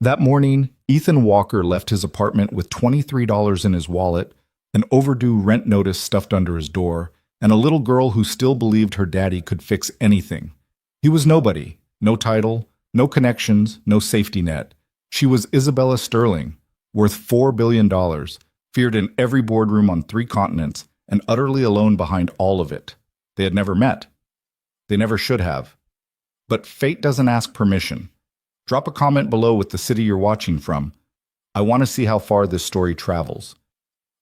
That morning, Ethan Walker left his apartment with $23 in his wallet, an overdue rent notice stuffed under his door, and a little girl who still believed her daddy could fix anything. He was nobody, no title, no connections, no safety net. She was Isabella Sterling, worth $4 billion, feared in every boardroom on 3 continents, and utterly alone behind all of it. They had never met. They never should have. But fate doesn't ask permission. Drop a comment below with the city you're watching from. I want to see how far this story travels.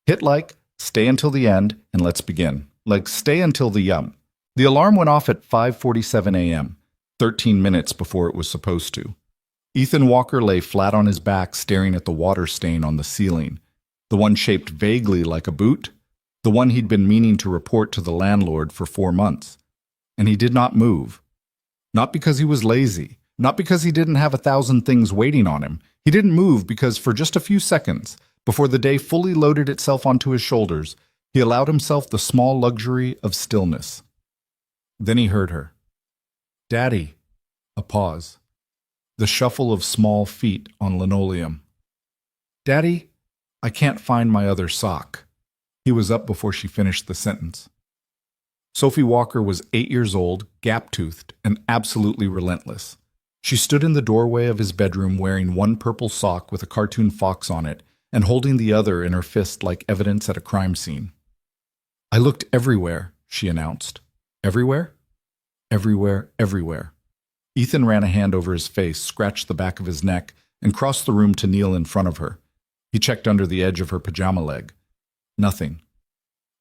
Hit like, stay until the end, and let's begin. Like, stay until the yum. The alarm went off at 5:47 a.m., 13 minutes before it was supposed to. Ethan Walker lay flat on his back staring at the water stain on the ceiling, the one shaped vaguely like a boot, the one he'd been meaning to report to the landlord for 4 months. And he did not move. Not because he was lazy, not because he didn't have 1,000 things waiting on him. He didn't move because for just a few seconds, before the day fully loaded itself onto his shoulders, he allowed himself the small luxury of stillness. Then he heard her. "Daddy." A pause. The shuffle of small feet on linoleum. "Daddy, I can't find my other sock." He was up before she finished the sentence. Sophie Walker was 8 years old, gap-toothed, and absolutely relentless. She stood in the doorway of his bedroom wearing one purple sock with a cartoon fox on it and holding the other in her fist like evidence at a crime scene. "I looked everywhere," she announced. "Everywhere?" "Everywhere, everywhere." Ethan ran a hand over his face, scratched the back of his neck, and crossed the room to kneel in front of her. He checked under the edge of her pajama leg. Nothing.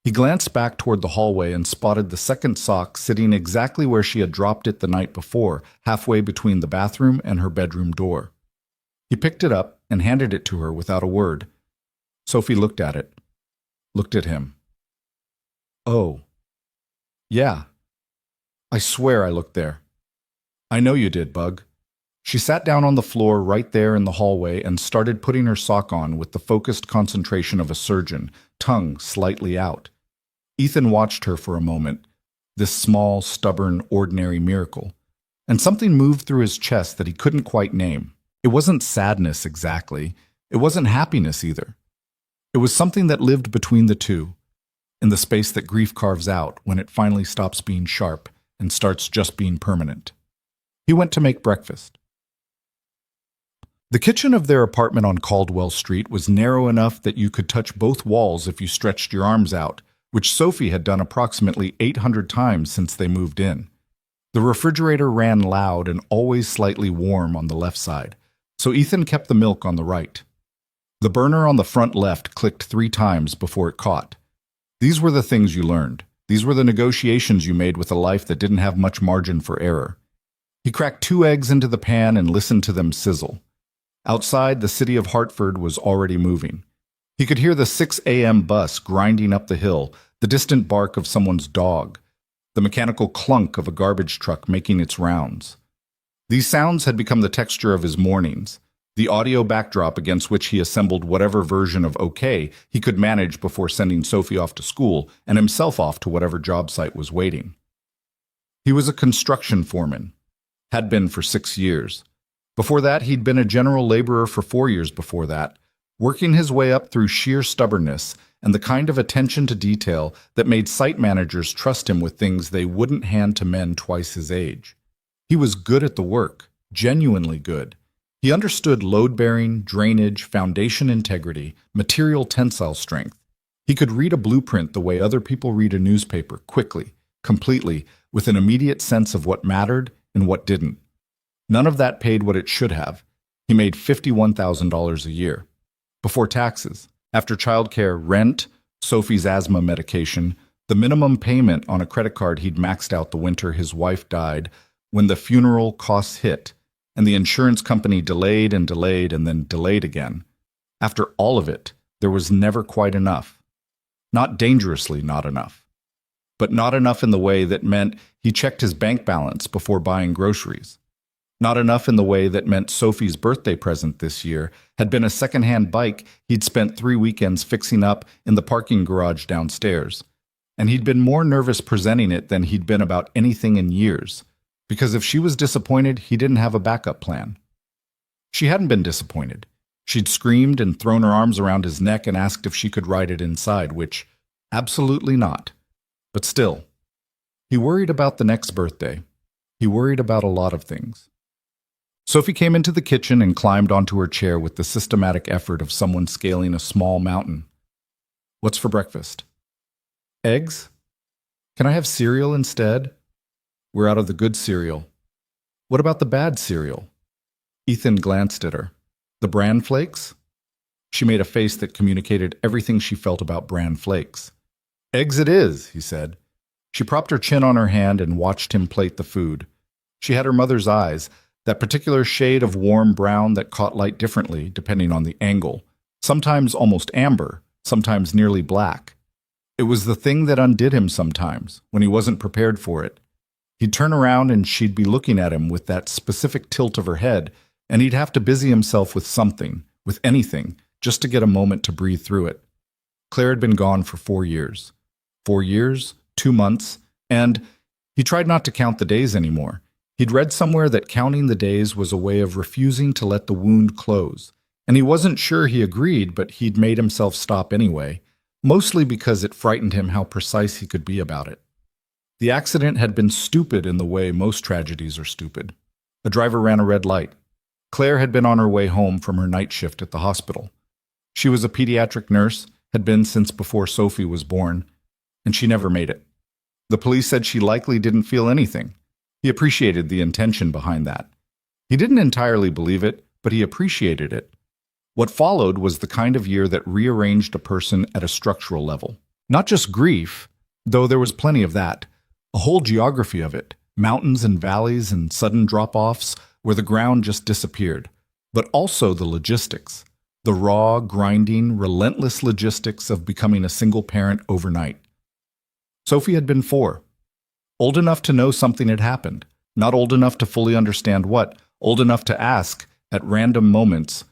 He glanced back toward the hallway and spotted the second sock sitting exactly where she had dropped it the night before, halfway between the bathroom and her bedroom door. He picked it up and handed it to her without a word. Sophie looked at it. Looked at him. "Oh. Yeah. I swear I looked there." "I know you did, Bug." She sat down on the floor right there in the hallway and started putting her sock on with the focused concentration of a surgeon, tongue slightly out. Ethan watched her for a moment, this small, stubborn, ordinary miracle, and something moved through his chest that he couldn't quite name. It wasn't sadness exactly. It wasn't happiness either. It was something that lived between the two, in the space that grief carves out when it finally stops being sharp and starts just being permanent. He went to make breakfast. The kitchen of their apartment on Caldwell Street was narrow enough that you could touch both walls if you stretched your arms out, which Sophie had done approximately 800 times since they moved in. The refrigerator ran loud and always slightly warm on the left side, so Ethan kept the milk on the right. The burner on the front left clicked 3 times before it caught. These were the things you learned. These were the negotiations you made with a life that didn't have much margin for error. He cracked 2 eggs into the pan and listened to them sizzle. Outside, the city of Hartford was already moving. He could hear the 6 a.m. bus grinding up the hill, the distant bark of someone's dog, the mechanical clunk of a garbage truck making its rounds. These sounds had become the texture of his mornings, the audio backdrop against which he assembled whatever version of OK he could manage before sending Sophie off to school and himself off to whatever job site was waiting. He was a construction foreman, had been for 6 years. Before that, he'd been a general laborer for 4 years before that, working his way up through sheer stubbornness and the kind of attention to detail that made site managers trust him with things they wouldn't hand to men twice his age. He was good at the work, genuinely good. He understood load-bearing, drainage, foundation integrity, material tensile strength. He could read a blueprint the way other people read a newspaper, quickly, completely, with an immediate sense of what mattered and what didn't. None of that paid what it should have. He made $51,000 a year. Before taxes, after childcare, rent, Sophie's asthma medication, the minimum payment on a credit card he'd maxed out the winter his wife died, when the funeral costs hit, and the insurance company delayed and delayed and then delayed again. After all of it, there was never quite enough. Not dangerously not enough. But not enough in the way that meant he checked his bank balance before buying groceries. Not enough in the way that meant Sophie's birthday present this year had been a second-hand bike he'd spent 3 weekends fixing up in the parking garage downstairs. And he'd been more nervous presenting it than he'd been about anything in years, because if she was disappointed, he didn't have a backup plan. She hadn't been disappointed. She'd screamed and thrown her arms around his neck and asked if she could ride it inside, which, absolutely not. But still, he worried about the next birthday. He worried about a lot of things. Sophie came into the kitchen and climbed onto her chair with the systematic effort of someone scaling a small mountain. What's for breakfast? Eggs? Can I have cereal instead? We're out of the good cereal. What about the bad cereal? Ethan glanced at her. The bran flakes? She made a face that communicated everything she felt about bran flakes. Eggs it is, he said. She propped her chin on her hand and watched him plate the food. She had her mother's eyes, that particular shade of warm brown that caught light differently depending on the angle, sometimes almost amber, sometimes nearly black. It was the thing that undid him sometimes, when he wasn't prepared for it. He'd turn around and she'd be looking at him with that specific tilt of her head, and he'd have to busy himself with something, with anything, just to get a moment to breathe through it. Claire had been gone for 4 years. 4 years, 2 months, and he tried not to count the days anymore. He'd read somewhere that counting the days was a way of refusing to let the wound close, and he wasn't sure he agreed, but he'd made himself stop anyway, mostly because it frightened him how precise he could be about it. The accident had been stupid in the way most tragedies are stupid. A driver ran a red light. Claire had been on her way home from her night shift at the hospital. She was a pediatric nurse, had been since before Sophie was born, and she never made it. The police said she likely didn't feel anything. He appreciated the intention behind that. He didn't entirely believe it, but he appreciated it. What followed was the kind of year that rearranged a person at a structural level. Not just grief, though there was plenty of that, a whole geography of it, mountains and valleys and sudden drop-offs where the ground just disappeared, but also the logistics, the raw, grinding, relentless logistics of becoming a single parent overnight. Sophie had been 4. Old enough to know something had happened, not old enough to fully understand what, old enough to ask, at random moments,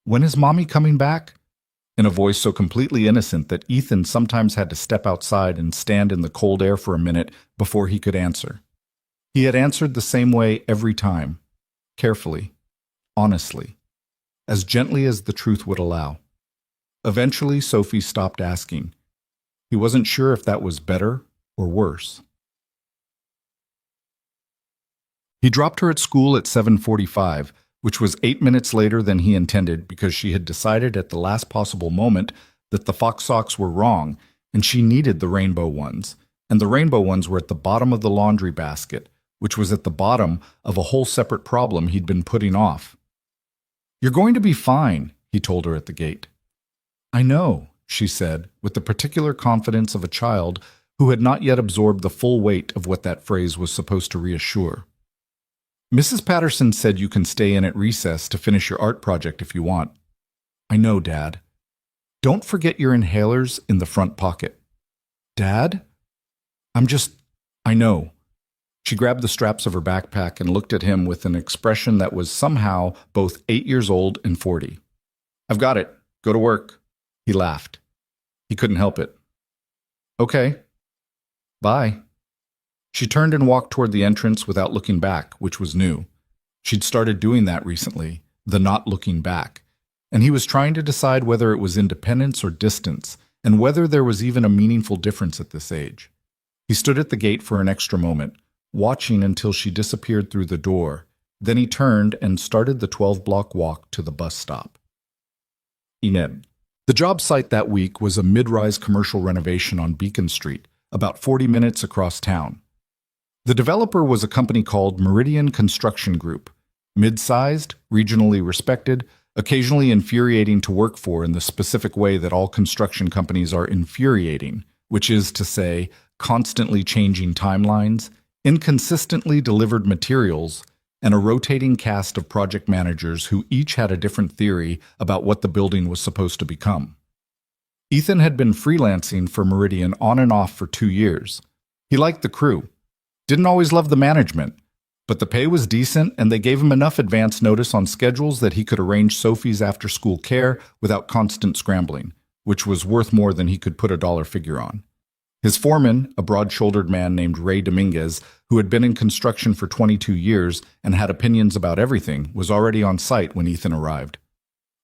"When is Mommy coming back?" in a voice so completely innocent that Ethan sometimes had to step outside and stand in the cold air for a minute before he could answer. He had answered the same way every time, carefully, honestly, as gently as the truth would allow. Eventually, Sophie stopped asking. He wasn't sure if that was better or worse. He dropped her at school at 7:45, which was 8 minutes later than he intended because she had decided at the last possible moment that the fox socks were wrong and she needed the rainbow ones, and the rainbow ones were at the bottom of the laundry basket, which was at the bottom of a whole separate problem he'd been putting off. "You're going to be fine," he told her at the gate. "I know," she said, with the particular confidence of a child who had not yet absorbed the full weight of what that phrase was supposed to reassure. "Mrs. Patterson said you can stay in at recess to finish your art project if you want." "I know, Dad." "Don't forget your inhalers in the front pocket." "Dad?" I know." She grabbed the straps of her backpack and looked at him with an expression that was somehow both 8 years old and 40. "I've got it. Go to work." He laughed. He couldn't help it. "Okay. Bye." She turned and walked toward the entrance without looking back, which was new. She'd started doing that recently, the not looking back, and he was trying to decide whether it was independence or distance, and whether there was even a meaningful difference at this age. He stood at the gate for an extra moment, watching until she disappeared through the door. Then he turned and started the 12-block walk to the bus stop. Eneb. The job site that week was a mid-rise commercial renovation on Beacon Street, about 40 minutes across town. The developer was a company called Meridian Construction Group, mid-sized, regionally respected, occasionally infuriating to work for in the specific way that all construction companies are infuriating, which is to say, constantly changing timelines, inconsistently delivered materials, and a rotating cast of project managers who each had a different theory about what the building was supposed to become. Ethan had been freelancing for Meridian on and off for 2 years. He liked the crew. Didn't always love the management, but the pay was decent and they gave him enough advance notice on schedules that he could arrange Sophie's after-school care without constant scrambling, which was worth more than he could put a dollar figure on. His foreman, a broad-shouldered man named Ray Dominguez, who had been in construction for 22 years and had opinions about everything, was already on site when Ethan arrived.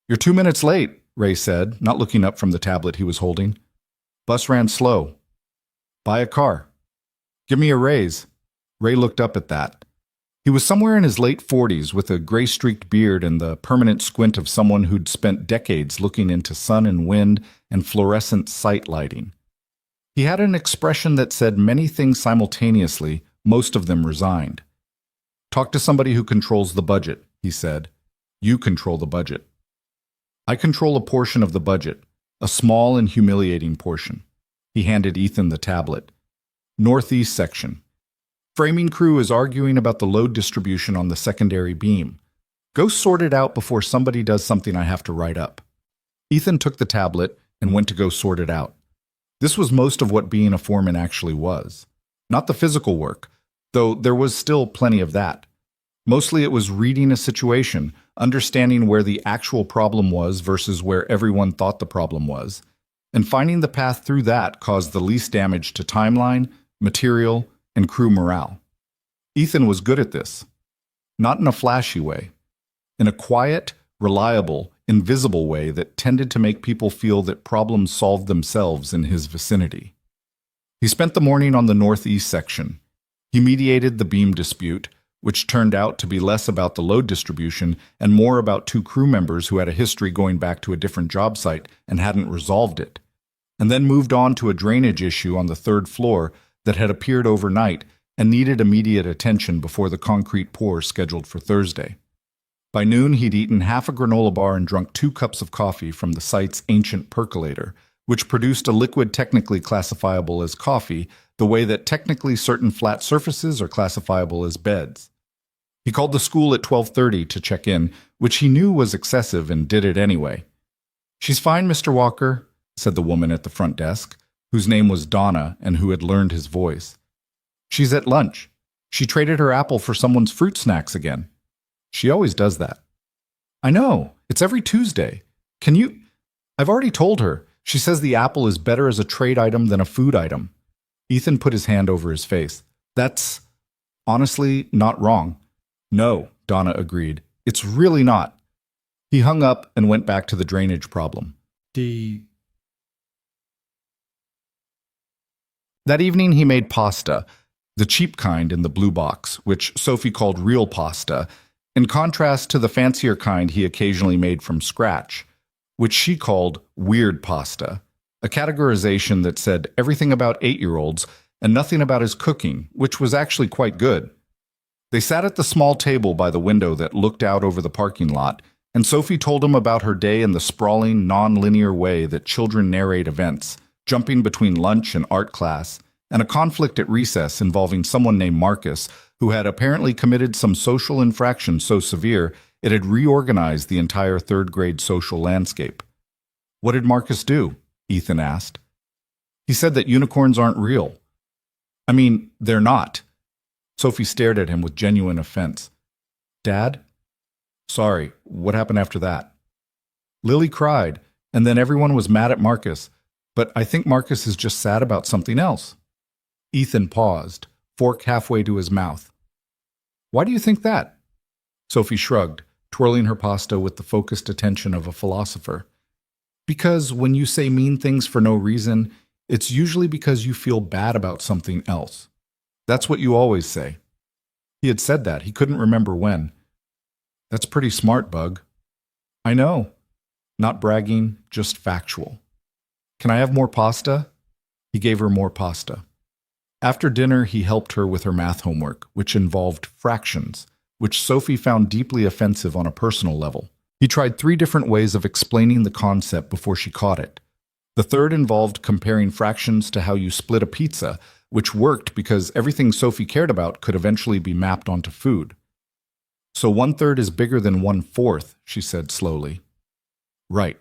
"You're 2 minutes late," Ray said, not looking up from the tablet he was holding. "Bus ran slow." "Buy a car." "Give me a raise." Ray looked up at that. He was somewhere in his late 40s with a gray-streaked beard and the permanent squint of someone who'd spent decades looking into sun and wind and fluorescent sight lighting. He had an expression that said many things simultaneously, most of them resigned. "Talk to somebody who controls the budget," he said. "You control the budget." "I control a portion of the budget, a small and humiliating portion." He handed Ethan the tablet. "Northeast section. Framing crew is arguing about the load distribution on the secondary beam. Go sort it out before somebody does something I have to write up." Ethan took the tablet and went to go sort it out. This was most of what being a foreman actually was. Not the physical work, though there was still plenty of that. Mostly it was reading a situation, understanding where the actual problem was versus where everyone thought the problem was, and finding the path through that caused the least damage to timeline, material, and crew morale. Ethan was good at this. Not in a flashy way. In a quiet, reliable, invisible way that tended to make people feel that problems solved themselves in his vicinity. He spent the morning on the northeast section. He mediated the beam dispute, which turned out to be less about the load distribution and more about two crew members who had a history going back to a different job site and hadn't resolved it, and then moved on to a drainage issue on the third floor that had appeared overnight and needed immediate attention before the concrete pour scheduled for Thursday. By noon, he'd eaten half a granola bar and drunk 2 cups of coffee from the site's ancient percolator, which produced a liquid technically classifiable as coffee, the way that technically certain flat surfaces are classifiable as beds. He called the school at 12:30 to check in, which he knew was excessive and did it anyway. "She's fine, Mr. Walker," said the woman at the front desk, whose name was Donna and who had learned his voice. "She's at lunch. She traded her apple for someone's fruit snacks again. She always does that." "I know. It's every Tuesday. Can you—" "I've already told her. She says the apple is better as a trade item than a food item." Ethan put his hand over his face. "That's honestly not wrong." "No," Donna agreed. "It's really not." He hung up and went back to the drainage problem. That evening he made pasta, the cheap kind in the blue box, which Sophie called real pasta, in contrast to the fancier kind he occasionally made from scratch, which she called weird pasta, a categorization that said everything about 8-year-olds and nothing about his cooking, which was actually quite good. They sat at the small table by the window that looked out over the parking lot, and Sophie told him about her day in the sprawling, non-linear way that children narrate events, jumping between lunch and art class, and a conflict at recess involving someone named Marcus, who had apparently committed some social infraction so severe it had reorganized the entire third-grade social landscape. "What did Marcus do?" Ethan asked. "He said that unicorns aren't real." "I mean, they're not." Sophie stared at him with genuine offense. "Dad?" "Sorry, what happened after that?" "Lily cried, and then everyone was mad at Marcus. But I think Marcus is just sad about something else." Ethan paused, fork halfway to his mouth. "Why do you think that?" Sophie shrugged, twirling her pasta with the focused attention of a philosopher. "Because when you say mean things for no reason, it's usually because you feel bad about something else. That's what you always say." He had said that. He couldn't remember when. "That's pretty smart, Bug." "I know. Not bragging, just factual." "Can I have more pasta?" He gave her more pasta. After dinner, he helped her with her math homework, which involved fractions, which Sophie found deeply offensive on a personal level. He tried 3 different ways of explaining the concept before she caught it. The third involved comparing fractions to how you split a pizza, which worked because everything Sophie cared about could eventually be mapped onto food. "So 1/3 is bigger than 1/4, she said slowly. "Right.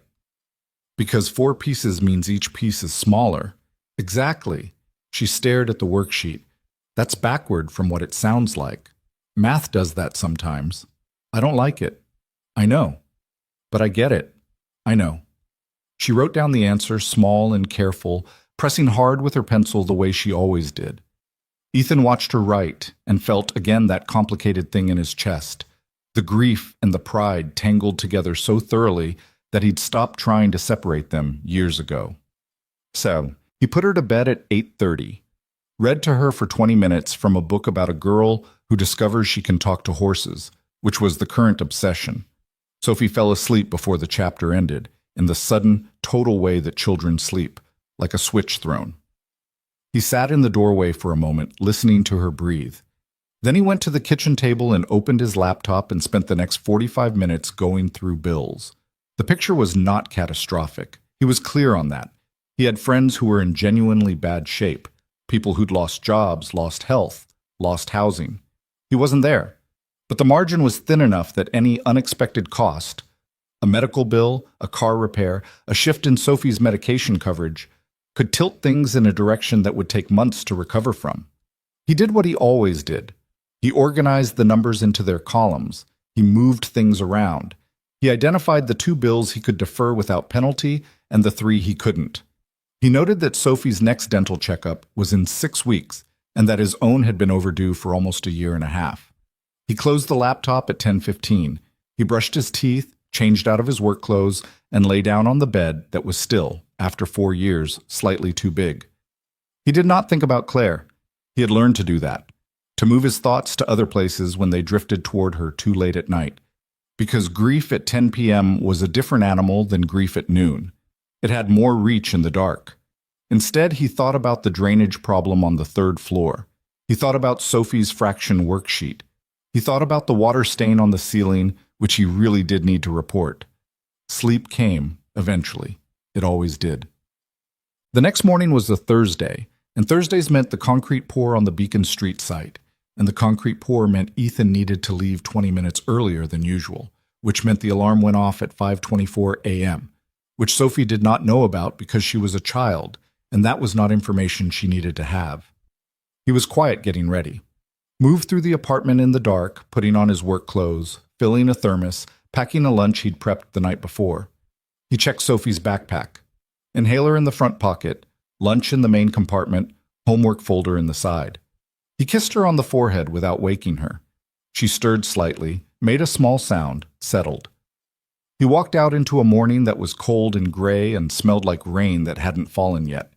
Because 4 pieces means each piece is smaller." "Exactly." She stared at the worksheet. "That's backward from what it sounds like. Math does that sometimes. I don't like it." "I know. But I get it." "I know." She wrote down the answer, small and careful, pressing hard with her pencil the way she always did. Ethan watched her write and felt again that complicated thing in his chest. The grief and the pride tangled together so thoroughly that he'd stopped trying to separate them years ago. So, he put her to bed at 8:30, read to her for 20 minutes from a book about a girl who discovers she can talk to horses, which was the current obsession. Sophie fell asleep before the chapter ended, in the sudden, total way that children sleep, like a switch thrown. He sat in the doorway for a moment, listening to her breathe. Then he went to the kitchen table and opened his laptop and spent the next 45 minutes going through bills. The picture was not catastrophic. He was clear on that. He had friends who were in genuinely bad shape, people who'd lost jobs, lost health, lost housing. He wasn't there. But the margin was thin enough that any unexpected cost, a medical bill, a car repair, a shift in Sophie's medication coverage, could tilt things in a direction that would take months to recover from. He did what he always did. He organized the numbers into their columns. He moved things around. He identified the 2 bills he could defer without penalty and the 3 he couldn't. He noted that Sophie's next dental checkup was in 6 weeks and that his own had been overdue for almost a year and a half. He closed the laptop at 10:15. He brushed his teeth, changed out of his work clothes, and lay down on the bed that was still, after 4 years, slightly too big. He did not think about Claire. He had learned to do that, to move his thoughts to other places when they drifted toward her too late at night. Because grief at 10 p.m. was a different animal than grief at noon. It had more reach in the dark. Instead, he thought about the drainage problem on the 3rd floor. He thought about Sophie's fraction worksheet. He thought about the water stain on the ceiling, which he really did need to report. Sleep came, eventually. It always did. The next morning was a Thursday, and Thursdays meant the concrete pour on the Beacon Street site, and the concrete pour meant Ethan needed to leave 20 minutes earlier than usual, which meant the alarm went off at 5:24 a.m., which Sophie did not know about because she was a child, and that was not information she needed to have. He was quiet getting ready. Moved through the apartment in the dark, putting on his work clothes, filling a thermos, packing a lunch he'd prepped the night before. He checked Sophie's backpack. Inhaler in the front pocket, lunch in the main compartment, homework folder in the side. He kissed her on the forehead without waking her. She stirred slightly, made a small sound, settled. He walked out into a morning that was cold and gray and smelled like rain that hadn't fallen yet.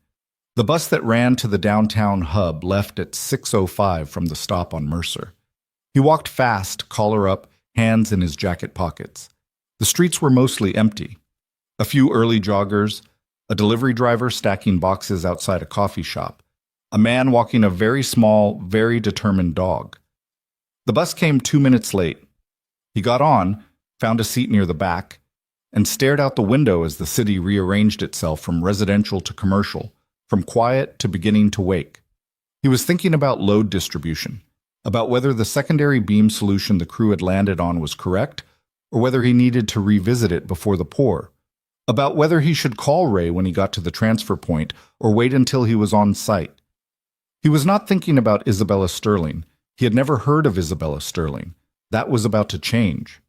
The bus that ran to the downtown hub left at 6:05 from the stop on Mercer. He walked fast, collar up, hands in his jacket pockets. The streets were mostly empty. A few early joggers, a delivery driver stacking boxes outside a coffee shop, a man walking a very small, very determined dog. The bus came 2 minutes late. He got on, found a seat near the back, and stared out the window as the city rearranged itself from residential to commercial, from quiet to beginning to wake. He was thinking about load distribution, about whether the secondary beam solution the crew had landed on was correct, or whether he needed to revisit it before the pour, about whether he should call Ray when he got to the transfer point or wait until he was on site. He was not thinking about Isabella Sterling. He had never heard of Isabella Sterling. That was about to change.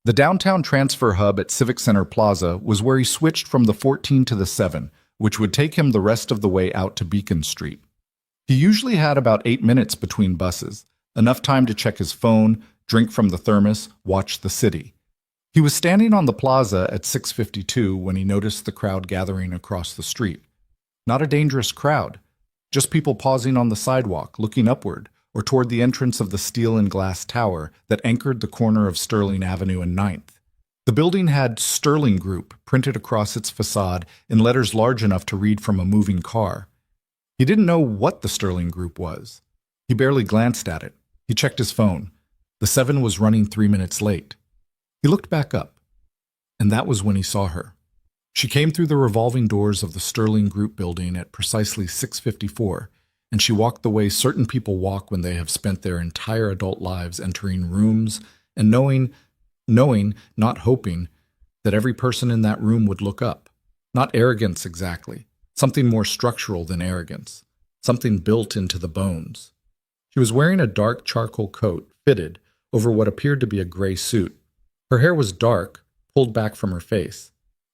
The downtown transfer hub at Civic Center Plaza was where he switched from the 14 to the 7, which would take him the rest of the way out to Beacon Street. He usually had about 8 minutes between buses, enough time to check his phone, drink from the thermos, watch the city. He was standing on the plaza at 6:52 when he noticed the crowd gathering across the street. Not a dangerous crowd, just people pausing on the sidewalk, looking upward, or toward the entrance of the steel and glass tower that anchored the corner of Sterling Avenue and 9th. The building had Sterling Group printed across its facade in letters large enough to read from a moving car. He didn't know what the Sterling Group was. He barely glanced at it. He checked his phone. The 7 was running 3 minutes late. He looked back up, and that was when he saw her. She came through the revolving doors of the Sterling Group building at precisely 6:54, and she walked the way certain people walk when they have spent their entire adult lives entering rooms and knowing, not hoping, that every person in that room would look up. Not arrogance exactly, something more structural than arrogance, something built into the bones. She was wearing a dark charcoal coat, fitted, over what appeared to be a gray suit. Her hair was dark, pulled back from her face.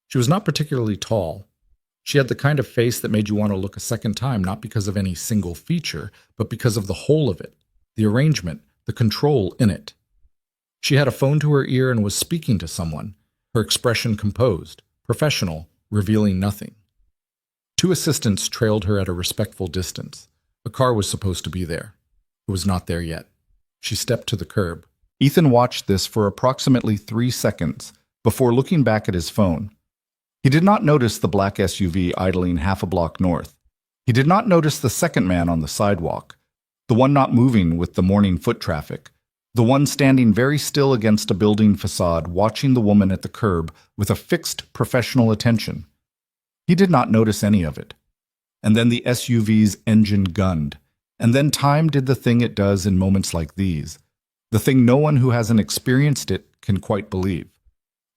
She was not particularly tall. She had the kind of face that made you want to look a second time, not because of any single feature, but because of the whole of it, the arrangement, the control in it. She had a phone to her ear and was speaking to someone, her expression composed, professional, revealing nothing. Two assistants trailed her at a respectful distance. A car was supposed to be there. It was not there yet. She stepped to the curb. Ethan watched this for approximately 3 seconds before looking back at his phone. He did not notice the black SUV idling half a block north. He did not notice the second man on the sidewalk, the one not moving with the morning foot traffic, the one standing very still against a building facade watching the woman at the curb with a fixed professional attention. He did not notice any of it. And then the SUV's engine gunned. And then time did the thing it does in moments like these. The thing no one who hasn't experienced it can quite believe.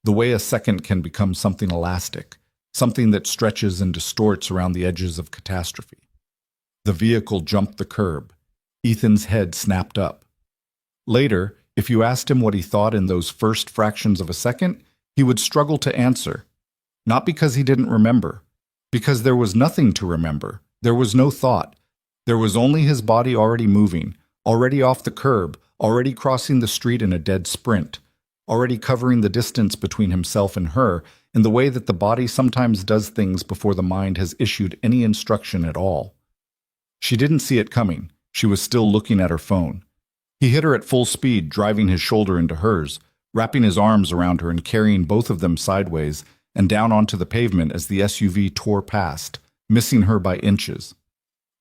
The way a second can become something elastic, something that stretches and distorts around the edges of catastrophe. The vehicle jumped the curb. Ethan's head snapped up. Later, if you asked him what he thought in those first fractions of a second, he would struggle to answer. Not because he didn't remember, because there was nothing to remember. There was no thought. There was only his body already moving, already off the curb, already crossing the street in a dead sprint, already covering the distance between himself and her in the way that the body sometimes does things before the mind has issued any instruction at all. She didn't see it coming. She was still looking at her phone. He hit her at full speed, driving his shoulder into hers, wrapping his arms around her and carrying both of them sideways and down onto the pavement as the SUV tore past, missing her by inches.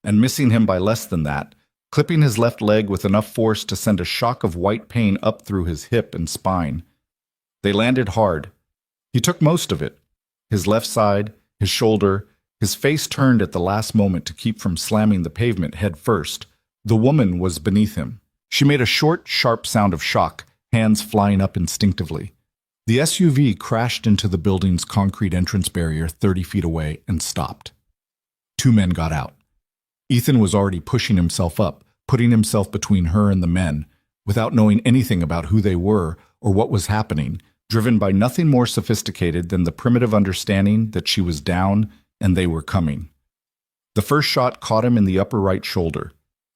And missing him by less than that, clipping his left leg with enough force to send a shock of white pain up through his hip and spine. They landed hard. He took most of it. His left side, his shoulder, his face turned at the last moment to keep from slamming the pavement head first. The woman was beneath him. She made a short, sharp sound of shock, hands flying up instinctively. The SUV crashed into the building's concrete entrance barrier 30 feet away and stopped. 2 men got out. Ethan was already pushing himself up, putting himself between her and the men, without knowing anything about who they were or what was happening, driven by nothing more sophisticated than the primitive understanding that she was down and they were coming. The first shot caught him in the upper right shoulder.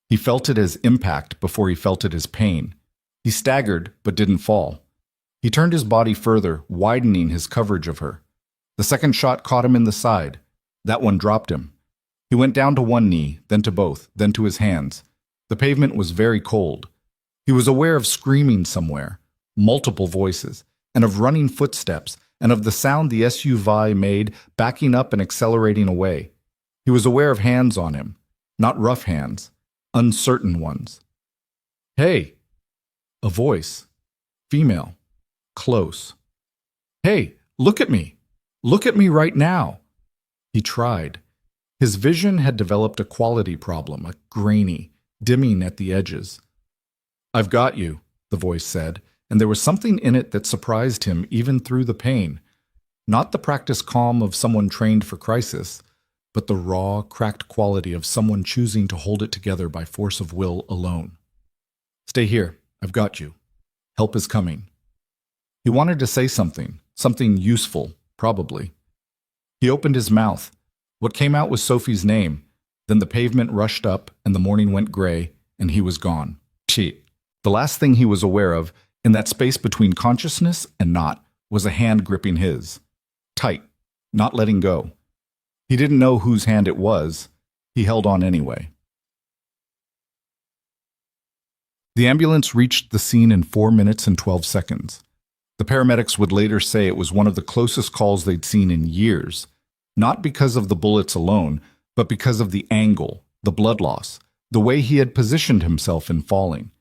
He felt it as impact before he felt it as pain. He staggered, but didn't fall. He turned his body further, widening his coverage of her. The second shot caught him in the side. That one dropped him. He went down to one knee, then to both, then to his hands. The pavement was very cold. He was aware of screaming somewhere, multiple voices, and of running footsteps, and of the sound the SUV made backing up and accelerating away. He was aware of hands on him, not rough hands, uncertain ones. "Hey!" A voice. Female. Close. "Hey, look at me! Look at me right now!" He tried. His vision had developed a quality problem, a grainy, dimming at the edges. "I've got you," the voice said, and there was something in it that surprised him even through the pain. Not the practiced calm of someone trained for crisis, but the raw, cracked quality of someone choosing to hold it together by force of will alone. "Stay here. I've got you. Help is coming." He wanted to say something useful, probably. He opened his mouth. What came out was Sophie's name. Then the pavement rushed up, and the morning went gray, and he was gone. Cheat. The last thing he was aware of, in that space between consciousness and not, was a hand gripping his. Tight, not letting go. He didn't know whose hand it was. He held on anyway. The ambulance reached the scene in 4 minutes and 12 seconds. The paramedics would later say it was one of the closest calls they'd seen in years, not because of the bullets alone, but because of the angle, the blood loss, the way he had positioned himself in falling.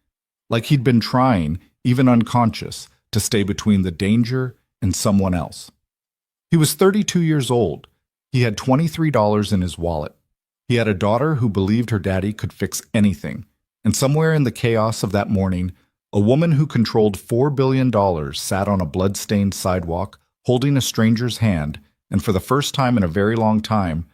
Like he'd been trying, even unconscious, to stay between the danger and someone else. He was 32 years old. He had $23 in his wallet. He had a daughter who believed her daddy could fix anything. And somewhere in the chaos of that morning, a woman who controlled $4 billion sat on a blood-stained sidewalk, holding a stranger's hand, and for the first time in a very long time,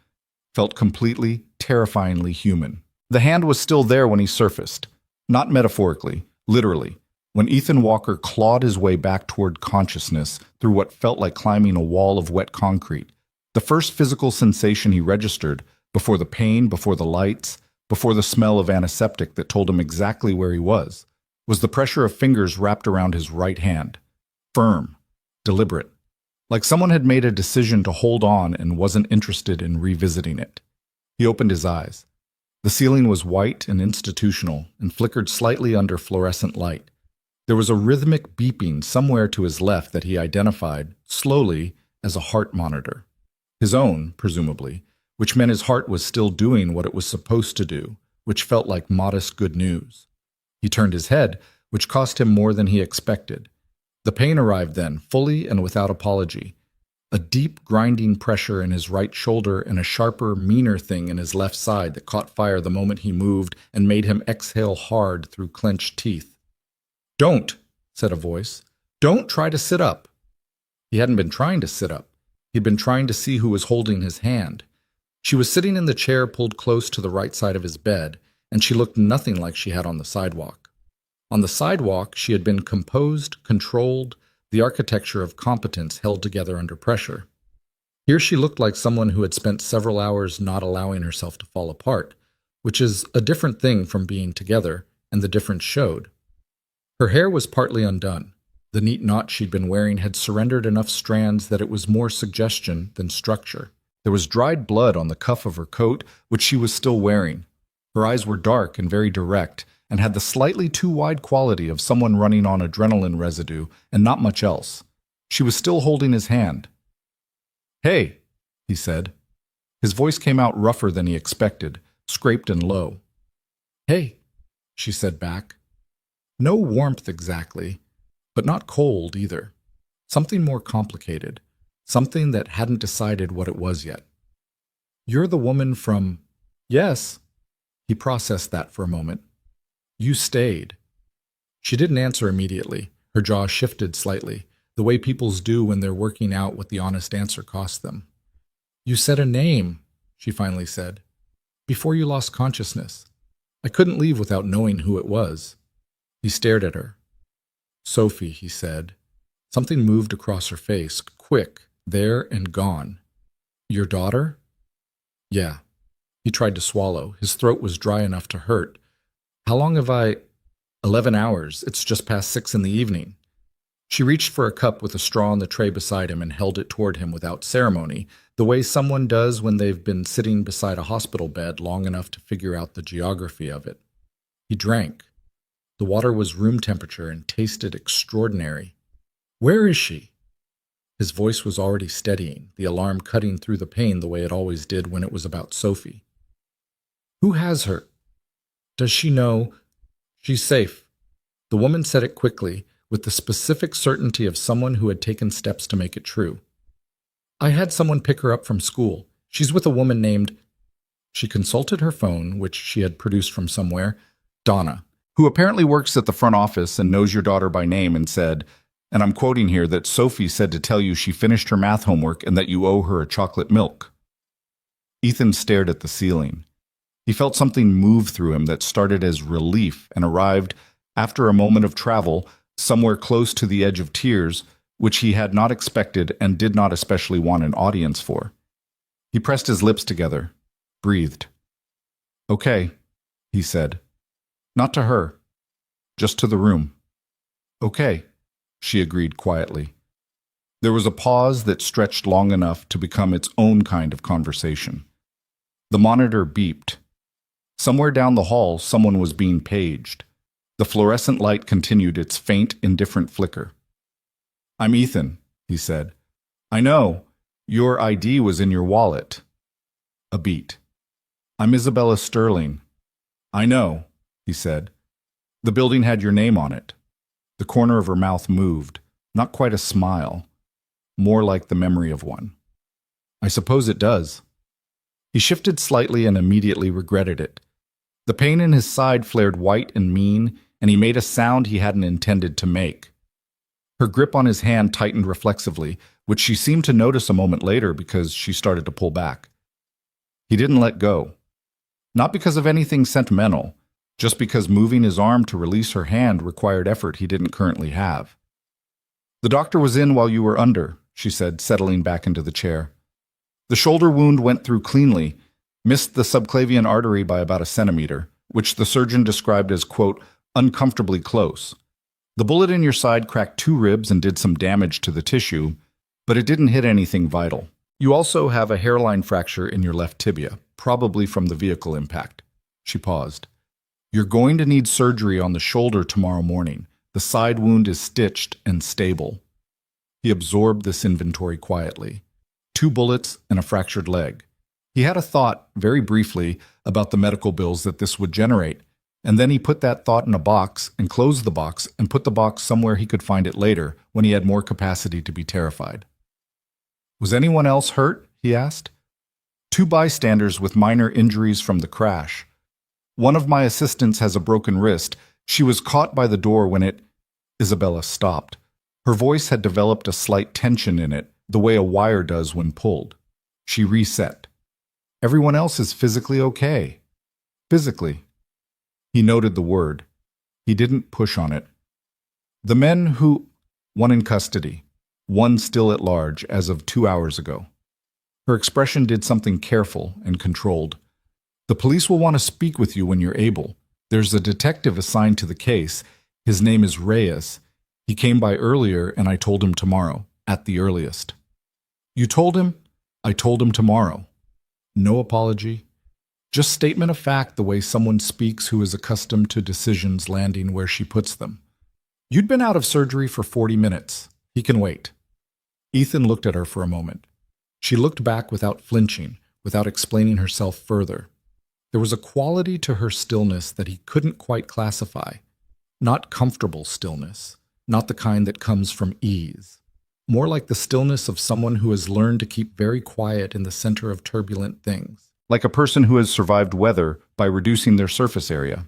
felt completely, terrifyingly human. The hand was still there when he surfaced. Not metaphorically, literally. When Ethan Walker clawed his way back toward consciousness through what felt like climbing a wall of wet concrete, The first physical sensation he registered, before the pain, before the lights, before the smell of antiseptic that told him exactly where he was the pressure of fingers wrapped around his right hand. Firm, deliberate, like someone had made a decision to hold on and wasn't interested in revisiting it. He opened his eyes. The ceiling was white and institutional and flickered slightly under fluorescent light. There was a rhythmic beeping somewhere to his left that he identified, slowly, as a heart monitor. His own, presumably, which meant his heart was still doing what it was supposed to do, which felt like modest good news. He turned his head, which cost him more than he expected. The pain arrived then, fully and without apology. A deep, grinding pressure in his right shoulder and a sharper, meaner thing in his left side that caught fire the moment he moved and made him exhale hard through clenched teeth. "Don't," said a voice. "Don't try to sit up." He hadn't been trying to sit up. He'd been trying to see who was holding his hand. She was sitting in the chair pulled close to the right side of his bed, and she looked nothing like she had on the sidewalk. On the sidewalk, she had been composed, controlled, the architecture of competence held together under pressure. Here she looked like someone who had spent several hours not allowing herself to fall apart, which is a different thing from being together, and the difference showed. Her hair was partly undone. The neat knot she'd been wearing had surrendered enough strands that it was more suggestion than structure. There was dried blood on the cuff of her coat, which she was still wearing. Her eyes were dark and very direct, and had the slightly too wide quality of someone running on adrenaline residue and not much else. She was still holding his hand. "Hey," he said. His voice came out rougher than he expected, scraped and low. "Hey," she said back. No warmth exactly, but not cold either. Something more complicated, something that hadn't decided what it was yet. "You're the woman from—" "Yes." He processed that for a moment. "You stayed." She didn't answer immediately. Her jaw shifted slightly, the way people's do when they're working out what the honest answer cost them. "You said a name," she finally said, "before you lost consciousness. I couldn't leave without knowing who it was." He stared at her. "Sophie," he said. Something moved across her face, quick, there and gone. "Your daughter?" "Yeah." He tried to swallow. His throat was dry enough to hurt. "How long have I—" 11 hours. It's just past 6 in the evening." She reached for a cup with a straw on the tray beside him and held it toward him without ceremony, the way someone does when they've been sitting beside a hospital bed long enough to figure out the geography of it. He drank. The water was room temperature and tasted extraordinary. "Where is she?" His voice was already steadying, the alarm cutting through the pain the way it always did when it was about Sophie. "Who has her? Does she know?" "She's safe." The woman said it quickly, with the specific certainty of someone who had taken steps to make it true. "I had someone pick her up from school. She's with a woman named—" She consulted her phone, which she had produced from somewhere, "Donna, who apparently works at the front office and knows your daughter by name, and said, and I'm quoting here, that Sophie said to tell you she finished her math homework and that you owe her a chocolate milk." Ethan stared at the ceiling. He felt something move through him that started as relief and arrived, after a moment of travel, somewhere close to the edge of tears, which he had not expected and did not especially want an audience for. He pressed his lips together, breathed. "Okay," he said. "Not to her, just to the room." "Okay," she agreed quietly. There was a pause that stretched long enough to become its own kind of conversation. The monitor beeped. Somewhere down the hall, someone was being paged. The fluorescent light continued its faint, indifferent flicker. "I'm Ethan," he said. "I know. Your ID was in your wallet." A beat. "I'm Isabella Sterling." "I know," he said. "The building had your name on it." The corner of her mouth moved, not quite a smile, more like the memory of one. "I suppose it does." He shifted slightly and immediately regretted it. The pain in his side flared white and mean, and he made a sound he hadn't intended to make. Her grip on his hand tightened reflexively, which she seemed to notice a moment later because she started to pull back. He didn't let go. Not because of anything sentimental, just because moving his arm to release her hand required effort he didn't currently have. "The doctor was in while you were under," she said, settling back into the chair. The shoulder wound went through cleanly, missed the subclavian artery by about a centimeter, which the surgeon described as, quote, uncomfortably close. The bullet in your side cracked 2 ribs and did some damage to the tissue, but it didn't hit anything vital. You also have a hairline fracture in your left tibia, probably from the vehicle impact. She paused. You're going to need surgery on the shoulder tomorrow morning. The side wound is stitched and stable. He absorbed this inventory quietly. 2 bullets and a fractured leg. He had a thought, very briefly, about the medical bills that this would generate, and then he put that thought in a box and closed the box and put the box somewhere he could find it later when he had more capacity to be terrified. Was anyone else hurt? He asked. 2 bystanders with minor injuries from the crash. One of my assistants has a broken wrist. She was caught by the door when it... Isabella stopped. Her voice had developed a slight tension in it, the way a wire does when pulled. She reset. Everyone else is physically okay. Physically. He noted the word. He didn't push on it. The men who... One in custody. One still at large as of 2 hours ago. Her expression did something careful and controlled. The police will want to speak with you when you're able. There's a detective assigned to the case. His name is Reyes. He came by earlier and I told him tomorrow, at the earliest. You told him? I told him tomorrow. No apology. Just statement of fact the way someone speaks who is accustomed to decisions landing where she puts them. You'd been out of surgery for 40 minutes. He can wait. Ethan looked at her for a moment. She looked back without flinching, without explaining herself further. There was a quality to her stillness that he couldn't quite classify. Not comfortable stillness, not the kind that comes from ease. More like the stillness of someone who has learned to keep very quiet in the center of turbulent things. Like a person who has survived weather by reducing their surface area.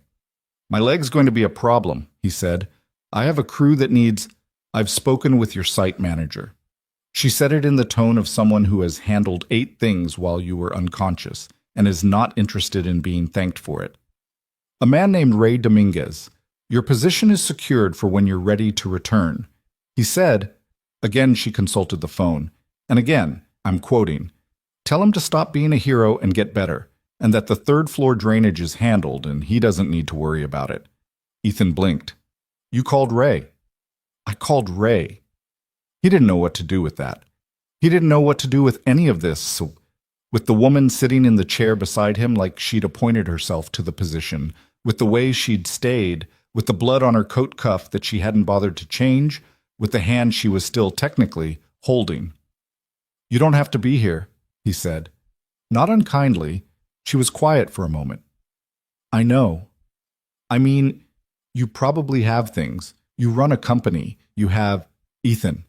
My leg's going to be a problem, he said. I have a crew that needs... I've spoken with your site manager. She said it in the tone of someone who has handled 8 things while you were unconscious and is not interested in being thanked for it. A man named Ray Dominguez. Your position is secured for when you're ready to return. He said, again she consulted the phone, and again, I'm quoting, tell him to stop being a hero and get better, and that the 3rd floor drainage is handled and he doesn't need to worry about it. Ethan blinked. You called Ray. I called Ray. He didn't know what to do with that. He didn't know what to do with any of this, with the woman sitting in the chair beside him like she'd appointed herself to the position, with the way she'd stayed, with the blood on her coat cuff that she hadn't bothered to change, with the hand she was still technically holding. You don't have to be here, he said. Not unkindly. She was quiet for a moment. I know. I mean, you probably have things. You run a company. You have... Ethan.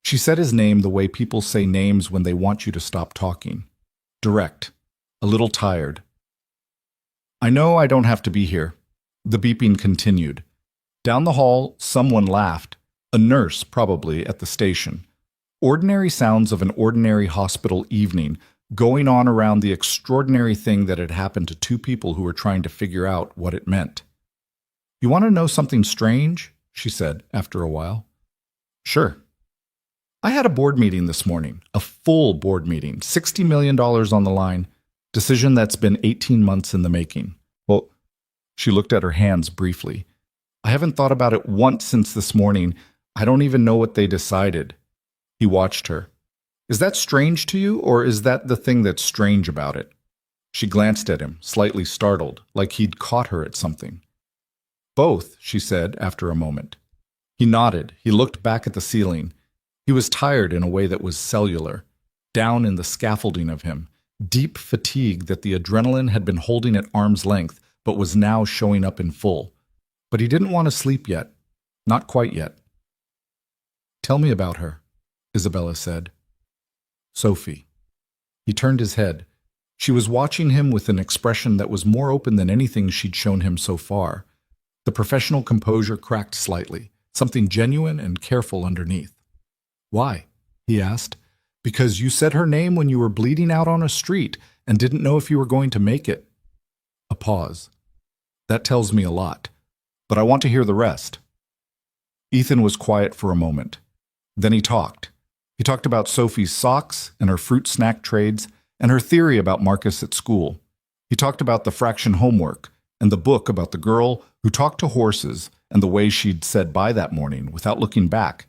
She said his name the way people say names when they want you to stop talking. Direct. A little tired. I know I don't have to be here. The beeping continued. Down the hall, someone laughed. A nurse, probably, at the station. Ordinary sounds of an ordinary hospital evening, going on around the extraordinary thing that had happened to 2 people who were trying to figure out what it meant. You want to know something strange? She said, after a while. Sure. I had a board meeting this morning, a full board meeting, $60 million on the line, decision that's been 18 months in the making. Well, she looked at her hands briefly. I haven't thought about it once since this morning. I don't even know what they decided. He watched her. Is that strange to you, or is that the thing that's strange about it? She glanced at him, slightly startled, like he'd caught her at something. Both, she said after a moment. He nodded. He looked back at the ceiling. He was tired in a way that was cellular, down in the scaffolding of him, deep fatigue that the adrenaline had been holding at arm's length but was now showing up in full. But he didn't want to sleep yet. Not quite yet. Tell me about her, Isabella said. Sophie. He turned his head. She was watching him with an expression that was more open than anything she'd shown him so far. The professional composure cracked slightly, something genuine and careful underneath. Why? He asked. Because you said her name when you were bleeding out on a street and didn't know if you were going to make it. A pause. That tells me a lot, but I want to hear the rest. Ethan was quiet for a moment. Then he talked. He talked about Sophie's socks and her fruit snack trades and her theory about Marcus at school. He talked about the fraction homework and the book about the girl who talked to horses and the way she'd said bye that morning without looking back,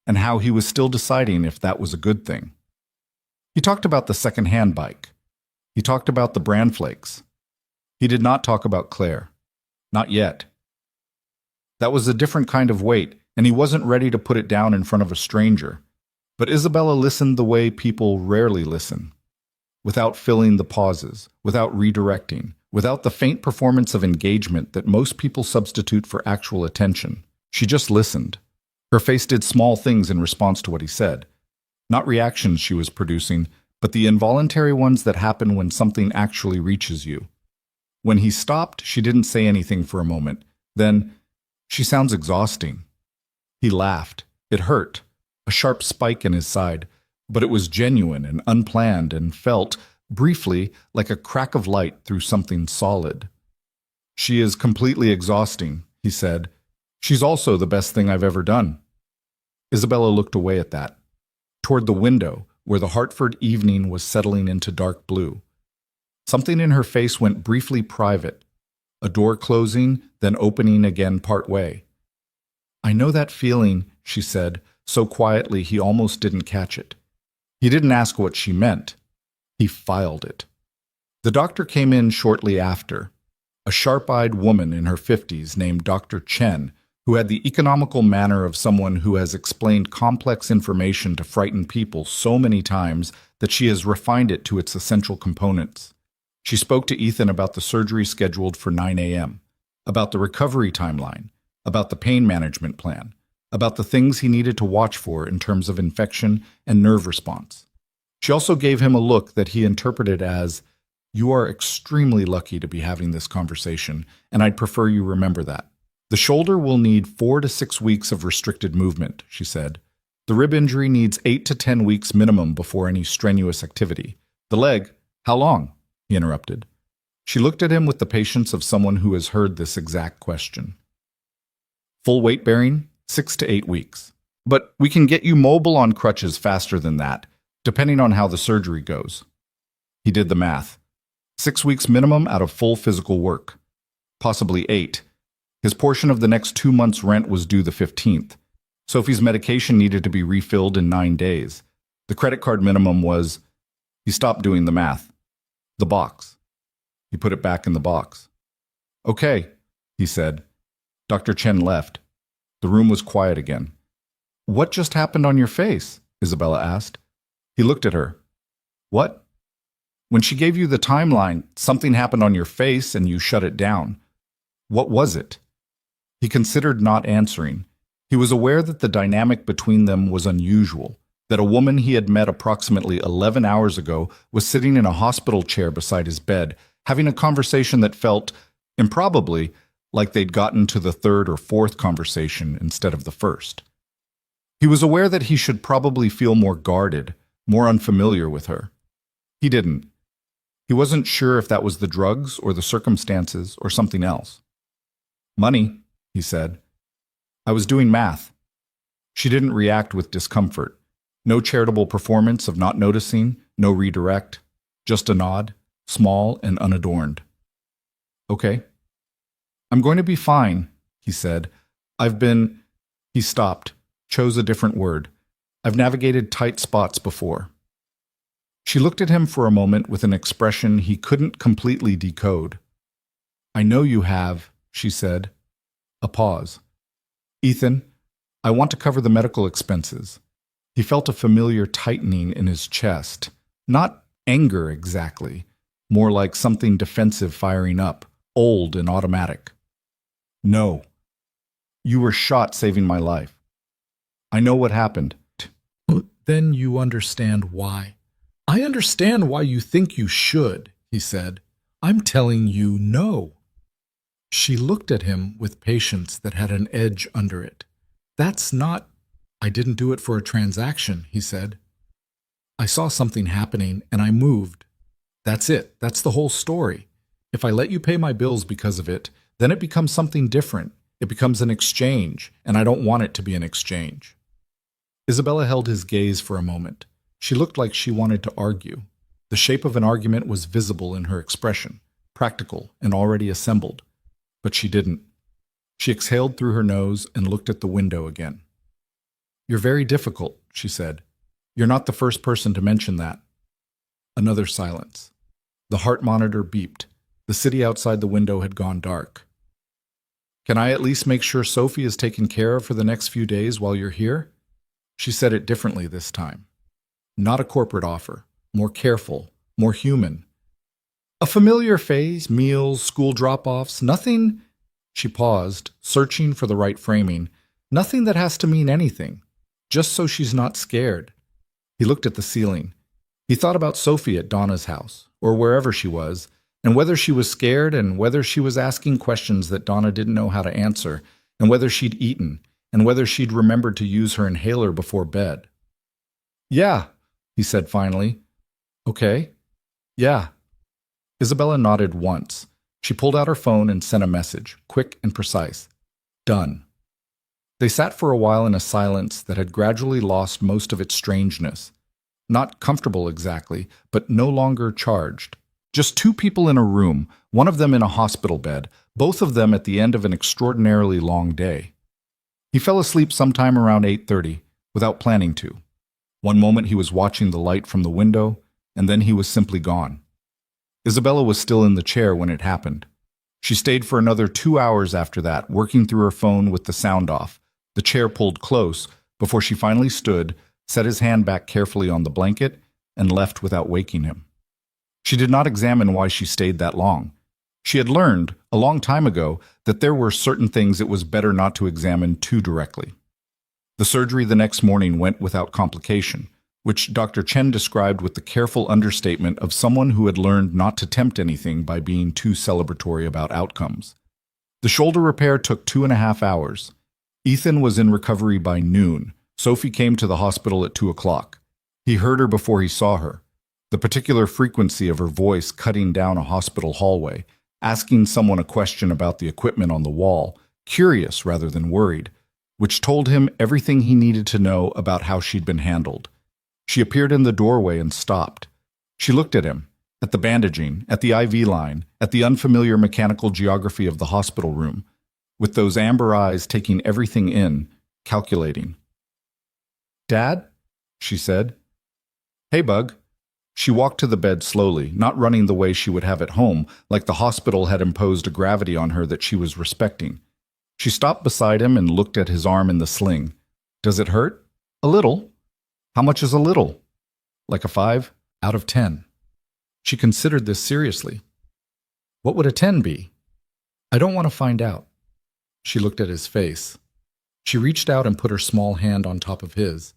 and how he was still deciding if that was a good thing. He talked about the second-hand bike. He talked about the bran flakes. He did not talk about Claire. Not yet. That was a different kind of weight, and he wasn't ready to put it down in front of a stranger. But Isabella listened the way people rarely listen, without filling the pauses, without redirecting, without the faint performance of engagement that most people substitute for actual attention. She just listened. Her face did small things in response to what he said. Not reactions she was producing, but the involuntary ones that happen when something actually reaches you. When he stopped, she didn't say anything for a moment. Then, "She sounds exhausting." He laughed. It hurt. A sharp spike in his side, but it was genuine and unplanned and felt, briefly, like a crack of light through something solid. "She is completely exhausting," he said. "She's also the best thing I've ever done." Isabella looked away at that, toward the window where the Hartford evening was settling into dark blue. Something in her face went briefly private, a door closing, then opening again part way. "I know that feeling," she said, so quietly he almost didn't catch it. He didn't ask what she meant. He filed it. The doctor came in shortly after, a sharp-eyed woman in her 50s named Dr. Chen, who had the economical manner of someone who has explained complex information to frighten people so many times that she has refined it to its essential components. She spoke to Ethan about the surgery scheduled for 9 a.m., about the recovery timeline, about the pain management plan, about the things he needed to watch for in terms of infection and nerve response. She also gave him a look that he interpreted as, "You are extremely lucky to be having this conversation, and I'd prefer you remember that. The shoulder will need 4 to 6 weeks of restricted movement," she said. "The rib injury needs 8 to 10 weeks minimum before any strenuous activity. The leg, how long?" he interrupted. She looked at him with the patience of someone who has heard this exact question. "Full weight bearing, 6 to 8 weeks. But we can get you mobile on crutches faster than that, depending on how the surgery goes." He did the math. 6 weeks minimum out of full physical work. Possibly 8. His portion of the next 2 months' rent was due the 15th. Sophie's medication needed to be refilled in 9 days. The credit card minimum was... He stopped doing the math. The box. He put it back in the box. "Okay," he said. Dr. Chen left. The room was quiet again. "What just happened on your face?" Isabella asked. He looked at her. "What?" "When she gave you the timeline, something happened on your face and you shut it down. What was it?" He considered not answering. He was aware that the dynamic between them was unusual, that a woman he had met approximately 11 hours ago was sitting in a hospital chair beside his bed, having a conversation that felt, improbably, like they'd gotten to the 3rd or 4th conversation instead of the 1st. He was aware that he should probably feel more guarded, more unfamiliar with her. He didn't. He wasn't sure if that was the drugs or the circumstances or something else. "Money," he said. "I was doing math." She didn't react with discomfort. No charitable performance of not noticing, no redirect, just a nod, small and unadorned. "Okay." "I'm going to be fine," he said. He stopped, chose a different word. "I've navigated tight spots before." She looked at him for a moment with an expression he couldn't completely decode. "I know you have," she said. A pause. "Ethan, I want to cover the medical expenses." He felt a familiar tightening in his chest. Not anger exactly, more like something defensive firing up, old and automatic. "No. You were shot saving my life. I know what happened." "Then you understand why." "I understand why you think you should," he said. "I'm telling you no." She looked at him with patience that had an edge under it. "That's not—" "I didn't do it for a transaction," he said. "I saw something happening and I moved. That's it. That's the whole story. If I let you pay my bills because of it, then it becomes something different. It becomes an exchange, and I don't want it to be an exchange." Isabella held his gaze for a moment. She looked like she wanted to argue. The shape of an argument was visible in her expression, practical and already assembled. But she didn't. She exhaled through her nose and looked at the window again. "You're very difficult," she said. "You're not the first person to mention that." Another silence. The heart monitor beeped. The city outside the window had gone dark. "Can I at least make sure Sophie is taken care of for the next few days while you're here?" She said it differently this time. Not a corporate offer. More careful. More human. "A familiar phase, meals, school drop-offs, nothing—" She paused, searching for the right framing. "Nothing that has to mean anything. Just so she's not scared." He looked at the ceiling. He thought about Sophie at Donna's house, or wherever she was, and whether she was scared and whether she was asking questions that Donna didn't know how to answer, and whether she'd eaten, and whether she'd remembered to use her inhaler before bed. "Yeah," he said finally. "Okay. Yeah." Isabella nodded once. She pulled out her phone and sent a message, quick and precise. "Done." They sat for a while in a silence that had gradually lost most of its strangeness. Not comfortable exactly, but no longer charged. Just two people in a room, one of them in a hospital bed, both of them at the end of an extraordinarily long day. He fell asleep sometime around 8:30, without planning to. One moment he was watching the light from the window, and then he was simply gone. Isabella was still in the chair when it happened. She stayed for another 2 hours after that, working through her phone with the sound off, the chair pulled close, before she finally stood, set his hand back carefully on the blanket, and left without waking him. She did not examine why she stayed that long. She had learned, a long time ago, that there were certain things it was better not to examine too directly. The surgery the next morning went without complication, which Dr. Chen described with the careful understatement of someone who had learned not to tempt anything by being too celebratory about outcomes. The shoulder repair took 2.5 hours. Ethan was in recovery by noon. Sophie came to the hospital at 2 o'clock. He heard her before he saw her. The particular frequency of her voice cutting down a hospital hallway, asking someone a question about the equipment on the wall, curious rather than worried, which told him everything he needed to know about how she'd been handled. She appeared in the doorway and stopped. She looked at him, at the bandaging, at the IV line, at the unfamiliar mechanical geography of the hospital room, with those amber eyes taking everything in, calculating. "Dad?" she said. "Hey, Bug." She walked to the bed slowly, not running the way she would have at home, like the hospital had imposed a gravity on her that she was respecting. She stopped beside him and looked at his arm in the sling. "Does it hurt?" "A little." "How much is a little?" "Like a 5 out of 10. She considered this seriously. "What would a 10 be?" "I don't want to find out." She looked at his face. She reached out and put her small hand on top of his,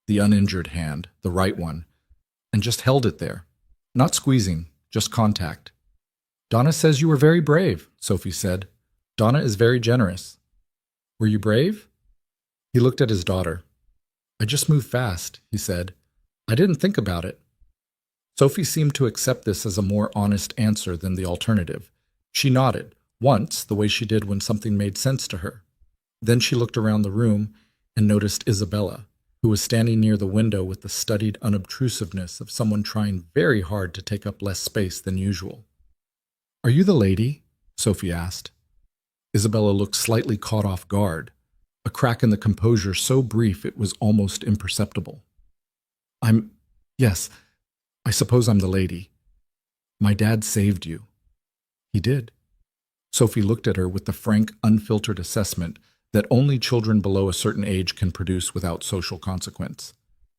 the uninjured hand, the right one, and just held it there. Not squeezing, just contact. "Donna says you were very brave," Sophie said. "Donna is very generous." "Were you brave?" He looked at his daughter. "I just moved fast," he said. "I didn't think about it." Sophie seemed to accept this as a more honest answer than the alternative. She nodded, once the way she did when something made sense to her. Then she looked around the room and noticed Isabella, who was standing near the window with the studied unobtrusiveness of someone trying very hard to take up less space than usual. "Are you the lady?" Sophie asked. Isabella looked slightly caught off guard, a crack in the composure so brief it was almost imperceptible. Yes, I suppose I'm the lady. My dad saved you." "He did." Sophie looked at her with the frank, unfiltered assessment that only children below a certain age can produce without social consequence.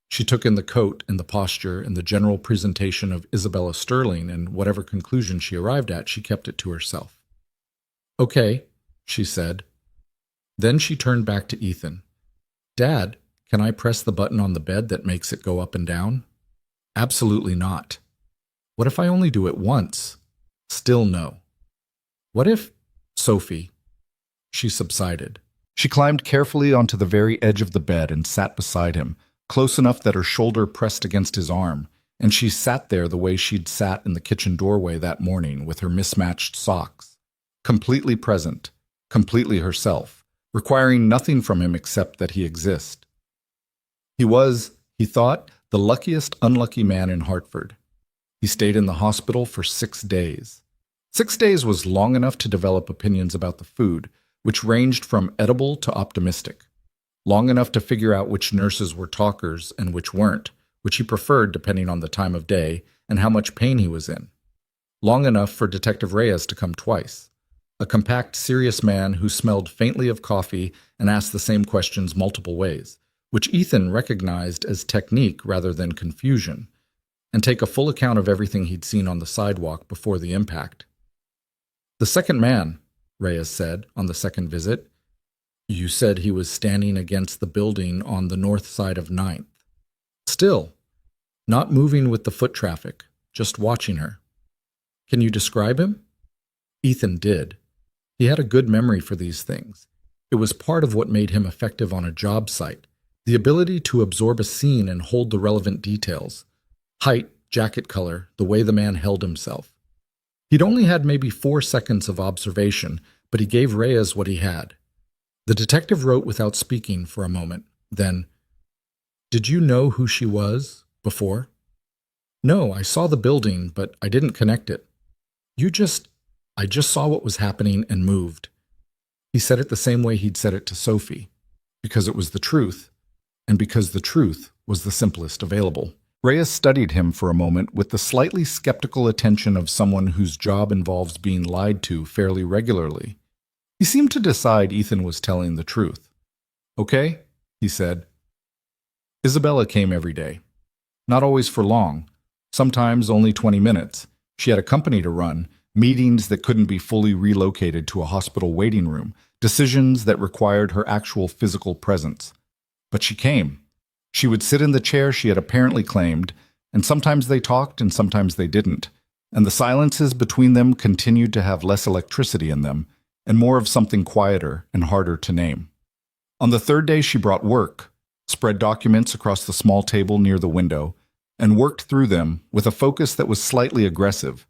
She took in the coat and the posture and the general presentation of Isabella Sterling, and whatever conclusion she arrived at, she kept it to herself. "Okay," she said. Then she turned back to Ethan. "Dad, can I press the button on the bed that makes it go up and down?" "Absolutely not." "What if I only do it once?" Still no. "What if—" "Sophie." She subsided. She climbed carefully onto the very edge of the bed and sat beside him, close enough that her shoulder pressed against his arm, and she sat there the way she'd sat in the kitchen doorway that morning with her mismatched socks, completely present, completely herself, requiring nothing from him except that he exist. He was, he thought, the luckiest unlucky man in Hartford. He stayed in the hospital for 6 days. 6 days was long enough to develop opinions about the food, which ranged from edible to optimistic. Long enough to figure out which nurses were talkers and which weren't, which he preferred depending on the time of day and how much pain he was in. Long enough for Detective Reyes to come twice. A compact, serious man who smelled faintly of coffee and asked the same questions multiple ways, which Ethan recognized as technique rather than confusion, and take a full account of everything he'd seen on the sidewalk before the impact. "The second man," Reyes said on the second visit. "You said he was standing against the building on the north side of 9th. Still, not moving with the foot traffic, just watching her. Can you describe him?" Ethan did. He had a good memory for these things. It was part of what made him effective on a job site, the ability to absorb a scene and hold the relevant details. Height, jacket color, the way the man held himself. He'd only had maybe 4 seconds of observation, but he gave Reyes what he had. The detective wrote without speaking for a moment. Then, "Did you know who she was before?" "No, I saw the building, but I didn't connect it." I just saw what was happening and moved." He said it the same way he'd said it to Sophie, because it was the truth, and because the truth was the simplest available. Reyes studied him for a moment with the slightly skeptical attention of someone whose job involves being lied to fairly regularly. He seemed to decide Ethan was telling the truth. "Okay," he said. "Isabella came every day. Not always for long. Sometimes only 20 minutes. She had a company to run, meetings that couldn't be fully relocated to a hospital waiting room, decisions that required her actual physical presence. But she came. She would sit in the chair she had apparently claimed, and sometimes they talked and sometimes they didn't, and the silences between them continued to have less electricity in them, and more of something quieter and harder to name. On the third day she brought work, spread documents across the small table near the window, and worked through them with a focus that was slightly aggressive,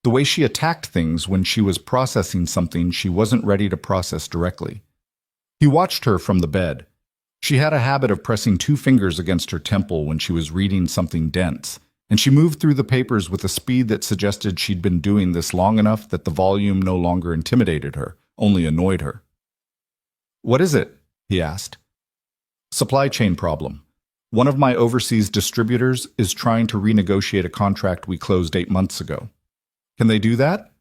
the way she attacked things when she was processing something she wasn't ready to process directly. He watched her from the bed. She had a habit of pressing 2 fingers against her temple when she was reading something dense, and she moved through the papers with a speed that suggested she'd been doing this long enough that the volume no longer intimidated her, only annoyed her. "What is it?" he asked. "Supply chain problem. One of my overseas distributors is trying to renegotiate a contract we closed 8 months ago. Can they do that?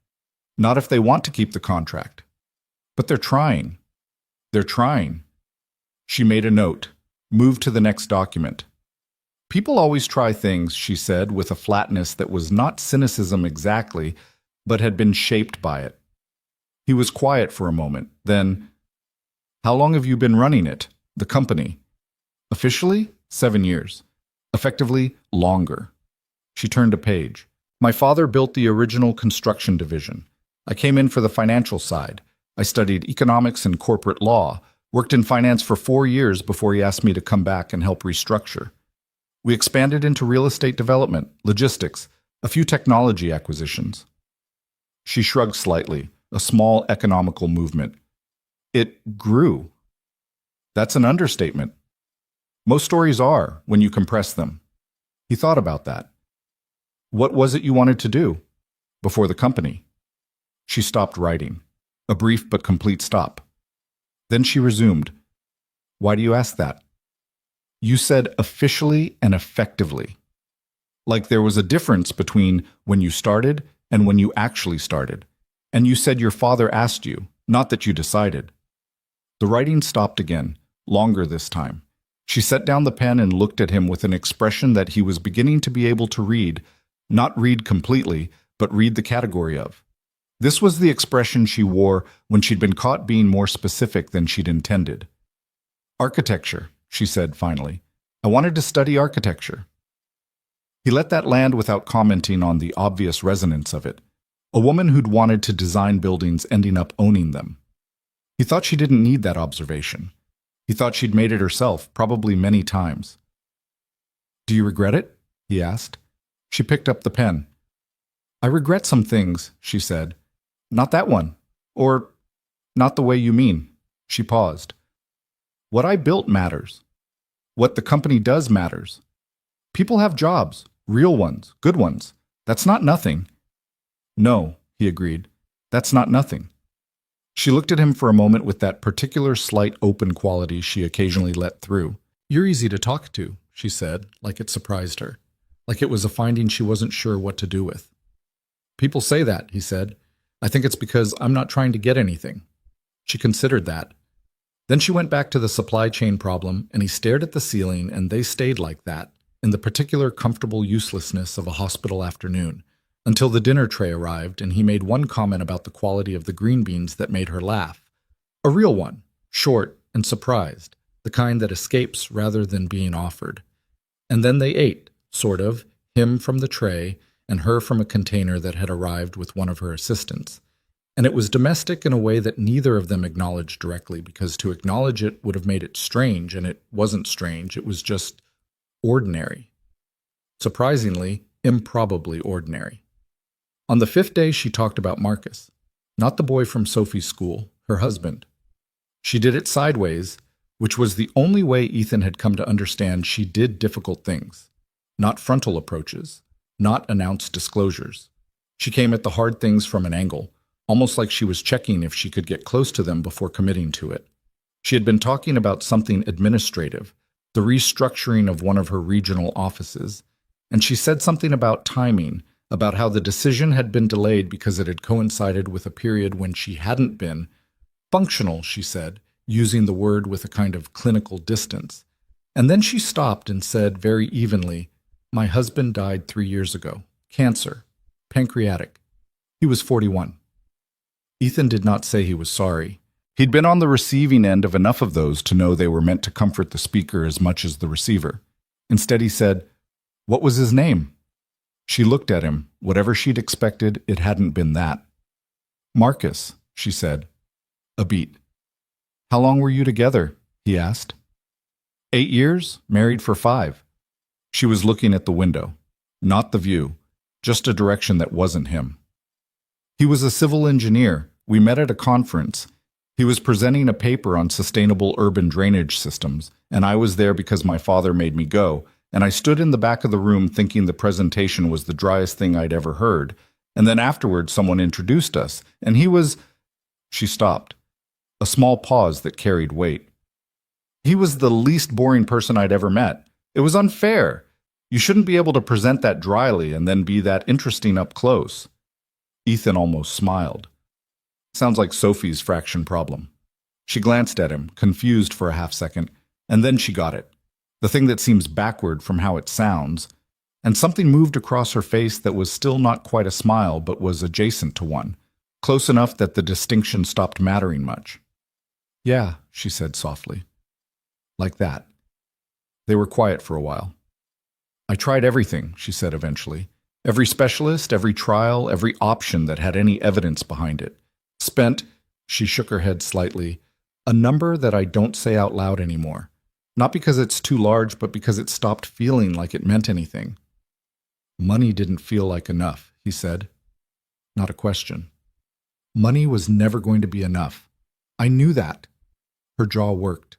Not if they want to keep the contract. But they're trying. They're trying." She made a note, moved to the next document. "People always try things," she said, with a flatness that was not cynicism exactly, but had been shaped by it. He was quiet for a moment. Then, "How long have you been running it, the company?" "Officially, 7 years. Effectively, longer." She turned a page. "My father built the original construction division. I came in for the financial side. I studied economics and corporate law, worked in finance for 4 years before he asked me to come back and help restructure. We expanded into real estate development, logistics, a few technology acquisitions." She shrugged slightly, a small economical movement. "It grew." "That's an understatement." "Most stories are, when you compress them." He thought about that. "What was it you wanted to do before the company?" She stopped writing. A brief but complete stop. Then she resumed. "Why do you ask that?" "You said officially and effectively. Like there was a difference between when you started and when you actually started. And you said your father asked you, not that you decided." The writing stopped again, longer this time. She set down the pen and looked at him with an expression that he was beginning to be able to read, not read completely, but read the category of. This was the expression she wore when she'd been caught being more specific than she'd intended. "Architecture," she said finally. "I wanted to study architecture." He let that land without commenting on the obvious resonance of it. A woman who'd wanted to design buildings ending up owning them. He thought she didn't need that observation. He thought she'd made it herself, probably many times. "Do you regret it?" he asked. She picked up the pen. "I regret some things," she said. "Not that one. Or, not the way you mean." She paused. "What I built matters." What the company does matters. People have jobs, real ones, good ones. That's not nothing. No, he agreed. That's not nothing. She looked at him for a moment with that particular slight open quality she occasionally let through. You're easy to talk to, she said, like it surprised her, like it was a finding she wasn't sure what to do with. People say that, he said. I think it's because I'm not trying to get anything. She considered that. Then she went back to the supply chain problem, and he stared at the ceiling, and they stayed like that, in the particular comfortable uselessness of a hospital afternoon, until the dinner tray arrived and he made one comment about the quality of the green beans that made her laugh. A real one, short and surprised, the kind that escapes rather than being offered. And then they ate, sort of, him from the tray and her from a container that had arrived with one of her assistants. And it was domestic in a way that neither of them acknowledged directly, because to acknowledge it would have made it strange, and it wasn't strange, it was just ordinary. Surprisingly, improbably ordinary. On the 5th day, she talked about Marcus, not the boy from Sophie's school, her husband. She did it sideways, which was the only way Ethan had come to understand she did difficult things, not frontal approaches, not announced disclosures. She came at the hard things from an angle, almost like she was checking if she could get close to them before committing to it. She had been talking about something administrative, the restructuring of one of her regional offices, and she said something about timing, about how the decision had been delayed because it had coincided with a period when she hadn't been functional, she said, using the word with a kind of clinical distance. And then she stopped and said very evenly, my husband died 3 years ago. Cancer. Pancreatic. He was 41. Ethan did not say he was sorry. He'd been on the receiving end of enough of those to know they were meant to comfort the speaker as much as the receiver. Instead, he said, what was his name? She looked at him. Whatever she'd expected, it hadn't been that. Marcus, she said. A beat. How long were you together? He asked. 8 years, married for 5. She was looking at the window. Not the view, just a direction that wasn't him. He was a civil engineer. We met at a conference. He was presenting a paper on sustainable urban drainage systems, and I was there because my father made me go, and I stood in the back of the room thinking the presentation was the driest thing I'd ever heard, and then afterwards someone introduced us, and he was... She stopped. A small pause that carried weight. He was the least boring person I'd ever met. It was unfair. You shouldn't be able to present that dryly and then be that interesting up close. Ethan almost smiled. Sounds like Sophie's fraction problem. She glanced at him, confused for a half-second, and then she got it. The thing that seems backward from how it sounds, and something moved across her face that was still not quite a smile but was adjacent to one, close enough that the distinction stopped mattering much. Yeah, she said softly. Like that. They were quiet for a while. I tried everything, she said eventually. Every specialist, every trial, every option that had any evidence behind it. Spent, she shook her head slightly, a number that I don't say out loud anymore. Not because it's too large, but because it stopped feeling like it meant anything. Money didn't feel like enough, he said. Not a question. Money was never going to be enough. I knew that. Her jaw worked.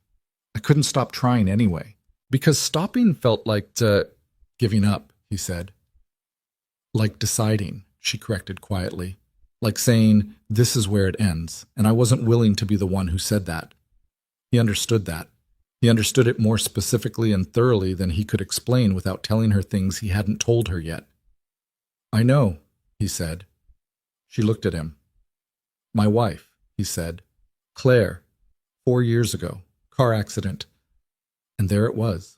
I couldn't stop trying anyway. Because stopping felt like giving up, he said. Like deciding, she corrected quietly. Like saying, this is where it ends, and I wasn't willing to be the one who said that. He understood that. He understood it more specifically and thoroughly than he could explain without telling her things he hadn't told her yet. I know, he said. She looked at him. My wife, he said. Claire, 4 years ago, car accident. And there it was.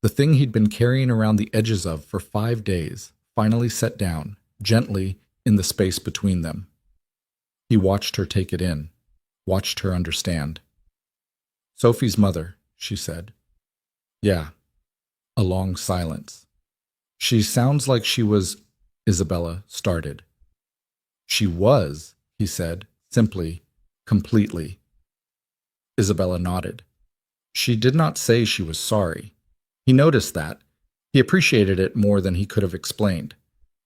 The thing he'd been carrying around the edges of for 5 days finally set down, gently, in the space between them. He watched her take it in, watched her understand. Sophie's mother, she said. Yeah. A long silence. She sounds like she was, Isabella started. She was, he said, simply, completely. Isabella nodded. She did not say she was sorry. He noticed that. He appreciated it more than he could have explained.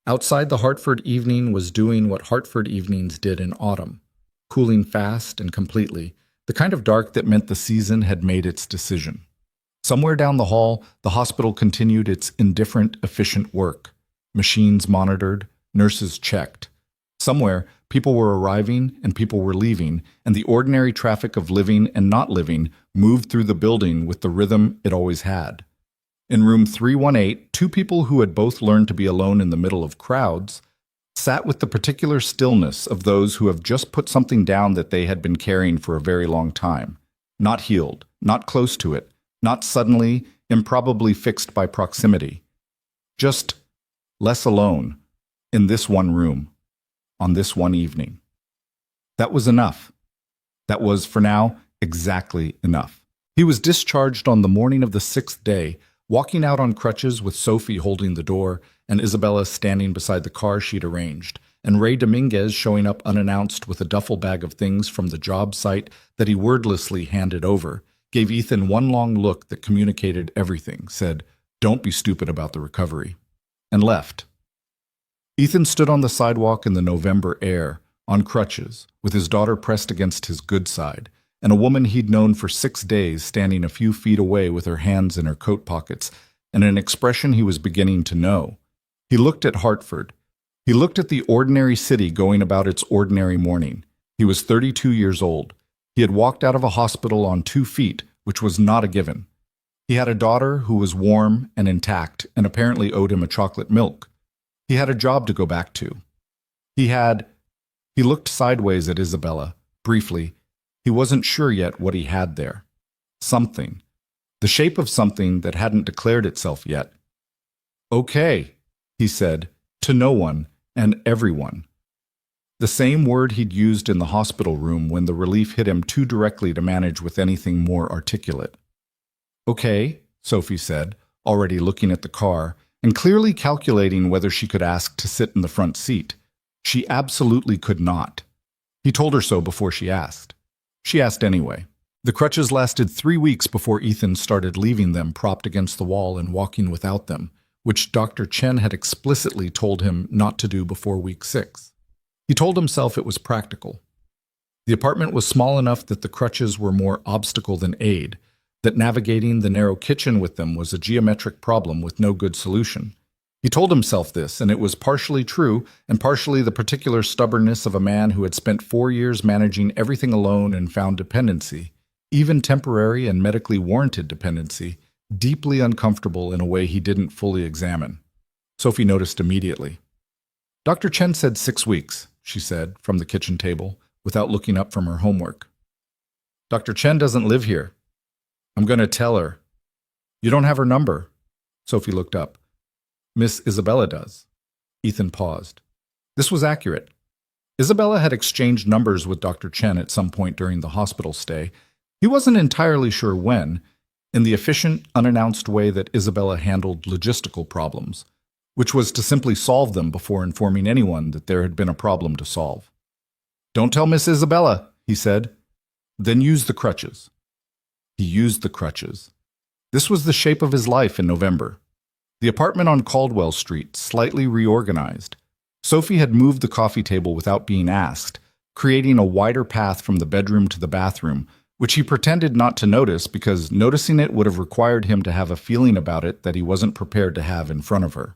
Outside, the Hartford evening was doing what Hartford evenings did in autumn, cooling fast and completely, the kind of dark that meant the season had made its decision. Somewhere down the hall, the hospital continued its indifferent, efficient work. Machines monitored, nurses checked. Somewhere, people were arriving and people were leaving, and the ordinary traffic of living and not living moved through the building with the rhythm it always had. In room 318, two people who had both learned to be alone in the middle of crowds sat with the particular stillness of those who have just put something down that they had been carrying for a very long time. Not healed, not close to it, not suddenly, improbably fixed by proximity. Just less alone, in this one room, on this one evening. That was enough. That was, for now, exactly enough. He was discharged on the morning of the 6th day, walking out on crutches with Sophie holding the door and Isabella standing beside the car she'd arranged, and Ray Dominguez showing up unannounced with a duffel bag of things from the job site that he wordlessly handed over, gave Ethan one long look that communicated everything, said, "Don't be stupid about the recovery," and left. Ethan stood on the sidewalk in the November air, on crutches, with his daughter pressed against his good side, and a woman he'd known for 6 days standing a few feet away with her hands in her coat pockets, and an expression he was beginning to know. He looked at Hartford. He looked at the ordinary city going about its ordinary morning. He was 32 years old. He had walked out of a hospital on 2 feet, which was not a given. He had a daughter who was warm and intact and apparently owed him a chocolate milk. He had a job to go back to. He looked sideways at Isabella, briefly. He wasn't sure yet what he had there. Something. The shape of something that hadn't declared itself yet. "Okay," he said, to no one and everyone. The same word he'd used in the hospital room when the relief hit him too directly to manage with anything more articulate. "Okay," Sophie said, already looking at the car, and clearly calculating whether she could ask to sit in the front seat. She absolutely could not. He told her so before she asked. She asked anyway. The crutches lasted 3 weeks before Ethan started leaving them propped against the wall and walking without them, which Dr. Chen had explicitly told him not to do before week 6. He told himself it was practical. The apartment was small enough that the crutches were more obstacle than aid, that navigating the narrow kitchen with them was a geometric problem with no good solution. He told himself this, and it was partially true, and partially the particular stubbornness of a man who had spent 4 years managing everything alone and found dependency, even temporary and medically warranted dependency, deeply uncomfortable in a way he didn't fully examine. Sophie noticed immediately. "Dr. Chen said 6 weeks, she said, from the kitchen table, without looking up from her homework. "Dr. Chen doesn't live here. I'm going to tell her." "You don't have her number." Sophie looked up. "Miss Isabella does." Ethan paused. This was accurate. Isabella had exchanged numbers with Dr. Chen at some point during the hospital stay. He wasn't entirely sure when, in the efficient, unannounced way that Isabella handled logistical problems, which was to simply solve them before informing anyone that there had been a problem to solve. "Don't tell Miss Isabella," he said. "Then use the crutches." He used the crutches. This was the shape of his life in November. The apartment on Caldwell Street, slightly reorganized. Sophie had moved the coffee table without being asked, creating a wider path from the bedroom to the bathroom, which he pretended not to notice because noticing it would have required him to have a feeling about it that he wasn't prepared to have in front of her.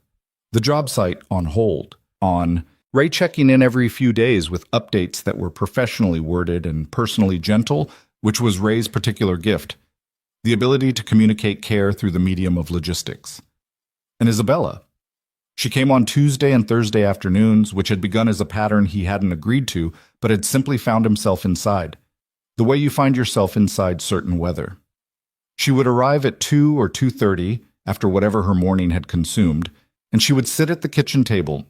The job site on hold, on Ray checking in every few days with updates that were professionally worded and personally gentle, which was Ray's particular gift, the ability to communicate care through the medium of logistics. And Isabella. She came on Tuesday and Thursday afternoons, which had begun as a pattern he hadn't agreed to, but had simply found himself inside, the way you find yourself inside certain weather. She would arrive at 2 or 2:30, after whatever her morning had consumed, and she would sit at the kitchen table,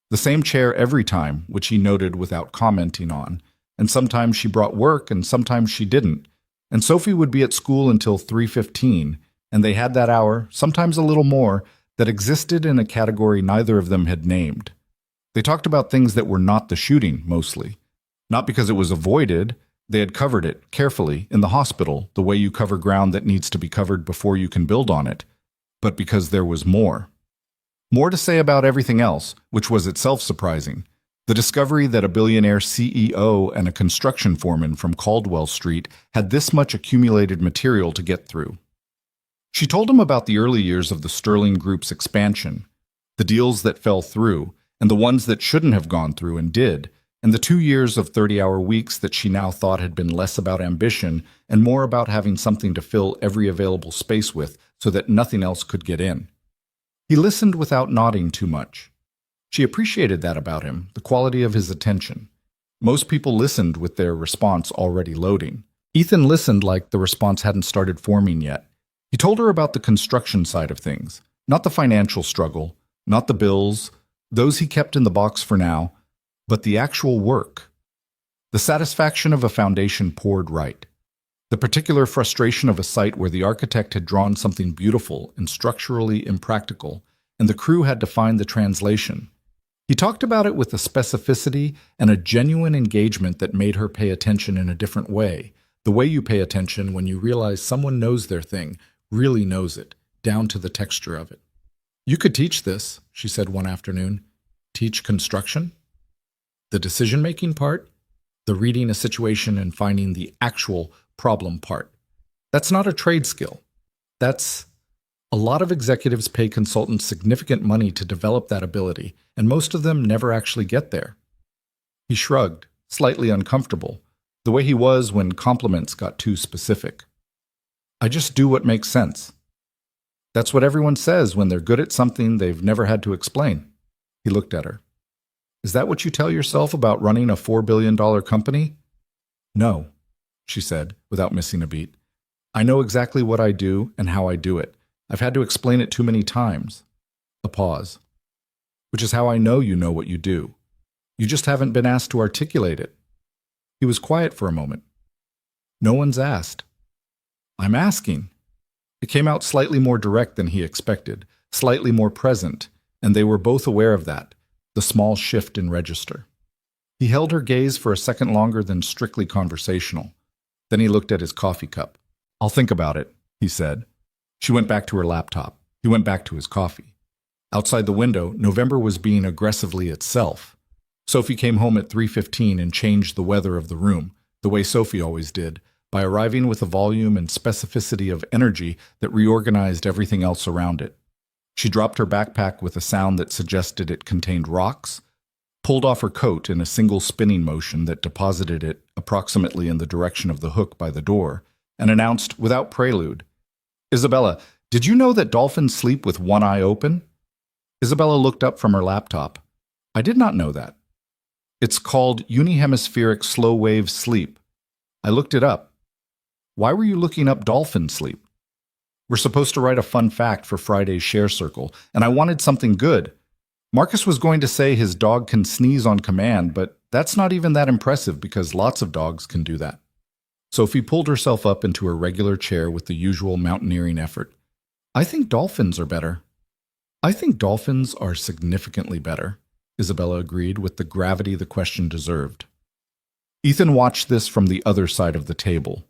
the same chair every time, which he noted without commenting on, and sometimes she brought work and sometimes she didn't, and Sophie would be at school until 3:15, and they had that hour, sometimes a little more, that existed in a category neither of them had named. They talked about things that were not the shooting, mostly. Not because it was avoided, they had covered it, carefully, in the hospital, the way you cover ground that needs to be covered before you can build on it, but because there was more. More to say about everything else, which was itself surprising. The discovery that a billionaire CEO and a construction foreman from Caldwell Street had this much accumulated material to get through. She told him about the early years of the Sterling Group's expansion, the deals that fell through, and the ones that shouldn't have gone through and did, and the 2 years of 30-hour weeks that she now thought had been less about ambition and more about having something to fill every available space with so that nothing else could get in. He listened without nodding too much. She appreciated that about him, the quality of his attention. Most people listened with their response already loading. Ethan listened like the response hadn't started forming yet. He told her about the construction side of things, not the financial struggle, not the bills, those he kept in the box for now, but the actual work. The satisfaction of a foundation poured right. The particular frustration of a site where the architect had drawn something beautiful and structurally impractical, and the crew had to find the translation. He talked about it with a specificity and a genuine engagement that made her pay attention in a different way, the way you pay attention when you realize someone knows their thing, really knows it, down to the texture of it. "You could teach this," she said one afternoon. "Teach construction? The decision-making part? The reading a situation and finding the actual problem part. That's not a trade skill. That's... A lot of executives pay consultants significant money to develop that ability, and most of them never actually get there." He shrugged, slightly uncomfortable, the way he was when compliments got too specific. "I just do what makes sense. That's what everyone says when they're good at something they've never had to explain." He looked at her. "Is that what you tell yourself about running a $4 billion company?" "No," she said, without missing a beat. "I know exactly what I do and how I do it. I've had to explain it too many times." A pause. "Which is how I know you know what you do. You just haven't been asked to articulate it." He was quiet for a moment. "No one's asked." "I'm asking." It came out slightly more direct than he expected, slightly more present, and they were both aware of that, the small shift in register. He held her gaze for a second longer than strictly conversational. Then he looked at his coffee cup. "I'll think about it," he said. She went back to her laptop. He went back to his coffee. Outside the window, November was being aggressively itself. Sophie came home at 3:15 and changed the weather of the room, the way Sophie always did, by arriving with a volume and specificity of energy that reorganized everything else around it. She dropped her backpack with a sound that suggested it contained rocks, pulled off her coat in a single spinning motion that deposited it approximately in the direction of the hook by the door, and announced without prelude, "Isabella, did you know that dolphins sleep with one eye open?" Isabella looked up from her laptop. "I did not know that." "It's called unihemispheric slow-wave sleep. I looked it up." "Why were you looking up dolphin sleep?" "We're supposed to write a fun fact for Friday's Share Circle, and I wanted something good. Marcus was going to say his dog can sneeze on command, but that's not even that impressive because lots of dogs can do that." Sophie pulled herself up into her regular chair with the usual mountaineering effort. "I think dolphins are better." "I think dolphins are significantly better," Isabella agreed with the gravity the question deserved. Ethan watched this from the other side of the table.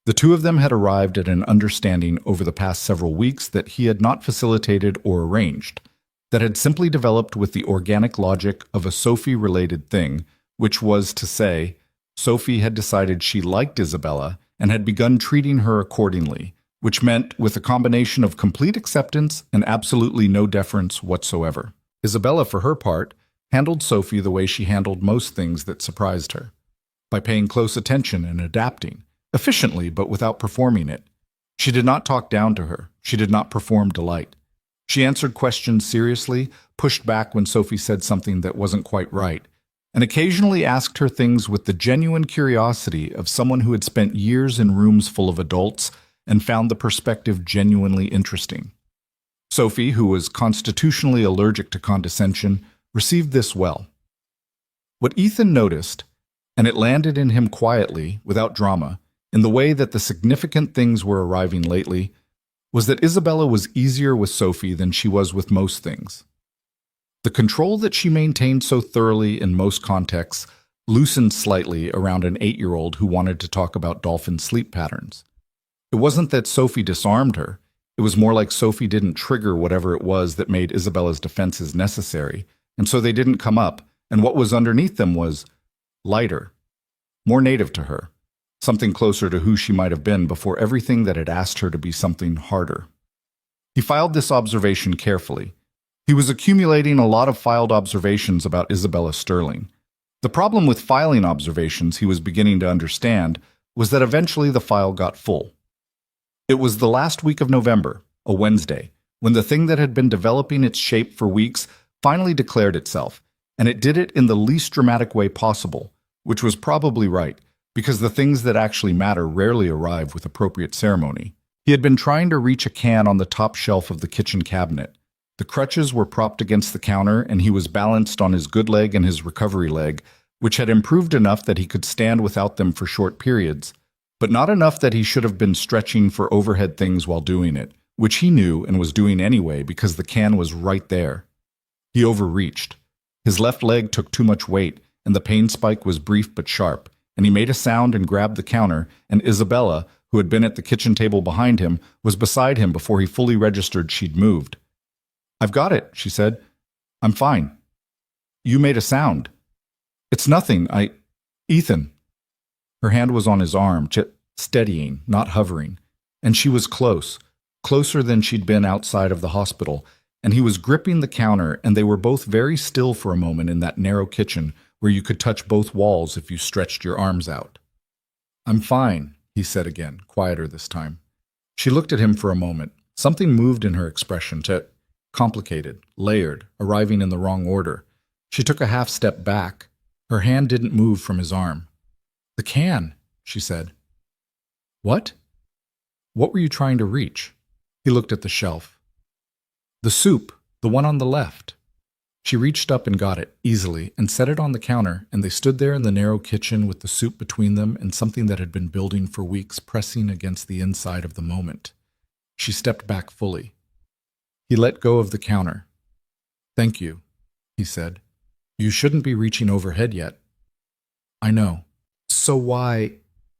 The two of them had arrived at an understanding over the past several weeks that he had not facilitated or arranged, that had simply developed with the organic logic of a Sophie-related thing, which was to say, Sophie had decided she liked Isabella and had begun treating her accordingly, which meant with a combination of complete acceptance and absolutely no deference whatsoever. Isabella, for her part, handled Sophie the way she handled most things that surprised her, by paying close attention and adapting, efficiently but without performing it. She did not talk down to her. She did not perform delight. She answered questions seriously, pushed back when Sophie said something that wasn't quite right, and occasionally asked her things with the genuine curiosity of someone who had spent years in rooms full of adults and found the perspective genuinely interesting. Sophie, who was constitutionally allergic to condescension, received this well. What Ethan noticed, and it landed in him quietly, without drama, in the way that the significant things were arriving lately, was that Isabella was easier with Sophie than she was with most things. The control that she maintained so thoroughly in most contexts loosened slightly around an 8-year-old who wanted to talk about dolphin sleep patterns. It wasn't that Sophie disarmed her. It was more like Sophie didn't trigger whatever it was that made Isabella's defenses necessary, and so they didn't come up, and what was underneath them was lighter, more native to her, something closer to who she might have been before everything that had asked her to be something harder. He filed this observation carefully. He was accumulating a lot of filed observations about Isabella Sterling. The problem with filing observations, he was beginning to understand, was that eventually the file got full. It was the last week of November, a Wednesday, when the thing that had been developing its shape for weeks finally declared itself, and it did it in the least dramatic way possible, which was probably right, because the things that actually matter rarely arrive with appropriate ceremony. He had been trying to reach a can on the top shelf of the kitchen cabinet. The crutches were propped against the counter, and he was balanced on his good leg and his recovery leg, which had improved enough that he could stand without them for short periods, but not enough that he should have been stretching for overhead things while doing it, which he knew and was doing anyway because the can was right there. He overreached. His left leg took too much weight, and the pain spike was brief but sharp, and he made a sound and grabbed the counter, and Isabella, who had been at the kitchen table behind him, was beside him before he fully registered she'd moved. "I've got it," she said. "I'm fine." "You made a sound." "It's nothing. Ethan." Her hand was on his arm, steadying, not hovering, and she was close, closer than she'd been outside of the hospital, and he was gripping the counter, and they were both very still for a moment in that narrow kitchen where you could touch both walls if you stretched your arms out. "I'm fine," he said again, quieter this time. She looked at him for a moment. Something moved in her expression, complicated, layered, arriving in the wrong order. She took a half step back. Her hand didn't move from his arm. "The can," she said. "What? What were you trying to reach?" He looked at the shelf. "The soup, the one on the left." She reached up and got it, easily, and set it on the counter, and they stood there in the narrow kitchen with the soup between them and something that had been building for weeks pressing against the inside of the moment. She stepped back fully. He let go of the counter. "Thank you," he said. "You shouldn't be reaching overhead yet." "I know." "So why—"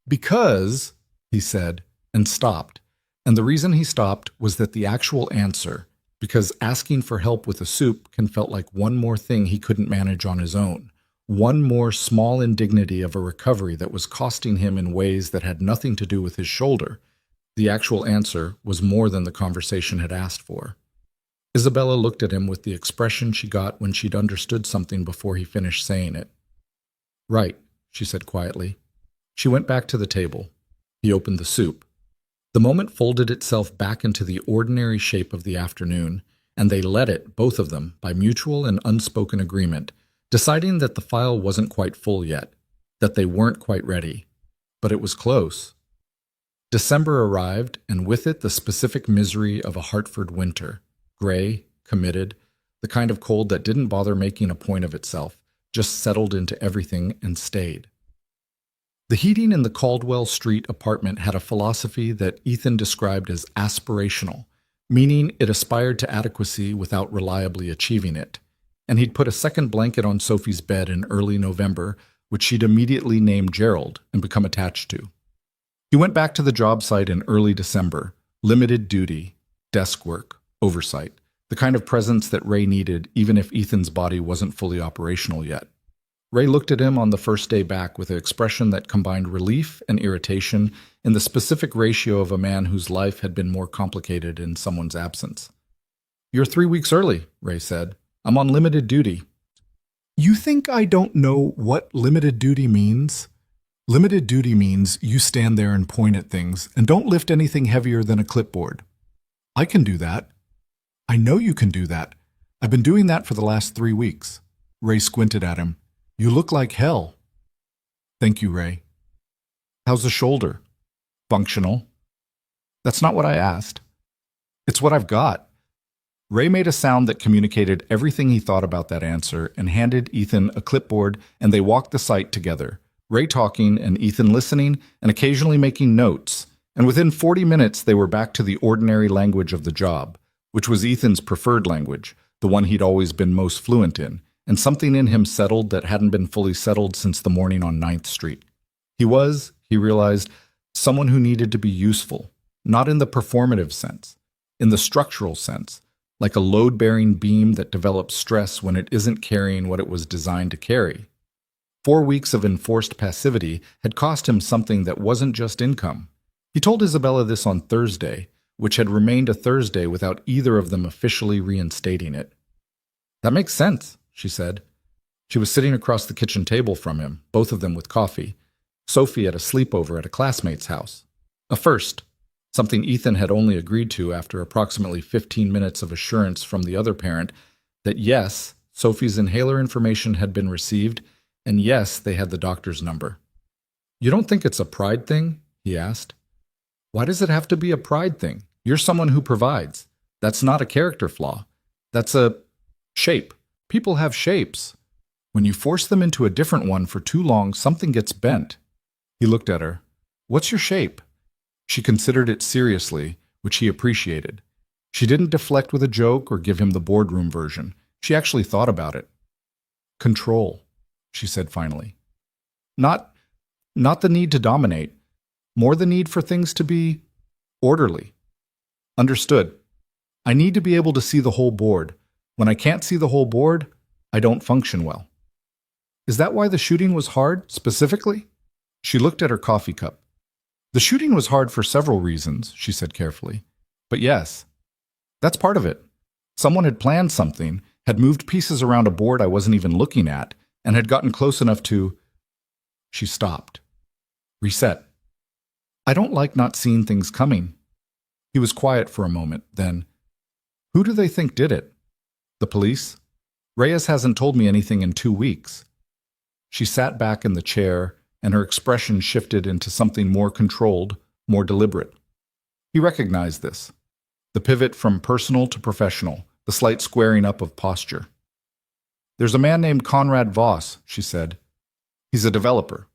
"Because," he said, and stopped. And the reason he stopped was that the actual answer, because asking for help with the soup can felt like one more thing he couldn't manage on his own, one more small indignity of a recovery that was costing him in ways that had nothing to do with his shoulder. The actual answer was more than the conversation had asked for. Isabella looked at him with the expression she got when she'd understood something before he finished saying it. "Right," she said quietly. She went back to the table. He opened the soup. The moment folded itself back into the ordinary shape of the afternoon, and they let it, both of them, by mutual and unspoken agreement, deciding that the file wasn't quite full yet, that they weren't quite ready. But it was close. December arrived, and with it the specific misery of a Hartford winter, gray, committed, the kind of cold that didn't bother making a point of itself, just settled into everything and stayed. The heating in the Caldwell Street apartment had a philosophy that Ethan described as aspirational, meaning it aspired to adequacy without reliably achieving it, and he'd put a second blanket on Sophie's bed in early November, which she'd immediately named Gerald and become attached to. He went back to the job site in early December, limited duty, desk work, oversight, the kind of presence that Ray needed even if Ethan's body wasn't fully operational yet. Ray looked at him on the first day back with an expression that combined relief and irritation in the specific ratio of a man whose life had been more complicated in someone's absence. "You're 3 weeks early," Ray said. "I'm on limited duty." "You think I don't know what limited duty means?" "Limited duty means you stand there and point at things and don't lift anything heavier than a clipboard." "I can do that." "I know you can do that. I've been doing that for the last 3 weeks. Ray squinted at him. "You look like hell." "Thank you, Ray." "How's the shoulder?" "Functional." "That's not what I asked." "It's what I've got." Ray made a sound that communicated everything he thought about that answer and handed Ethan a clipboard, and they walked the site together, Ray talking and Ethan listening and occasionally making notes, and within 40 minutes they were back to the ordinary language of the job, which was Ethan's preferred language, the one he'd always been most fluent in, and something in him settled that hadn't been fully settled since the morning on 9th Street. He was, he realized, someone who needed to be useful, not in the performative sense, in the structural sense, like a load-bearing beam that develops stress when it isn't carrying what it was designed to carry. 4 weeks of enforced passivity had cost him something that wasn't just income. He told Isabella this on Thursday, which had remained a Thursday without either of them officially reinstating it. "That makes sense," she said. She was sitting across the kitchen table from him, both of them with coffee. Sophie at a sleepover at a classmate's house. A first, something Ethan had only agreed to after approximately 15 minutes of assurance from the other parent that yes, Sophie's inhaler information had been received, and yes, they had the doctor's number. "You don't think it's a pride thing?" he asked. "Why does it have to be a pride thing? You're someone who provides. That's not a character flaw. That's a shape. People have shapes. When you force them into a different one for too long, something gets bent." He looked at her. "What's your shape?" She considered it seriously, which he appreciated. She didn't deflect with a joke or give him the boardroom version. She actually thought about it. "Control," she said finally. Not the need to dominate, more the need for things to be orderly." "Understood. I need to be able to see the whole board. When I can't see the whole board, I don't function well." "Is that why the shooting was hard, specifically?" She looked at her coffee cup. "The shooting was hard for several reasons," she said carefully. "But yes, that's part of it. Someone had planned something, had moved pieces around a board I wasn't even looking at, and had gotten close enough to—" She stopped. "Reset. I don't like not seeing things coming." He was quiet for a moment, then, "Who do they think did it?" "The police. Reyes hasn't told me anything in 2 weeks." She sat back in the chair, and her expression shifted into something more controlled, more deliberate. He recognized this. The pivot from personal to professional, the slight squaring up of posture. "There's a man named Conrad Voss," she said. "He's a developer.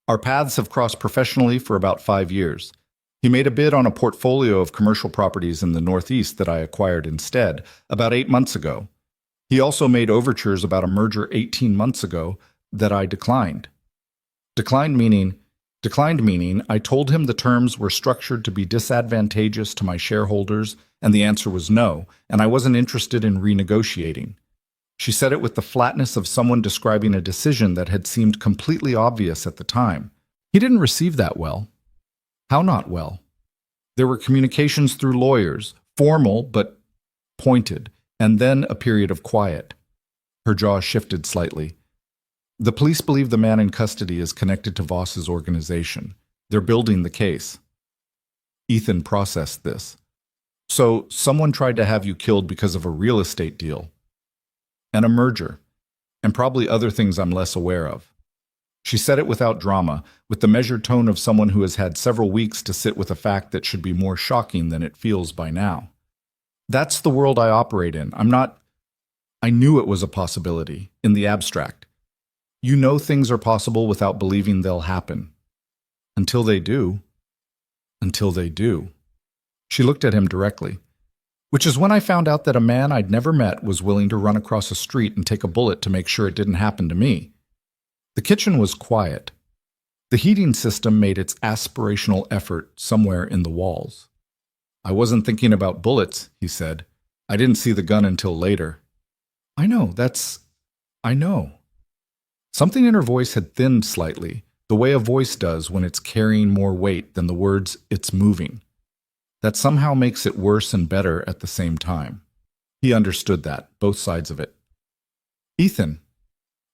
Our paths have crossed professionally for about 5 years. He made a bid on a portfolio of commercial properties in the Northeast that I acquired instead, about 8 months ago. He also made overtures about a merger 18 months ago that I declined. Declined meaning I told him the terms were structured to be disadvantageous to my shareholders, and the answer was no, and I wasn't interested in renegotiating." She said it with the flatness of someone describing a decision that had seemed completely obvious at the time. He didn't receive that well. How not well? There were communications through lawyers, formal but pointed, and then a period of quiet. Her jaw shifted slightly. "The police believe the man in custody is connected to Voss's organization. They're building the case." Ethan processed this. "So someone tried to have you killed because of a real estate deal. And a merger. And probably other things I'm less aware of." She said it without drama, with the measured tone of someone who has had several weeks to sit with a fact that should be more shocking than it feels by now. "That's the world I operate in. I knew it was a possibility, in the abstract. You know things are possible without believing they'll happen. Until they do. Until they do." She looked at him directly. "Which is when I found out that a man I'd never met was willing to run across a street and take a bullet to make sure it didn't happen to me." The kitchen was quiet. The heating system made its aspirational effort somewhere in the walls. "I wasn't thinking about bullets," he said. "I didn't see the gun until later." I know. Something in her voice had thinned slightly, the way a voice does when it's carrying more weight than the words "it's moving." That somehow makes it worse and better at the same time. He understood that, both sides of it. "Ethan."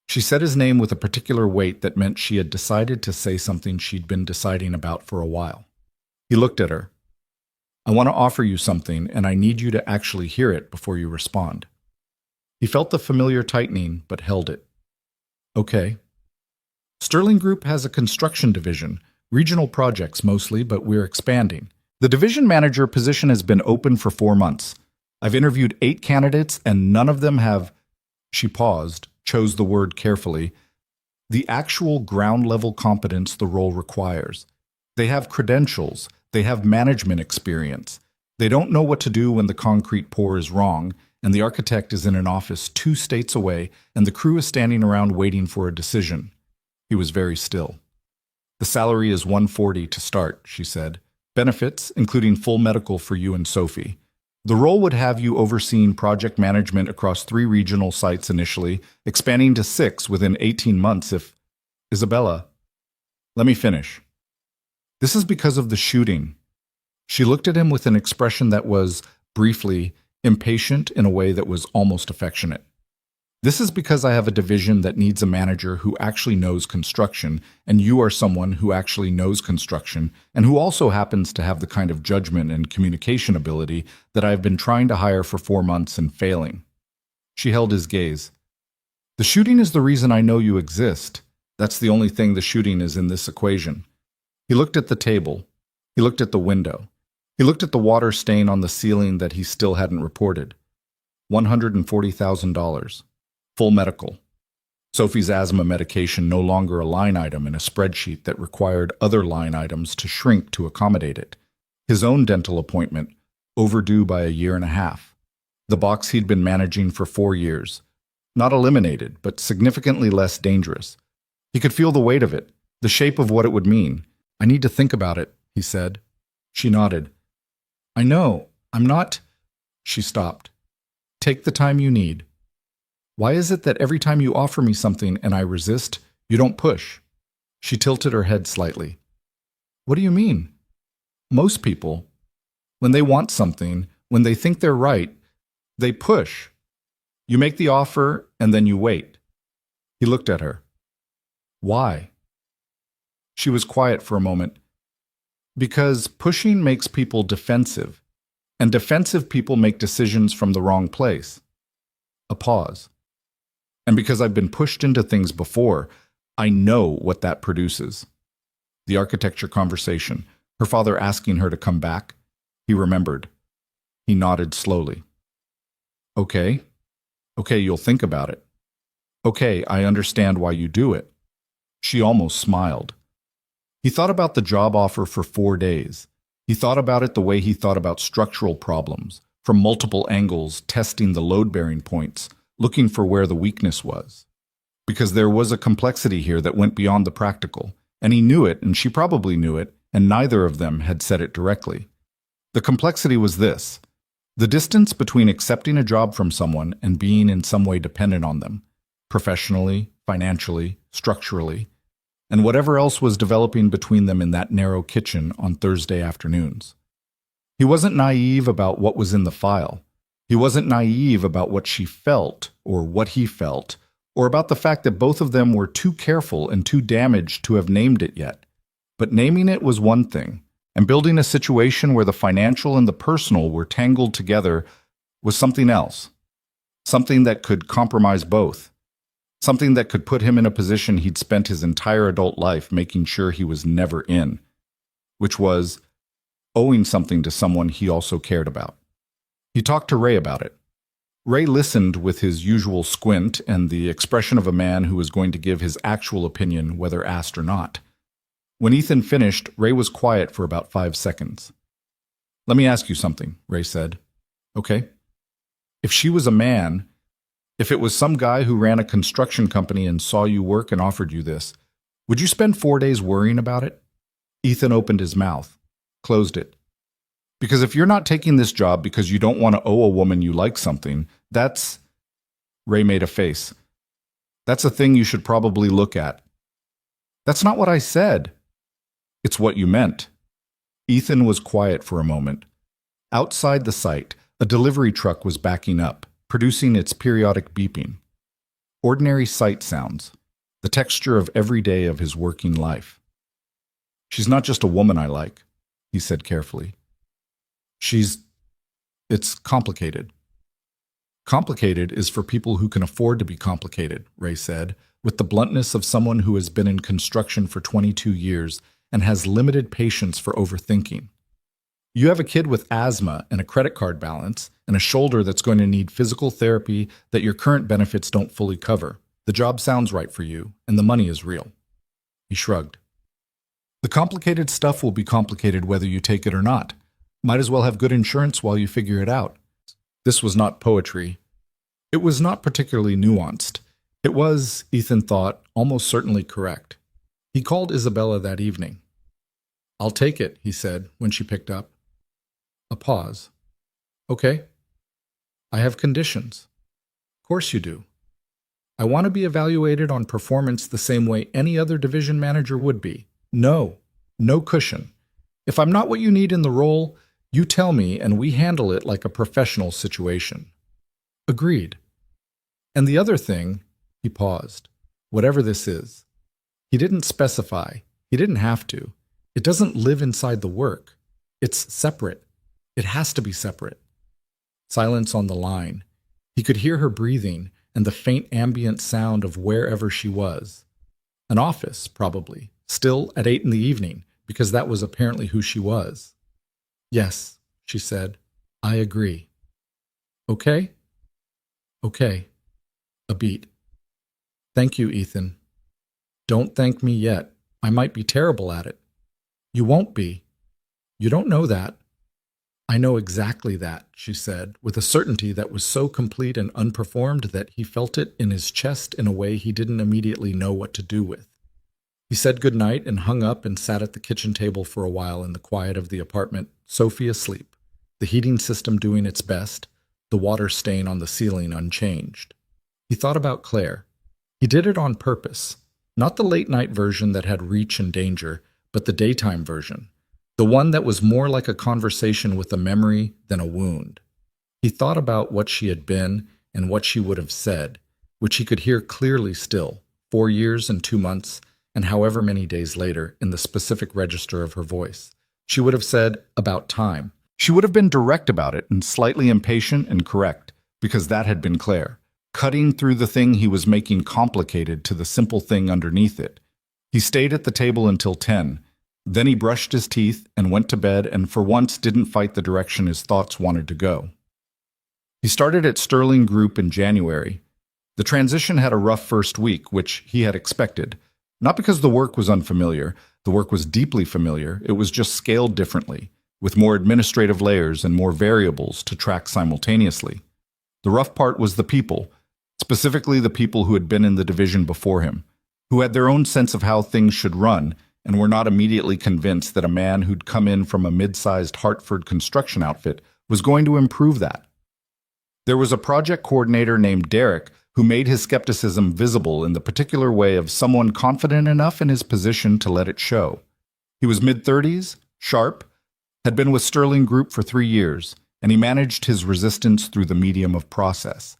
She said his name with a particular weight that meant she had decided to say something she'd been deciding about for a while. He looked at her. "I want to offer you something, and I need you to actually hear it before you respond." He felt the familiar tightening, but held it. "Okay." "Sterling Group has a construction division, regional projects mostly, but we're expanding. The division manager position has been open for 4 months. I've interviewed 8 candidates, and none of them have—" She paused, chose the word carefully. "The actual ground-level competence the role requires. They have credentials. They have management experience. They don't know what to do when the concrete pour is wrong, and the architect is in an office 2 states away, and the crew is standing around waiting for a decision." He was very still. "The salary is $140 to start," she said. "Benefits, including full medical for you and Sophie. The role would have you overseeing project management across 3 regional sites initially, expanding to 6 within 18 months if—" "Isabella, let me finish. This is because of the shooting. She looked at him with an expression that was, briefly, impatient in a way that was almost affectionate. This is because I have a division that needs a manager who actually knows construction, and you are someone who actually knows construction, and who also happens to have the kind of judgment and communication ability that I have been trying to hire for 4 months and failing. She held his gaze. The shooting is the reason I know you exist. That's the only thing the shooting is in this equation. He looked at the table. He looked at the window. He looked at the water stain on the ceiling that he still hadn't reported. $140,000. Full medical. Sophie's asthma medication no longer a line item in a spreadsheet that required other line items to shrink to accommodate it. His own dental appointment, overdue by a year and a half. The box he'd been managing for 4 years. Not eliminated, but significantly less dangerous. He could feel the weight of it, the shape of what it would mean. I need to think about it, he said. She nodded. I know, I'm not... She stopped. Take the time you need. Why is it that every time you offer me something and I resist, you don't push? She tilted her head slightly. What do you mean? Most people, when they want something, when they think they're right, they push. You make the offer and then you wait. He looked at her. Why? She was quiet for a moment. Because pushing makes people defensive, and defensive people make decisions from the wrong place. A pause. And because I've been pushed into things before, I know what that produces. The architecture conversation, her father asking her to come back. He remembered. He nodded slowly. Okay. Okay, you'll think about it. Okay, I understand why you do it. She almost smiled. He thought about the job offer for 4 days. He thought about it the way he thought about structural problems, from multiple angles, testing the load-bearing points, looking for where the weakness was. Because there was a complexity here that went beyond the practical, and he knew it, and she probably knew it, and neither of them had said it directly. The complexity was this: the distance between accepting a job from someone and being in some way dependent on them, professionally, financially, structurally, and whatever else was developing between them in that narrow kitchen on Thursday afternoons. He wasn't naive about what was in the file. He wasn't naive about what she felt, or what he felt, or about the fact that both of them were too careful and too damaged to have named it yet. But naming it was one thing, and building a situation where the financial and the personal were tangled together was something else. Something that could compromise both. Something that could put him in a position he'd spent his entire adult life making sure he was never in, which was owing something to someone he also cared about. He talked to Ray about it. Ray listened with his usual squint and the expression of a man who was going to give his actual opinion whether asked or not. When Ethan finished, Ray was quiet for about 5 seconds. Let me ask you something, Ray said. Okay? If she was a man, if it was some guy who ran a construction company and saw you work and offered you this, would you spend 4 days worrying about it? Ethan opened his mouth, closed it. Because if you're not taking this job because you don't want to owe a woman you like something, that's... Ray made a face. That's a thing you should probably look at. That's not what I said. It's what you meant. Ethan was quiet for a moment. Outside the site, a delivery truck was backing up, producing its periodic beeping. Ordinary sight sounds, the texture of every day of his working life. She's not just a woman I like, he said carefully. It's complicated. Complicated is for people who can afford to be complicated, Ray said, with the bluntness of someone who has been in construction for 22 years and has limited patience for overthinking. You have a kid with asthma and a credit card balance and a shoulder that's going to need physical therapy that your current benefits don't fully cover. The job sounds right for you, and the money is real. He shrugged. The complicated stuff will be complicated whether you take it or not. Might as well have good insurance while you figure it out. This was not poetry. It was not particularly nuanced. It was, Ethan thought, almost certainly correct. He called Isabella that evening. I'll take it, he said when she picked up. A pause. Okay. I have conditions. Of course you do. I want to be evaluated on performance the same way any other division manager would be. No cushion. If I'm not what you need in the role, you tell me and we handle it like a professional situation. Agreed. And the other thing, he paused, whatever this is. He didn't specify. He didn't have to. It doesn't live inside the work. It's separate. It has to be separate. Silence on the line. He could hear her breathing and the faint ambient sound of wherever she was. An office, probably, still at 8 in the evening, because that was apparently who she was. Yes, she said, I agree. Okay? Okay. A beat. Thank you, Ethan. Don't thank me yet. I might be terrible at it. You won't be. You don't know that. I know exactly that, she said, with a certainty that was so complete and unperformed that he felt it in his chest in a way he didn't immediately know what to do with. He said goodnight and hung up and sat at the kitchen table for a while in the quiet of the apartment, Sophie asleep, the heating system doing its best, the water stain on the ceiling unchanged. He thought about Claire. He did it on purpose, not the late-night version that had reach and danger, but the daytime version, the one that was more like a conversation with a memory than a wound. He thought about what she had been and what she would have said, which he could hear clearly still, 4 years and 2 months, and however many days later, in the specific register of her voice. She would have said, about time. She would have been direct about it and slightly impatient and correct, because that had been Claire, cutting through the thing he was making complicated to the simple thing underneath it. He stayed at the table until 10. Then he brushed his teeth and went to bed and for once didn't fight the direction his thoughts wanted to go. He started at Sterling Group in January. The transition had a rough first week, which he had expected. Not because the work was unfamiliar. The work was deeply familiar. It was just scaled differently, with more administrative layers and more variables to track simultaneously. The rough part was the people, specifically the people who had been in the division before him, who had their own sense of how things should run and were not immediately convinced that a man who'd come in from a mid-sized Hartford construction outfit was going to improve that. There was a project coordinator named Derek who made his skepticism visible in the particular way of someone confident enough in his position to let it show. He was mid-30s, sharp, had been with Sterling Group for 3 years, and he managed his resistance through the medium of process,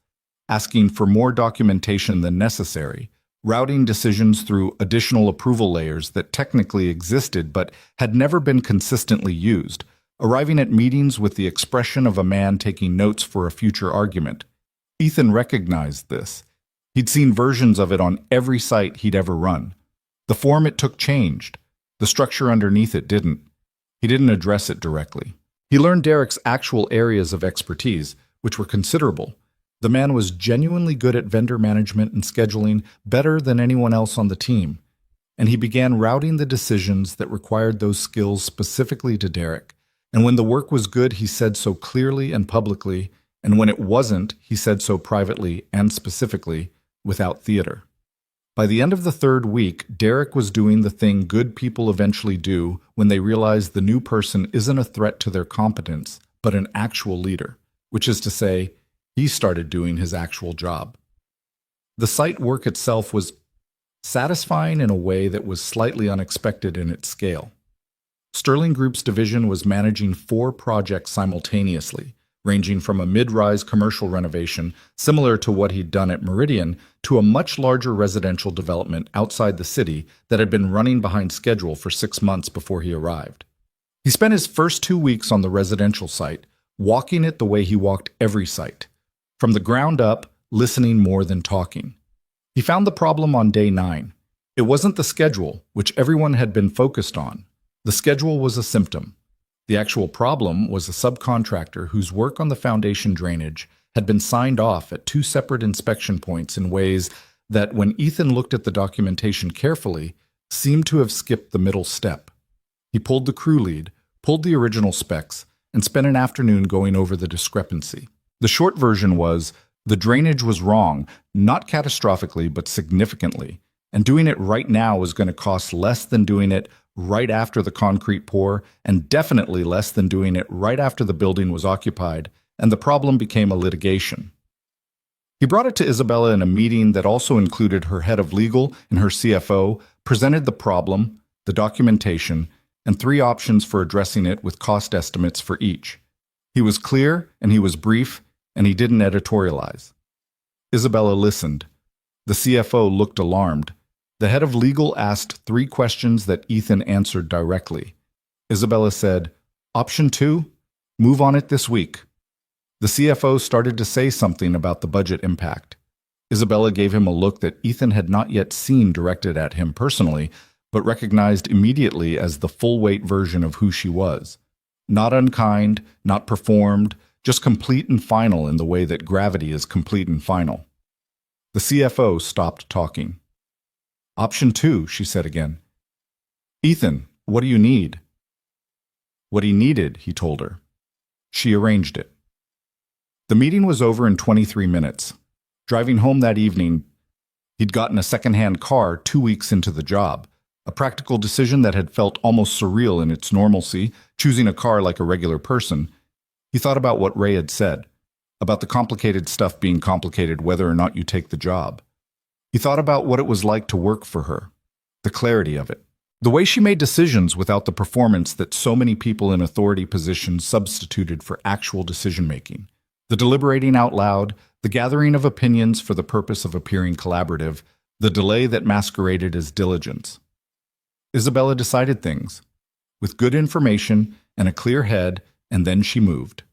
asking for more documentation than necessary, routing decisions through additional approval layers that technically existed but had never been consistently used, arriving at meetings with the expression of a man taking notes for a future argument. Ethan recognized this. He'd seen versions of it on every site he'd ever run. The form it took changed. The structure underneath it didn't. He didn't address it directly. He learned Derek's actual areas of expertise, which were considerable. The man was genuinely good at vendor management and scheduling, better than anyone else on the team. And he began routing the decisions that required those skills specifically to Derek. And when the work was good, he said so clearly and publicly, and when it wasn't, he said so privately and specifically, without theater. By the end of the 3rd week, Derek was doing the thing good people eventually do when they realize the new person isn't a threat to their competence, but an actual leader, which is to say, he started doing his actual job. The site work itself was satisfying in a way that was slightly unexpected in its scale. Sterling Group's division was managing 4 projects simultaneously, ranging from a mid-rise commercial renovation similar to what he'd done at Meridian to a much larger residential development outside the city that had been running behind schedule for 6 months before he arrived. He spent his first 2 weeks on the residential site, walking it the way he walked every site. From the ground up, listening more than talking. He found the problem on day 9. It wasn't the schedule, which everyone had been focused on. The schedule was a symptom. The actual problem was a subcontractor whose work on the foundation drainage had been signed off at 2 separate inspection points in ways that, when Ethan looked at the documentation carefully, seemed to have skipped the middle step. He pulled the crew lead, pulled the original specs, and spent an afternoon going over the discrepancy. The short version was, the drainage was wrong, not catastrophically, but significantly, and doing it right now was going to cost less than doing it right after the concrete pour, and definitely less than doing it right after the building was occupied, and the problem became a litigation. He brought it to Isabella in a meeting that also included her head of legal and her CFO, presented the problem, the documentation, and 3 options for addressing it with cost estimates for each. He was clear, and he was brief, and he didn't editorialize. Isabella listened. The CFO looked alarmed. The head of legal asked 3 questions that Ethan answered directly. Isabella said, "Option 2? Move on it this week." The CFO started to say something about the budget impact. Isabella gave him a look that Ethan had not yet seen directed at him personally, but recognized immediately as the full-weight version of who she was. Not unkind, not performed, just complete and final in the way that gravity is complete and final. The CFO stopped talking. "Option 2, she said again. "Ethan, what do you need?" What he needed, he told her. She arranged it. The meeting was over in 23 minutes. Driving home that evening, he'd gotten a second-hand car 2 weeks into the job, a practical decision that had felt almost surreal in its normalcy, choosing a car like a regular person. He thought about what Ray had said, about the complicated stuff being complicated whether or not you take the job. He thought about what it was like to work for her, the clarity of it, the way she made decisions without the performance that so many people in authority positions substituted for actual decision-making, the deliberating out loud, the gathering of opinions for the purpose of appearing collaborative, the delay that masqueraded as diligence. Isabella decided things, with good information and a clear head, and then she moved.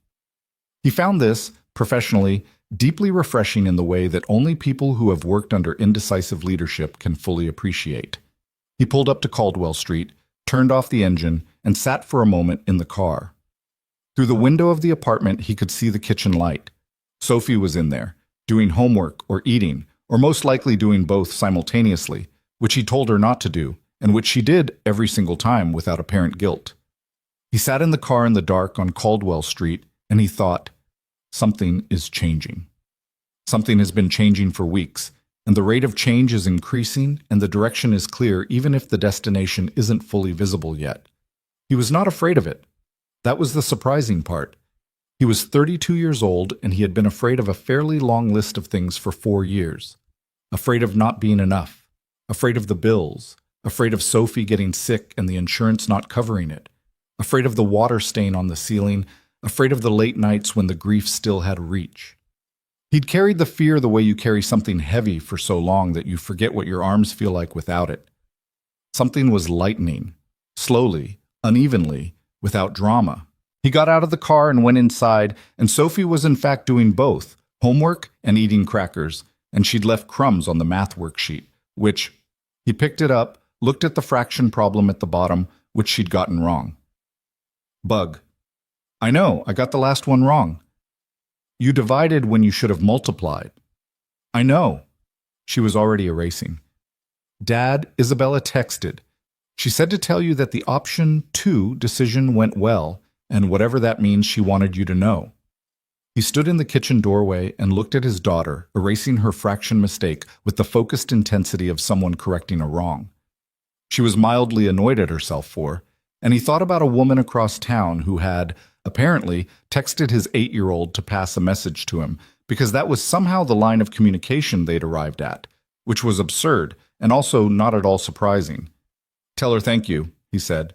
He found this, professionally, deeply refreshing in the way that only people who have worked under indecisive leadership can fully appreciate. He pulled up to Caldwell Street, turned off the engine, and sat for a moment in the car. Through the window of the apartment, he could see the kitchen light. Sophie was in there, doing homework or eating, or most likely doing both simultaneously, which he told her not to do, and which she did every single time without apparent guilt. He sat in the car in the dark on Caldwell Street, and he thought, something is changing. Something has been changing for weeks, and the rate of change is increasing, and the direction is clear even if the destination isn't fully visible yet. He was not afraid of it. That was the surprising part. He was 32 years old, and he had been afraid of a fairly long list of things for 4 years. Afraid of not being enough. Afraid of the bills. Afraid of Sophie getting sick and the insurance not covering it. Afraid of the water stain on the ceiling. Afraid of the late nights when the grief still had reach. He'd carried the fear the way you carry something heavy for so long that you forget what your arms feel like without it. Something was lightening, slowly, unevenly, without drama. He got out of the car and went inside, and Sophie was in fact doing both, homework and eating crackers, and she'd left crumbs on the math worksheet, which he picked it up, looked at the fraction problem at the bottom, which she'd gotten wrong. Bug. I know, I got the last one wrong. You divided when you should have multiplied. I know. She was already erasing. Dad, Isabella texted. She said to tell you that the option 2 decision went well, and whatever that means, she wanted you to know. He stood in the kitchen doorway and looked at his daughter, erasing her fraction mistake with the focused intensity of someone correcting a wrong. She was mildly annoyed at herself for, and he thought about a woman across town who had, apparently, texted his 8-year-old to pass a message to him, because that was somehow the line of communication they'd arrived at, which was absurd and also not at all surprising. Tell her thank you, he said.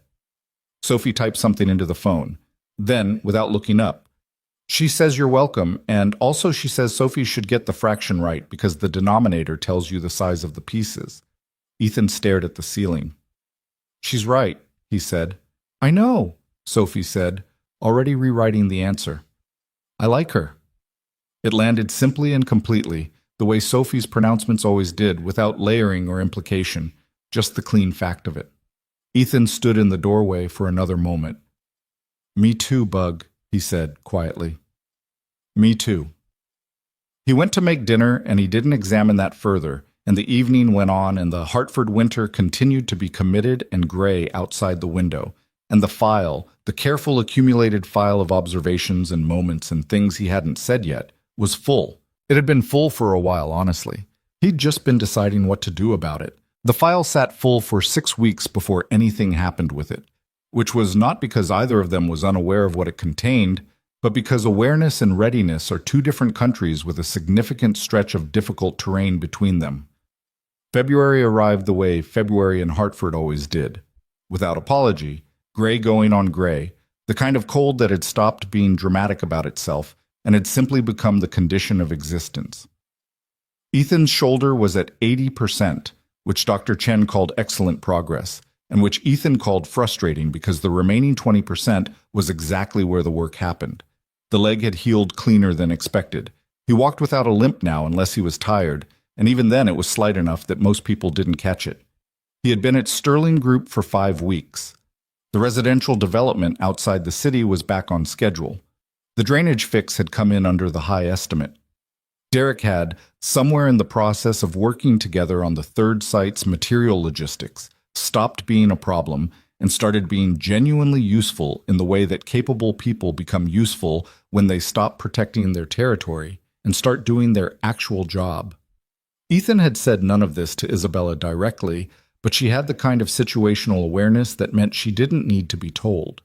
Sophie typed something into the phone. Then, without looking up, she says you're welcome, and also she says Sophie should get the fraction right because the denominator tells you the size of the pieces. Ethan stared at the ceiling. She's right, he said. I know, Sophie said, already rewriting the answer. I like her. It landed simply and completely, the way Sophie's pronouncements always did, without layering or implication, just the clean fact of it. Ethan stood in the doorway for another moment. Me too, Bug, he said quietly. Me too. He went to make dinner, and he didn't examine that further, and the evening went on, and the Hartford winter continued to be committed and gray outside the window, and the file, the careful accumulated file of observations and moments and things he hadn't said yet, was full. It had been full for a while, honestly. He'd just been deciding what to do about it. The file sat full for 6 weeks before anything happened with it, which was not because either of them was unaware of what it contained, but because awareness and readiness are 2 different countries with a significant stretch of difficult terrain between them. February arrived the way February in Hartford always did, without apology, Gray going on gray, the kind of cold that had stopped being dramatic about itself and had simply become the condition of existence. Ethan's shoulder was at 80%, which Dr. Chen called excellent progress, and which Ethan called frustrating because the remaining 20% was exactly where the work happened. The leg had healed cleaner than expected. He walked without a limp now unless he was tired, and even then it was slight enough that most people didn't catch it. He had been at Sterling Group for 5 weeks. The residential development outside the city was back on schedule. The drainage fix had come in under the high estimate. Derek had, somewhere in the process of working together on the third site's material logistics, stopped being a problem and started being genuinely useful in the way that capable people become useful when they stop protecting their territory and start doing their actual job. Ethan had said none of this to Isabella directly, but she had the kind of situational awareness that meant she didn't need to be told.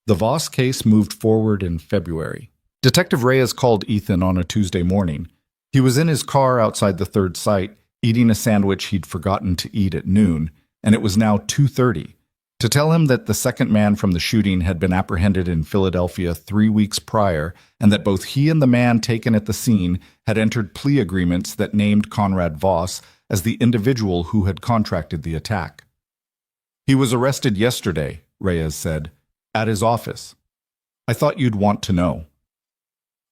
The Voss case moved forward in February. Detective Reyes called Ethan on a Tuesday morning. He was in his car outside the third site, eating a sandwich he'd forgotten to eat at noon, and it was now 2:30, to tell him that the second man from the shooting had been apprehended in Philadelphia 3 weeks prior, and that both he and the man taken at the scene had entered plea agreements that named Conrad Voss as the individual who had contracted the attack. "He was arrested yesterday," Reyes said, "at his office. I thought you'd want to know."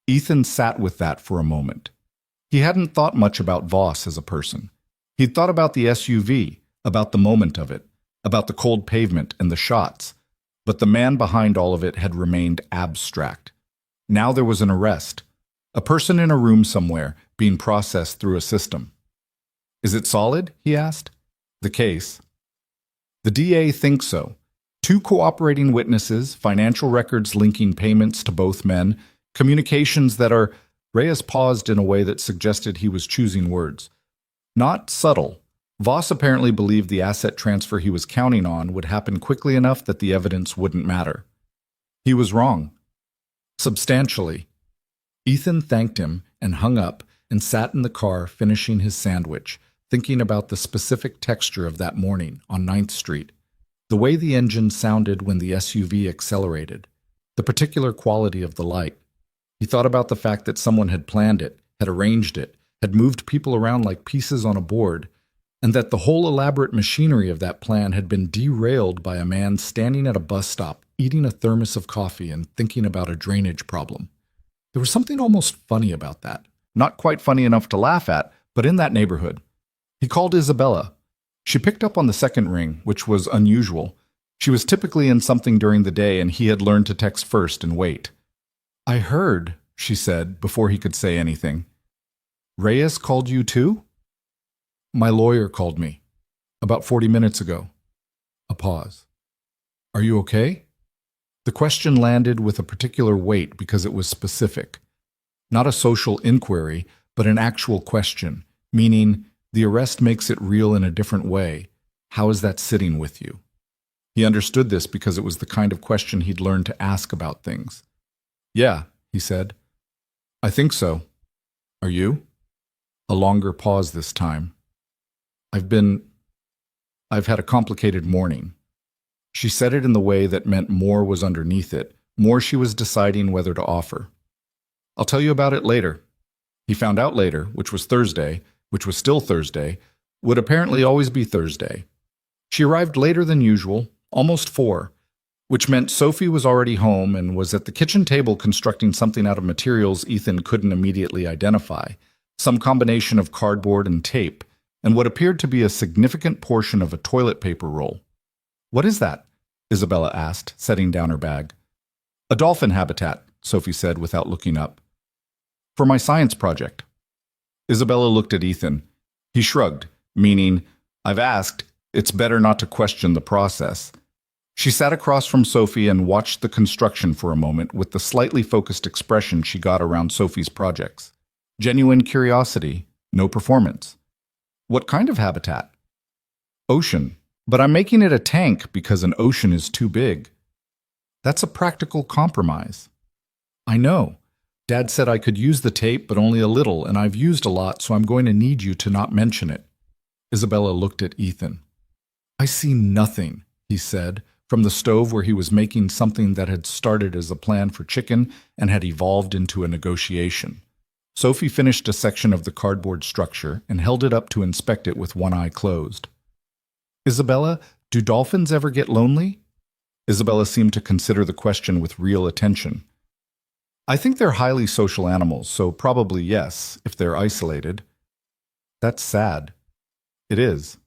Ethan sat with that for a moment. He hadn't thought much about Voss as a person. He'd thought about the SUV, about the moment of it, about the cold pavement and the shots, but the man behind all of it had remained abstract. Now there was an arrest, a person in a room somewhere being processed through a system. "Is it solid?" he asked. "The case?" "The DA thinks so. 2 cooperating witnesses, financial records linking payments to both men, communications that are—" Reyes paused in a way that suggested he was choosing words. "Not subtle. Voss apparently believed the asset transfer he was counting on would happen quickly enough that the evidence wouldn't matter. He was wrong. Substantially." Ethan thanked him and hung up and sat in the car finishing his sandwich, thinking about the specific texture of that morning on 9th Street, the way the engine sounded when the SUV accelerated, the particular quality of the light. He thought about the fact that someone had planned it, had arranged it, had moved people around like pieces on a board, and that the whole elaborate machinery of that plan had been derailed by a man standing at a bus stop, eating a thermos of coffee and thinking about a drainage problem. There was something almost funny about that. Not quite funny enough to laugh at, but in that neighborhood. He called Isabella. She picked up on the second ring, which was unusual. She was typically in something during the day, and he had learned to text first and wait. "I heard," she said, before he could say anything. "Reyes called you too?" "My lawyer called me. About 40 minutes ago." A pause. "Are you okay?" The question landed with a particular weight because it was specific. Not a social inquiry, but an actual question, meaning, the arrest makes it real in a different way. How is that sitting with you? He understood this because it was the kind of question he'd learned to ask about things. "Yeah," he said. "I think so. Are you?" A longer pause this time. I've had a complicated morning." She said it in the way that meant more was underneath it, more she was deciding whether to offer. "I'll tell you about it later." He found out later, which was Thursday, which was still Thursday, would apparently always be Thursday. She arrived later than usual, almost 4, which meant Sophie was already home and was at the kitchen table constructing something out of materials Ethan couldn't immediately identify, some combination of cardboard and tape, and what appeared to be a significant portion of a toilet paper roll. "What is that?" Isabella asked, setting down her bag. "A dolphin habitat," Sophie said without looking up. "For my science project." Isabella looked at Ethan. He shrugged, meaning, "I've asked, it's better not to question the process." She sat across from Sophie and watched the construction for a moment with the slightly focused expression she got around Sophie's projects. Genuine curiosity, no performance. "What kind of habitat?" "Ocean. But I'm making it a tank because an ocean is too big." "That's a practical compromise." "I know. Dad said I could use the tape, but only a little, and I've used a lot, so I'm going to need you to not mention it." Isabella looked at Ethan. "I see nothing," he said, from the stove where he was making something that had started as a plan for chicken and had evolved into a negotiation. Sophie finished a section of the cardboard structure and held it up to inspect it with one eye closed. Isabella, do dolphins ever get lonely? Isabella seemed to consider the question with real attention. I think they're highly social animals, so probably yes, if they're isolated. That's sad. It is.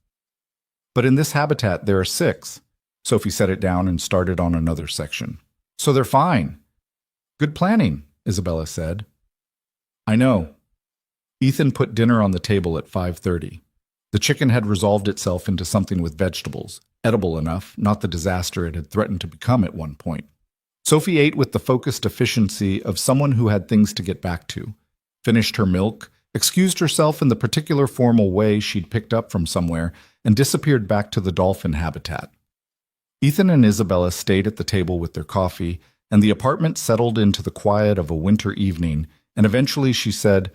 But in this habitat, there are 6. Sophie set it down and started on another section. So they're fine. Good planning, Isabella said. I know. Ethan put dinner on the table at 5:30. The chicken had resolved itself into something with vegetables, edible enough, not the disaster it had threatened to become at one point. Sophie ate with the focused efficiency of someone who had things to get back to, finished her milk, excused herself in the particular formal way she'd picked up from somewhere, and disappeared back to the dolphin habitat. Ethan and Isabella stayed at the table with their coffee, and the apartment settled into the quiet of a winter evening, and eventually she said,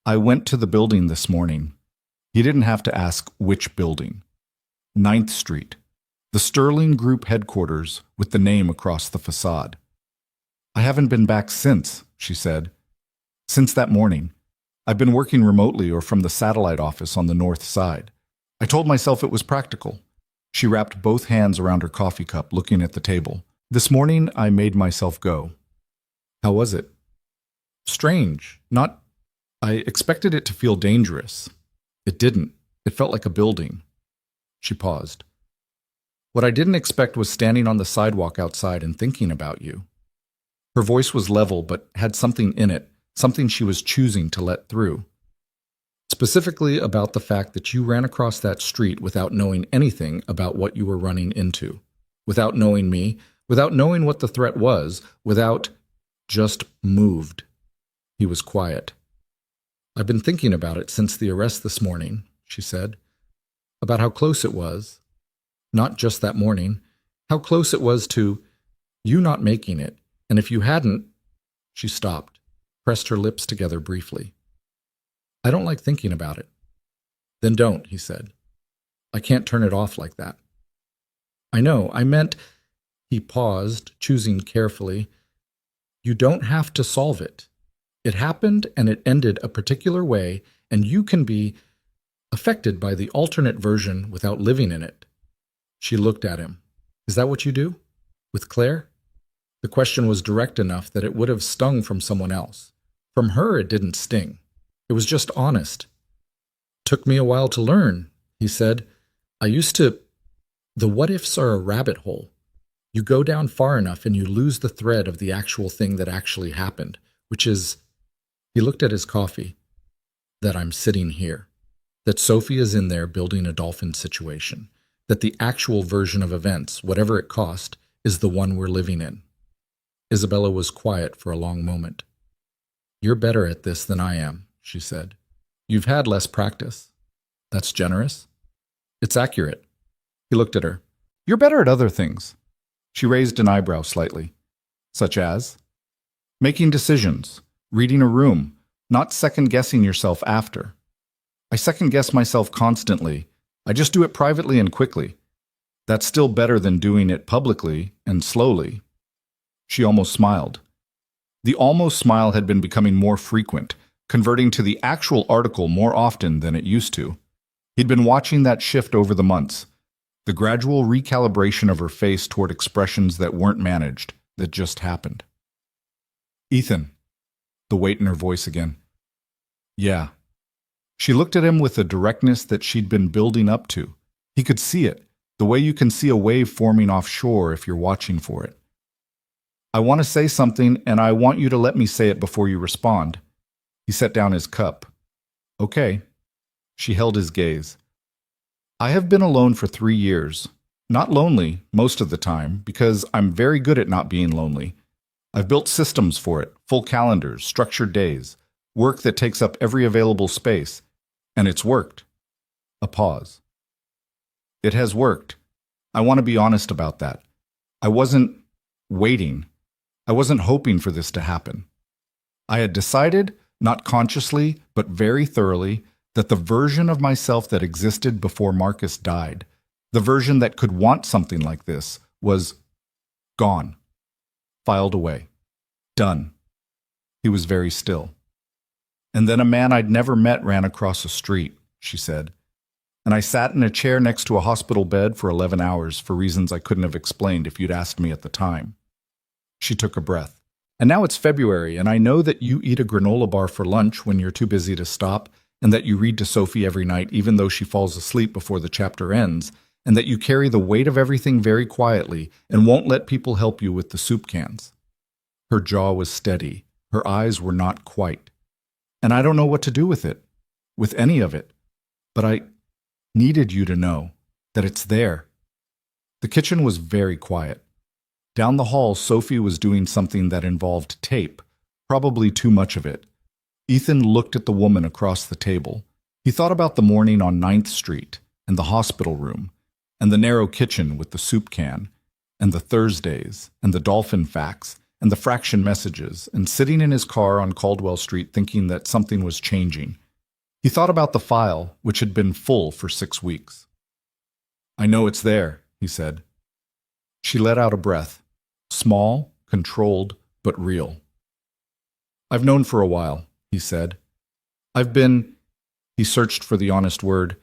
I went to the building this morning. He didn't have to ask which building. 9th Street. The Sterling Group headquarters with the name across the facade. I haven't been back since, she said. Since that morning. I've been working remotely or from the satellite office on the north side. I told myself it was practical. She wrapped both hands around her coffee cup, looking at the table. This morning, I made myself go. How was it? Strange. I expected it to feel dangerous. It didn't. It felt like a building. She paused. What I didn't expect was standing on the sidewalk outside and thinking about you. Her voice was level but had something in it, something she was choosing to let through. Specifically about the fact that you ran across that street without knowing anything about what you were running into, without knowing me, without knowing what the threat was, without just moved. He was quiet. I've been thinking about it since the arrest this morning, she said, about how close it was. Not just that morning, how close it was to you not making it, and if you hadn't, she stopped, pressed her lips together briefly. I don't like thinking about it. Then don't, he said. I can't turn it off like that. I know, I meant, he paused, choosing carefully, you don't have to solve it. It happened and it ended a particular way, and you can be affected by the alternate version without living in it. She looked at him. Is that what you do? With Claire? The question was direct enough that it would have stung from someone else. From her, it didn't sting. It was just honest. Took me a while to learn, he said. The what-ifs are a rabbit hole. You go down far enough and you lose the thread of the actual thing that actually happened, which is, he looked at his coffee, that I'm sitting here, that Sophie is in there building a dolphin situation, that the actual version of events, whatever it cost, is the one we're living in. Isabella was quiet for a long moment. You're better at this than I am, she said. You've had less practice. That's generous. It's accurate. He looked at her. You're better at other things. She raised an eyebrow slightly. Such as? Making decisions, reading a room, not second-guessing yourself after. I second-guess myself constantly. I just do it privately and quickly. That's still better than doing it publicly and slowly. She almost smiled. The almost smile had been becoming more frequent, converting to the actual article more often than it used to. He'd been watching that shift over the months, the gradual recalibration of her face toward expressions that weren't managed, that just happened. Ethan, the weight in her voice again. Yeah. She looked at him with a directness that she'd been building up to. He could see it, the way you can see a wave forming offshore if you're watching for it. I want to say something, and I want you to let me say it before you respond. He set down his cup. Okay. She held his gaze. I have been alone for 3 years. Not lonely, most of the time, because I'm very good at not being lonely. I've built systems for it, full calendars, structured days, work that takes up every available space. And it's worked. A pause. It has worked. I want to be honest about that. I wasn't waiting. I wasn't hoping for this to happen. I had decided, not consciously, but very thoroughly, that the version of myself that existed before Marcus died, the version that could want something like this, was gone, filed away, done. He was very still. And then a man I'd never met ran across the street, she said. And I sat in a chair next to a hospital bed for 11 hours for reasons I couldn't have explained if you'd asked me at the time. She took a breath. And now it's February, and I know that you eat a granola bar for lunch when you're too busy to stop, and that you read to Sophie every night even though she falls asleep before the chapter ends, and that you carry the weight of everything very quietly and won't let people help you with the soup cans. Her jaw was steady. Her eyes were not quite. And I don't know what to do with it, with any of it. But I needed you to know that it's there. The kitchen was very quiet. Down the hall, Sophie was doing something that involved tape, probably too much of it. Ethan looked at the woman across the table. He thought about the morning on 9th Street, and the hospital room, and the narrow kitchen with the soup can, and the Thursdays, and the dolphin facts, and the fraction messages, and sitting in his car on Caldwell Street thinking that something was changing. He thought about the file, which had been full for 6 weeks. "I know it's there," he said. She let out a breath, small, controlled, but real. "I've known for a while," he said. "I've been," he searched for the honest word,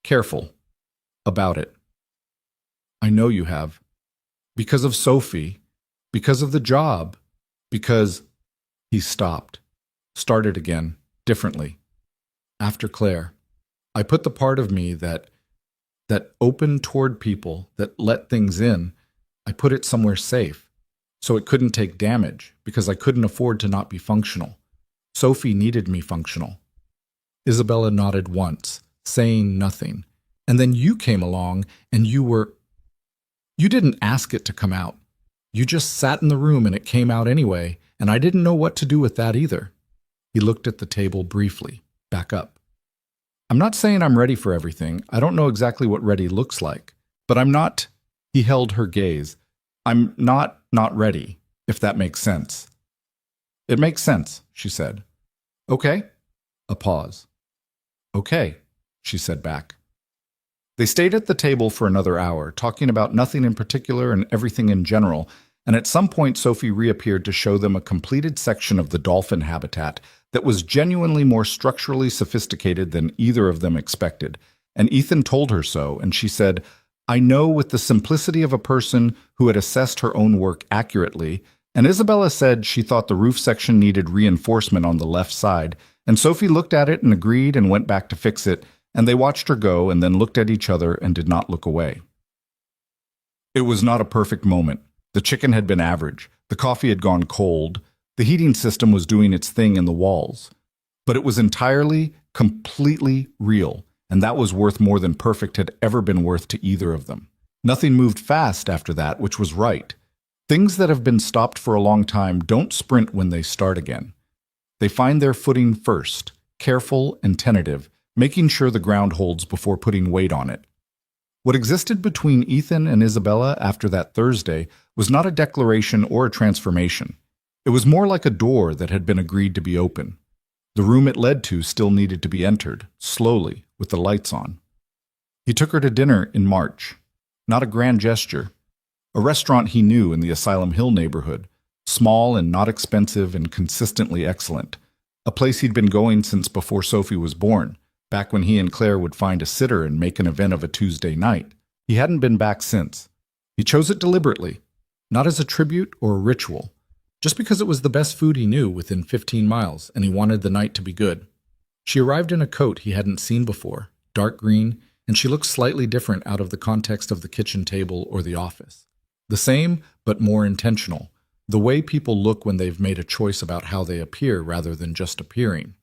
"careful about it. I know you have. Because of Sophie, because of the job, because—" He stopped, started again, differently. "After Claire, I put the part of me that opened toward people, that let things in, I put it somewhere safe, so it couldn't take damage, because I couldn't afford to not be functional. Sophie needed me functional." Isabella nodded once, saying nothing, and then you came along, and you didn't ask it to come out. You just sat in the room and it came out anyway, and I didn't know what to do with that either. He looked at the table briefly, back up. "I'm not saying I'm ready for everything. I don't know exactly what ready looks like. But I'm not—" He held her gaze. "I'm not ready, if that makes sense." "It makes sense," she said. "Okay." A pause. "Okay," she said back. They stayed at the table for another hour, talking about nothing in particular and everything in general, and at some point Sophie reappeared to show them a completed section of the dolphin habitat that was genuinely more structurally sophisticated than either of them expected, and Ethan told her so, and she said, "I know," with the simplicity of a person who had assessed her own work accurately, and Isabella said she thought the roof section needed reinforcement on the left side, and Sophie looked at it and agreed and went back to fix it, and they watched her go and then looked at each other and did not look away. It was not a perfect moment. The chicken had been average, the coffee had gone cold, the heating system was doing its thing in the walls. But it was entirely, completely real, and that was worth more than perfect had ever been worth to either of them. Nothing moved fast after that, which was right. Things that have been stopped for a long time don't sprint when they start again. They find their footing first, careful and tentative, making sure the ground holds before putting weight on it. What existed between Ethan and Isabella after that Thursday was not a declaration or a transformation. It was more like a door that had been agreed to be open. The room it led to still needed to be entered, slowly, with the lights on. He took her to dinner in March. Not a grand gesture. A restaurant he knew in the Asylum Hill neighborhood, small and not expensive and consistently excellent. A place he'd been going since before Sophie was born, back when he and Claire would find a sitter and make an event of a Tuesday night. He hadn't been back since. He chose it deliberately, not as a tribute or a ritual, just because it was the best food he knew within 15 miles, and he wanted the night to be good. She arrived in a coat he hadn't seen before, dark green, and she looked slightly different out of the context of the kitchen table or the office. The same, but more intentional, the way people look when they've made a choice about how they appear rather than just appearing.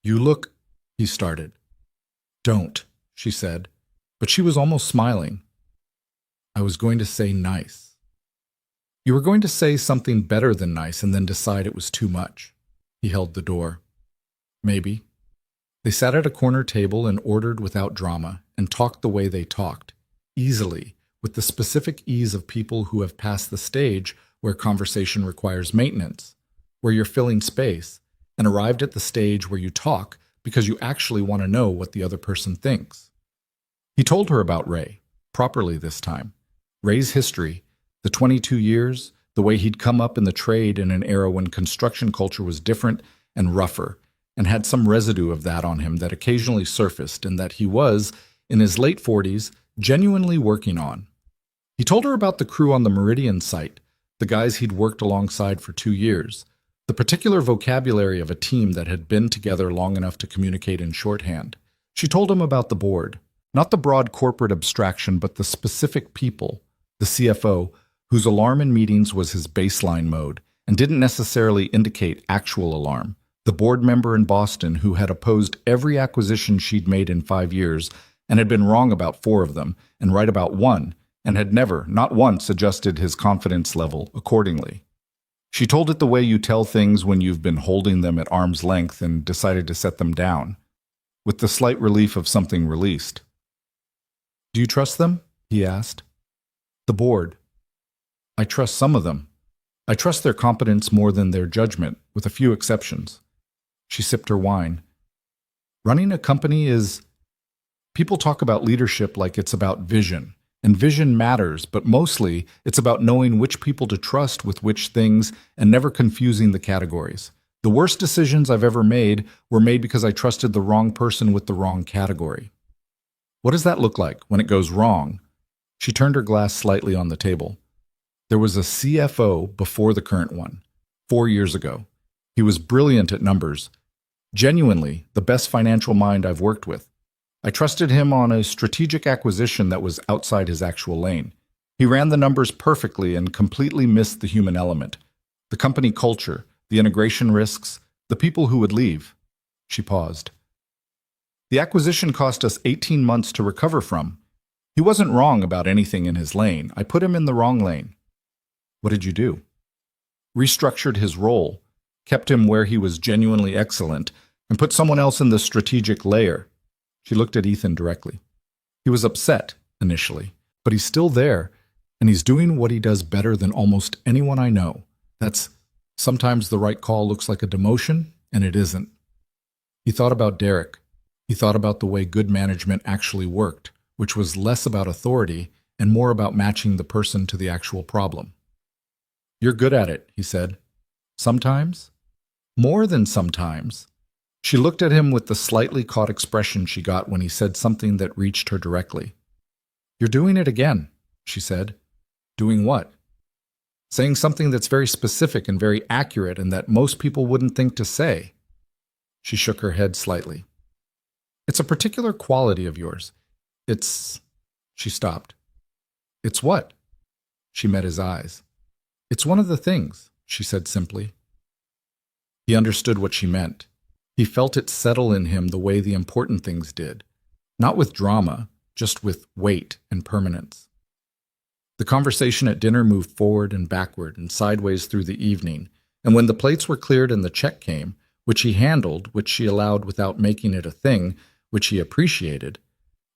"You look," he started. "Don't," she said, but she was almost smiling. "I was going to say nice." "You were going to say something better than nice and then decide it was too much." He held the door. "Maybe." They sat at a corner table and ordered without drama and talked the way they talked, easily, with the specific ease of people who have passed the stage where conversation requires maintenance, where you're filling space, and arrived at the stage where you talk because you actually want to know what the other person thinks. He told her about Ray, properly this time. Ray's history, the 22 years, the way he'd come up in the trade in an era when construction culture was different and rougher, and had some residue of that on him that occasionally surfaced and that he was, in his late 40s, genuinely working on. He told her about the crew on the Meridian site, the guys he'd worked alongside for 2 years, the particular vocabulary of a team that had been together long enough to communicate in shorthand. She told him about the board, not the broad corporate abstraction, but the specific people, the CFO, whose alarm in meetings was his baseline mode and didn't necessarily indicate actual alarm, the board member in Boston who had opposed every acquisition she'd made in 5 years and had been wrong about 4 of them and right about 1, and had never, not once, adjusted his confidence level accordingly. She told it the way you tell things when you've been holding them at arm's length and decided to set them down, with the slight relief of something released. "Do you trust them?" he asked. "The board. I trust some of them. I trust their competence more than their judgment, with a few exceptions." She sipped her wine. "Running a company is... People talk about leadership like it's about vision. And vision matters, but mostly it's about knowing which people to trust with which things and never confusing the categories. The worst decisions I've ever made were made because I trusted the wrong person with the wrong category." "What does that look like when it goes wrong?" She turned her glass slightly on the table. "There was a CFO before the current one, 4 years ago. He was brilliant at numbers. Genuinely, the best financial mind I've worked with. I trusted him on a strategic acquisition that was outside his actual lane. He ran the numbers perfectly and completely missed the human element, the company culture, the integration risks, the people who would leave." She paused. "The acquisition cost us 18 months to recover from. He wasn't wrong about anything in his lane. I put him in the wrong lane." "What did you do?" "Restructured his role, kept him where he was genuinely excellent, and put someone else in the strategic layer." She looked at Ethan directly. "He was upset, initially, but he's still there, and he's doing what he does better than almost anyone I know. That's sometimes the right call looks like a demotion, and it isn't." He thought about Derek. He thought about the way good management actually worked, which was less about authority and more about matching the person to the actual problem. "You're good at it," he said. "Sometimes?" "More than sometimes." She looked at him with the slightly caught expression she got when he said something that reached her directly. "You're doing it again," she said. "Doing what?" "Saying something that's very specific and very accurate and that most people wouldn't think to say." She shook her head slightly. "It's a particular quality of yours. It's..." She stopped. "It's what?" She met his eyes. "It's one of the things," she said simply. He understood what she meant. He felt it settle in him the way the important things did, not with drama, just with weight and permanence. The conversation at dinner moved forward and backward and sideways through the evening, and when the plates were cleared and the check came, which he handled, which she allowed without making it a thing, which he appreciated,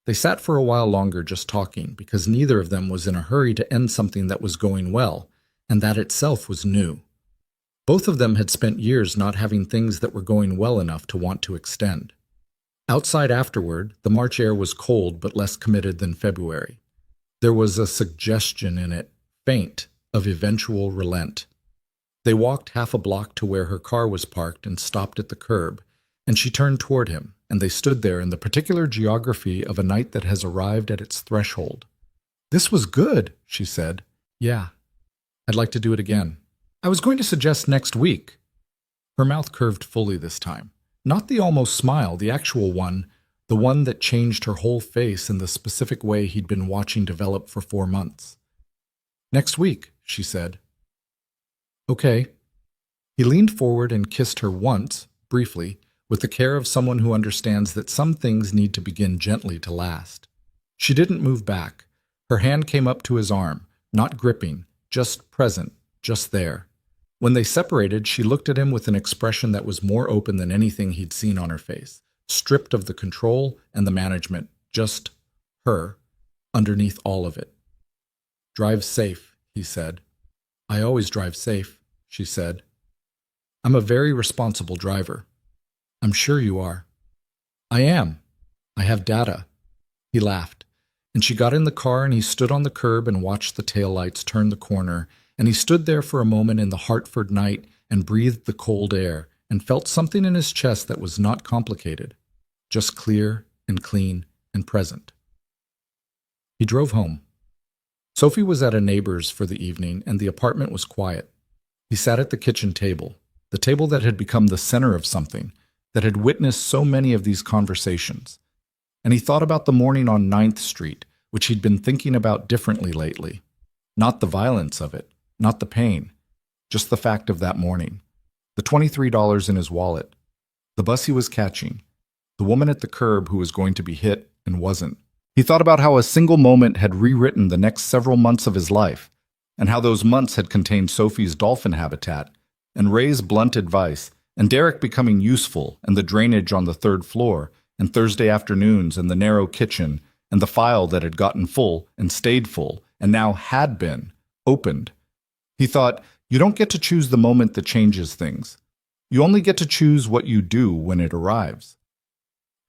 they sat for a while longer just talking, because neither of them was in a hurry to end something that was going well, and that itself was new. Both of them had spent years not having things that were going well enough to want to extend. Outside afterward, the March air was cold but less committed than February. There was a suggestion in it, faint, of eventual relent. They walked half a block to where her car was parked and stopped at the curb, and she turned toward him, and they stood there in the particular geography of a night that has arrived at its threshold. "This was good," she said. "Yeah. I'd like to do it again. I was going to suggest next week." Her mouth curved fully this time. Not the almost smile, the actual one, the one that changed her whole face in the specific way he'd been watching develop for 4 months. "Next week," she said. "Okay." He leaned forward and kissed her once, briefly, with the care of someone who understands that some things need to begin gently to last. She didn't move back. Her hand came up to his arm, not gripping, just present, just there. When they separated, she looked at him with an expression that was more open than anything he'd seen on her face, stripped of the control and the management, just her, underneath all of it. "Drive safe," he said. "I always drive safe," she said. "I'm a very responsible driver." "I'm sure you are." "I am. I have data." He laughed. And she got in the car and he stood on the curb and watched the taillights turn the corner, and he stood there for a moment in the Hartford night and breathed the cold air and felt something in his chest that was not complicated, just clear and clean and present. He drove home. Sophie was at a neighbor's for the evening and the apartment was quiet. He sat at the kitchen table, the table that had become the center of something, that had witnessed so many of these conversations. And he thought about the morning on 9th Street, which he'd been thinking about differently lately. Not the violence of it, not the pain, just the fact of that morning. The $23 in his wallet, the bus he was catching, the woman at the curb who was going to be hit and wasn't. He thought about how a single moment had rewritten the next several months of his life, and how those months had contained Sophie's dolphin habitat, and Ray's blunt advice, and Derek becoming useful, and the drainage on the 3rd floor, and Thursday afternoons, and the narrow kitchen, and the file that had gotten full and stayed full, and now had been opened. He thought, you don't get to choose the moment that changes things. You only get to choose what you do when it arrives.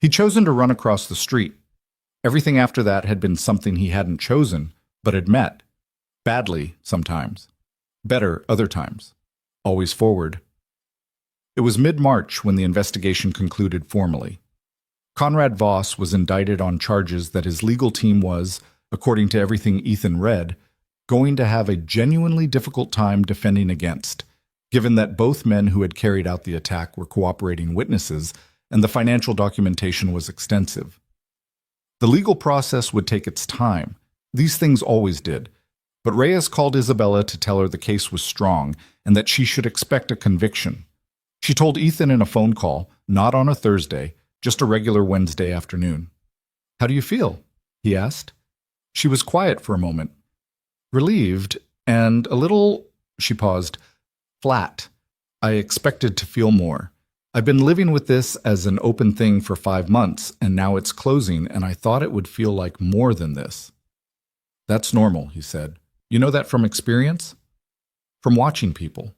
He'd chosen to run across the street. Everything after that had been something he hadn't chosen, but had met. Badly, sometimes. Better, other times. Always forward. It was mid-March when the investigation concluded formally. Conrad Voss was indicted on charges that his legal team was, according to everything Ethan read, going to have a genuinely difficult time defending against, given that both men who had carried out the attack were cooperating witnesses and the financial documentation was extensive. The legal process would take its time. These things always did. But Reyes called Isabella to tell her the case was strong and that she should expect a conviction. She told Ethan in a phone call, not on a Thursday, just a regular Wednesday afternoon. "How do you feel?" he asked. She was quiet for a moment. Relieved and a little, she paused, flat. "I expected to feel more. I've been living with this as an open thing for 5 months, and now it's closing, and I thought it would feel like more than this." "That's normal," he said. "You know that from experience?" "From watching people.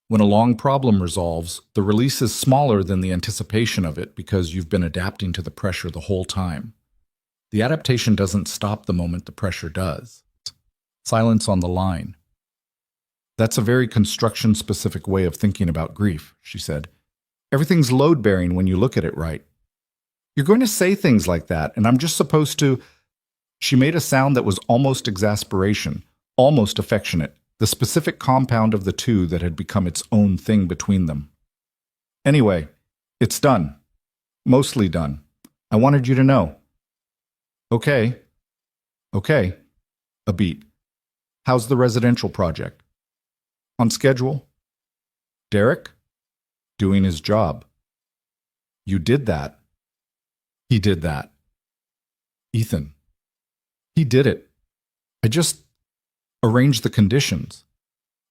When a long problem resolves, the release is smaller than the anticipation of it because you've been adapting to the pressure the whole time. The adaptation doesn't stop the moment the pressure does." Silence on the line. "That's a very construction-specific way of thinking about grief," she said. "Everything's load-bearing when you look at it right." "You're going to say things like that, and I'm just supposed to—" She made a sound that was almost exasperation, almost affectionate, the specific compound of the two that had become its own thing between them. "Anyway, it's done. Mostly done. I wanted you to know." "Okay. Okay." A beat. "How's the residential project?" "On schedule." "Derek?" "Doing his job." "You did that." "He did that." "Ethan." "He did it. I just arranged the conditions."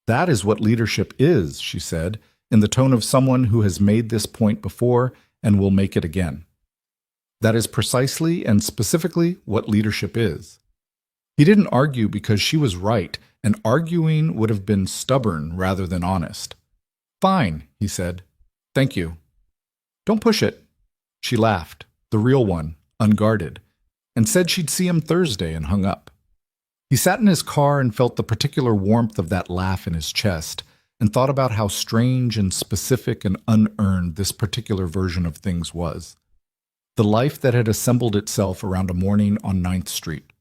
"That is what leadership is," she said, in the tone of someone who has made this point before and will make it again. That is precisely and specifically what leadership is. He didn't argue because she was right, and arguing would have been stubborn rather than honest. "Fine," he said. "Thank you." "Don't push it." She laughed, the real one, unguarded, and said she'd see him Thursday and hung up. He sat in his car and felt the particular warmth of that laugh in his chest and thought about how strange and specific and unearned this particular version of things was. The life that had assembled itself around a morning on 9th Street.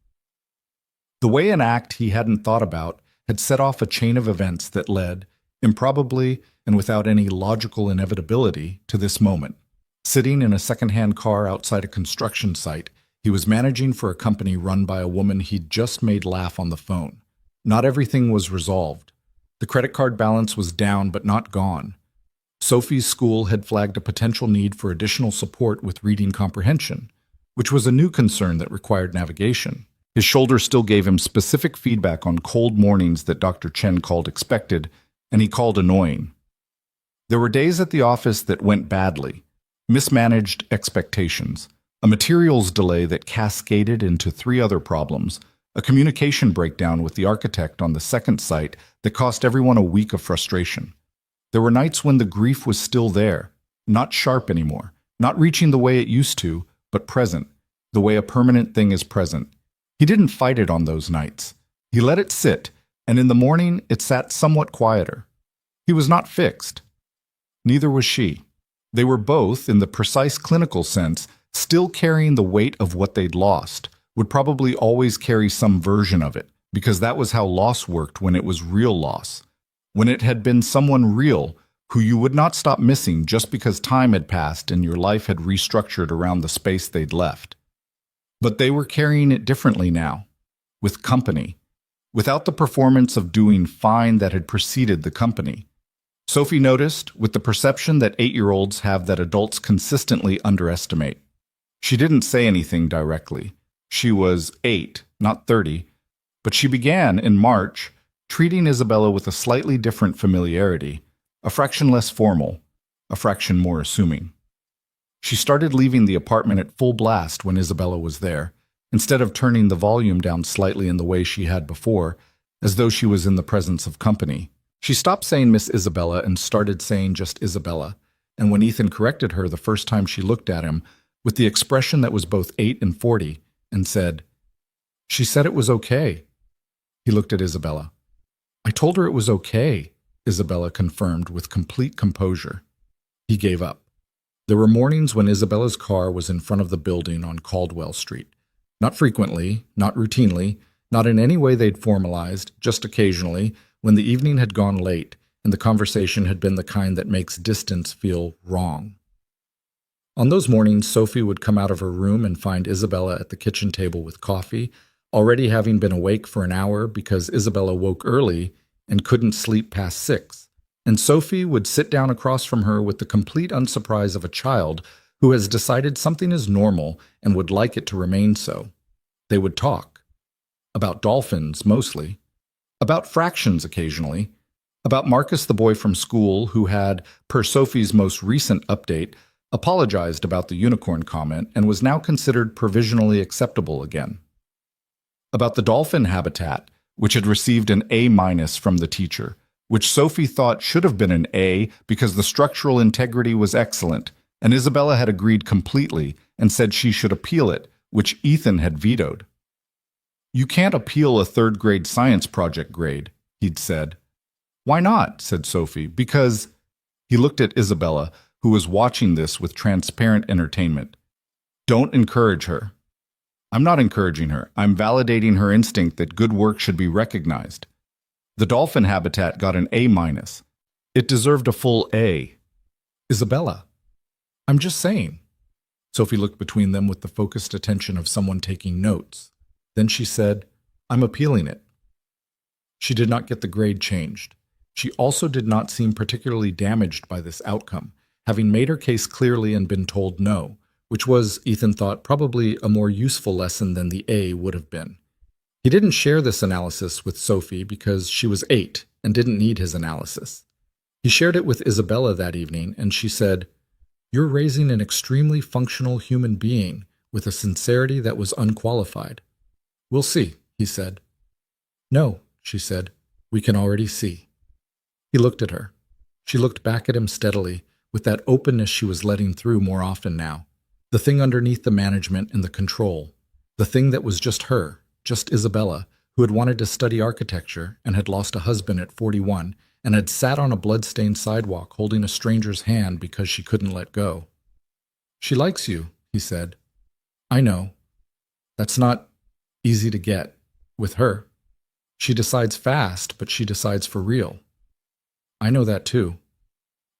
The way an act he hadn't thought about had set off a chain of events that led, improbably and without any logical inevitability, to this moment. Sitting in a second-hand car outside a construction site, he was managing for a company run by a woman he'd just made laugh on the phone. Not everything was resolved. The credit card balance was down but not gone. Sophie's school had flagged a potential need for additional support with reading comprehension, which was a new concern that required navigation. His shoulder still gave him specific feedback on cold mornings that Dr. Chen called expected, and he called annoying. There were days at the office that went badly, mismanaged expectations, a materials delay that cascaded into 3 other problems, a communication breakdown with the architect on the second site that cost everyone a week of frustration. There were nights when the grief was still there, not sharp anymore, not reaching the way it used to, but present, the way a permanent thing is present. He didn't fight it on those nights. He let it sit, and in the morning it sat somewhat quieter. He was not fixed. Neither was she. They were both, in the precise clinical sense, still carrying the weight of what they'd lost, would probably always carry some version of it, because that was how loss worked when it was real loss. When it had been someone real, who you would not stop missing just because time had passed and your life had restructured around the space they'd left. But they were carrying it differently now, with company, without the performance of doing fine that had preceded the company. Sophie noticed, with the perception that 8-year-olds have that adults consistently underestimate. She didn't say anything directly. She was 8, not 30, but she began, in March, treating Isabella with a slightly different familiarity, a fraction less formal, a fraction more assuming. She started leaving the apartment at full blast when Isabella was there, instead of turning the volume down slightly in the way she had before, as though she was in the presence of company. She stopped saying Miss Isabella and started saying just Isabella, and when Ethan corrected her the first time she looked at him, with the expression that was both 8 and 40, and said, "She said it was okay." He looked at Isabella. "I told her it was okay," Isabella confirmed with complete composure. He gave up. There were mornings when Isabella's car was in front of the building on Caldwell Street. Not frequently, not routinely, not in any way they'd formalized, just occasionally, when the evening had gone late and the conversation had been the kind that makes distance feel wrong. On those mornings, Sophie would come out of her room and find Isabella at the kitchen table with coffee, already having been awake for an hour because Isabella woke early and couldn't sleep past 6. And Sophie would sit down across from her with the complete unsurprise of a child who has decided something is normal and would like it to remain so. They would talk. About dolphins, mostly. About fractions occasionally. About Marcus, the boy from school, who had, per Sophie's most recent update, apologized about the unicorn comment and was now considered provisionally acceptable again. About the dolphin habitat, which had received an A- from the teacher, which Sophie thought should have been an A because the structural integrity was excellent, and Isabella had agreed completely and said she should appeal it, which Ethan had vetoed. "You can't appeal a third-grade science project grade," he'd said. "Why not?" said Sophie. "Because—" He looked at Isabella, who was watching this with transparent entertainment. "Don't encourage her." "I'm not encouraging her. I'm validating her instinct that good work should be recognized. The dolphin habitat got an A-. It deserved a full A." "Isabella, I'm just saying." Sophie looked between them with the focused attention of someone taking notes. Then she said, "I'm appealing it." She did not get the grade changed. She also did not seem particularly damaged by this outcome, having made her case clearly and been told no, which was, Ethan thought, probably a more useful lesson than the A would have been. He didn't share this analysis with Sophie because she was 8 and didn't need his analysis. He shared it with Isabella that evening, and she said, "You're raising an extremely functional human being with a sincerity that was unqualified." "We'll see," he said. "No," she said. "We can already see." He looked at her. She looked back at him steadily, with that openness she was letting through more often now. The thing underneath the management and the control. The thing that was just her, just Isabella, who had wanted to study architecture and had lost a husband at 41 and had sat on a blood-stained sidewalk holding a stranger's hand because she couldn't let go. "She likes you," he said. "I know. That's not easy to get with her. She decides fast, but she decides for real." "I know that too."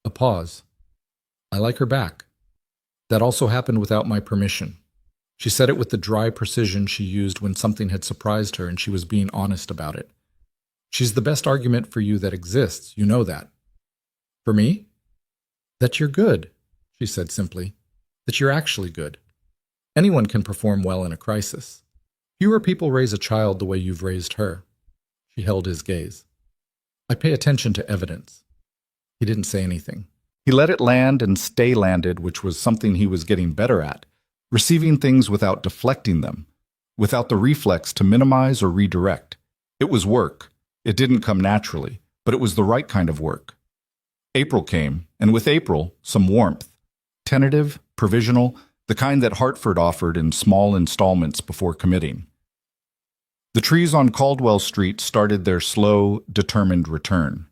A pause. "I like her back. That also happened without my permission." She said it with the dry precision she used when something had surprised her and she was being honest about it. "She's the best argument for you that exists, you know that." "For me?" "That you're good," she said simply. "That you're actually good. Anyone can perform well in a crisis. Fewer people raise a child the way you've raised her." She held his gaze. "I pay attention to evidence." He didn't say anything. He let it land and stay landed, which was something he was getting better at, receiving things without deflecting them, without the reflex to minimize or redirect. It was work. It didn't come naturally, but it was the right kind of work. April came, and with April, some warmth. Tentative, provisional, the kind that Hartford offered in small installments before committing. The trees on Caldwell Street started their slow, determined return.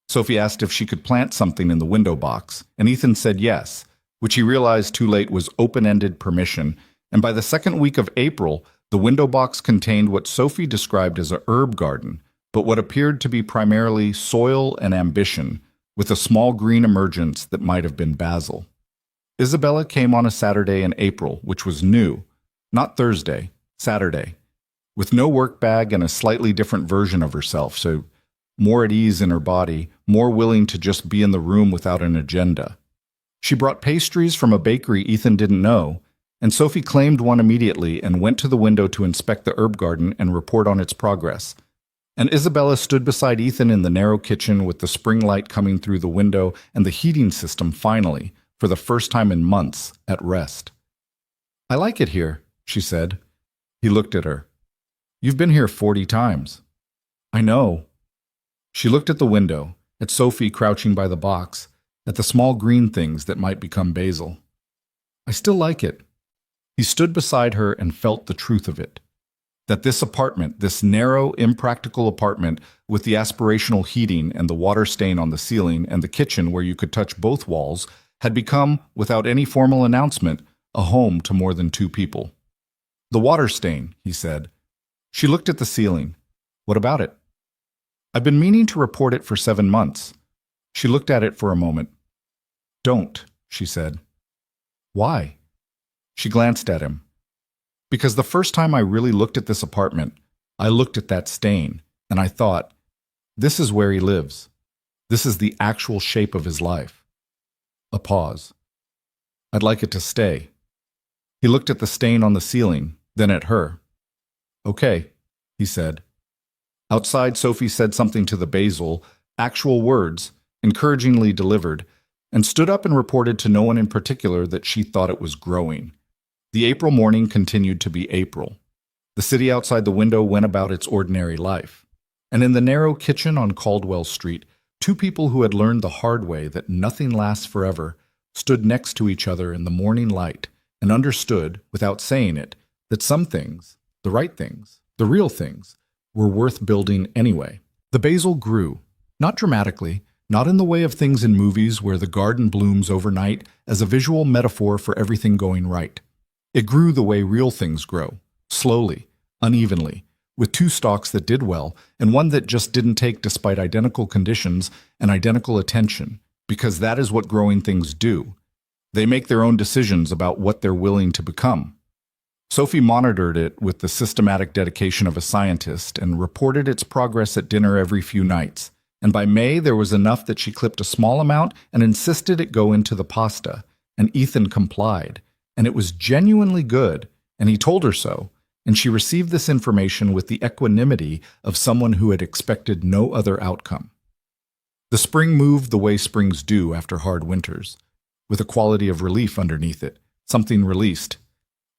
Sophie asked if she could plant something in the window box, and Ethan said yes, which he realized too late was open-ended permission, and by the second week of April, the window box contained what Sophie described as a herb garden, but what appeared to be primarily soil and ambition, with a small green emergence that might have been basil. Isabella came on a Saturday in April, which was new, not Thursday, Saturday, with no work bag and a slightly different version of herself, so more at ease in her body, more willing to just be in the room without an agenda. She brought pastries from a bakery Ethan didn't know, and Sophie claimed one immediately and went to the window to inspect the herb garden and report on its progress. And Isabella stood beside Ethan in the narrow kitchen with the spring light coming through the window and the heating system finally, for the first time in months, at rest. "I like it here," she said. He looked at her. "You've been here 40 times." "I know." She looked at the window, at Sophie crouching by the box, at the small green things that might become basil. "I still like it." He stood beside her and felt the truth of it. That this apartment, this narrow, impractical apartment with the aspirational heating and the water stain on the ceiling and the kitchen where you could touch both walls, had become, without any formal announcement, a home to more than two people. "The water stain," he said. She looked at the ceiling. "What about it?" "I've been meaning to report it for 7 months." She looked at it for a moment. "Don't," she said. "Why?" She glanced at him. "Because the first time I really looked at this apartment, I looked at that stain, and I thought, this is where he lives. This is the actual shape of his life." A pause. "I'd like it to stay." He looked at the stain on the ceiling, then at her. "Okay," he said. Outside, Sophie said something to the basil, actual words, encouragingly delivered, and stood up and reported to no one in particular that she thought it was growing. The April morning continued to be April. The city outside the window went about its ordinary life. And in the narrow kitchen on Caldwell Street, two people who had learned the hard way that nothing lasts forever stood next to each other in the morning light and understood, without saying it, that some things, the right things, the real things, were worth building anyway. The basil grew, not dramatically, not in the way of things in movies where the garden blooms overnight as a visual metaphor for everything going right. It grew the way real things grow, slowly, unevenly, with two stalks that did well and one that just didn't take despite identical conditions and identical attention, because that is what growing things do. They make their own decisions about what they're willing to become. Sophie monitored it with the systematic dedication of a scientist and reported its progress at dinner every few nights. And by May, there was enough that she clipped a small amount and insisted it go into the pasta, and Ethan complied. And it was genuinely good, and he told her so, and she received this information with the equanimity of someone who had expected no other outcome. The spring moved the way springs do after hard winters, with a quality of relief underneath it, something released.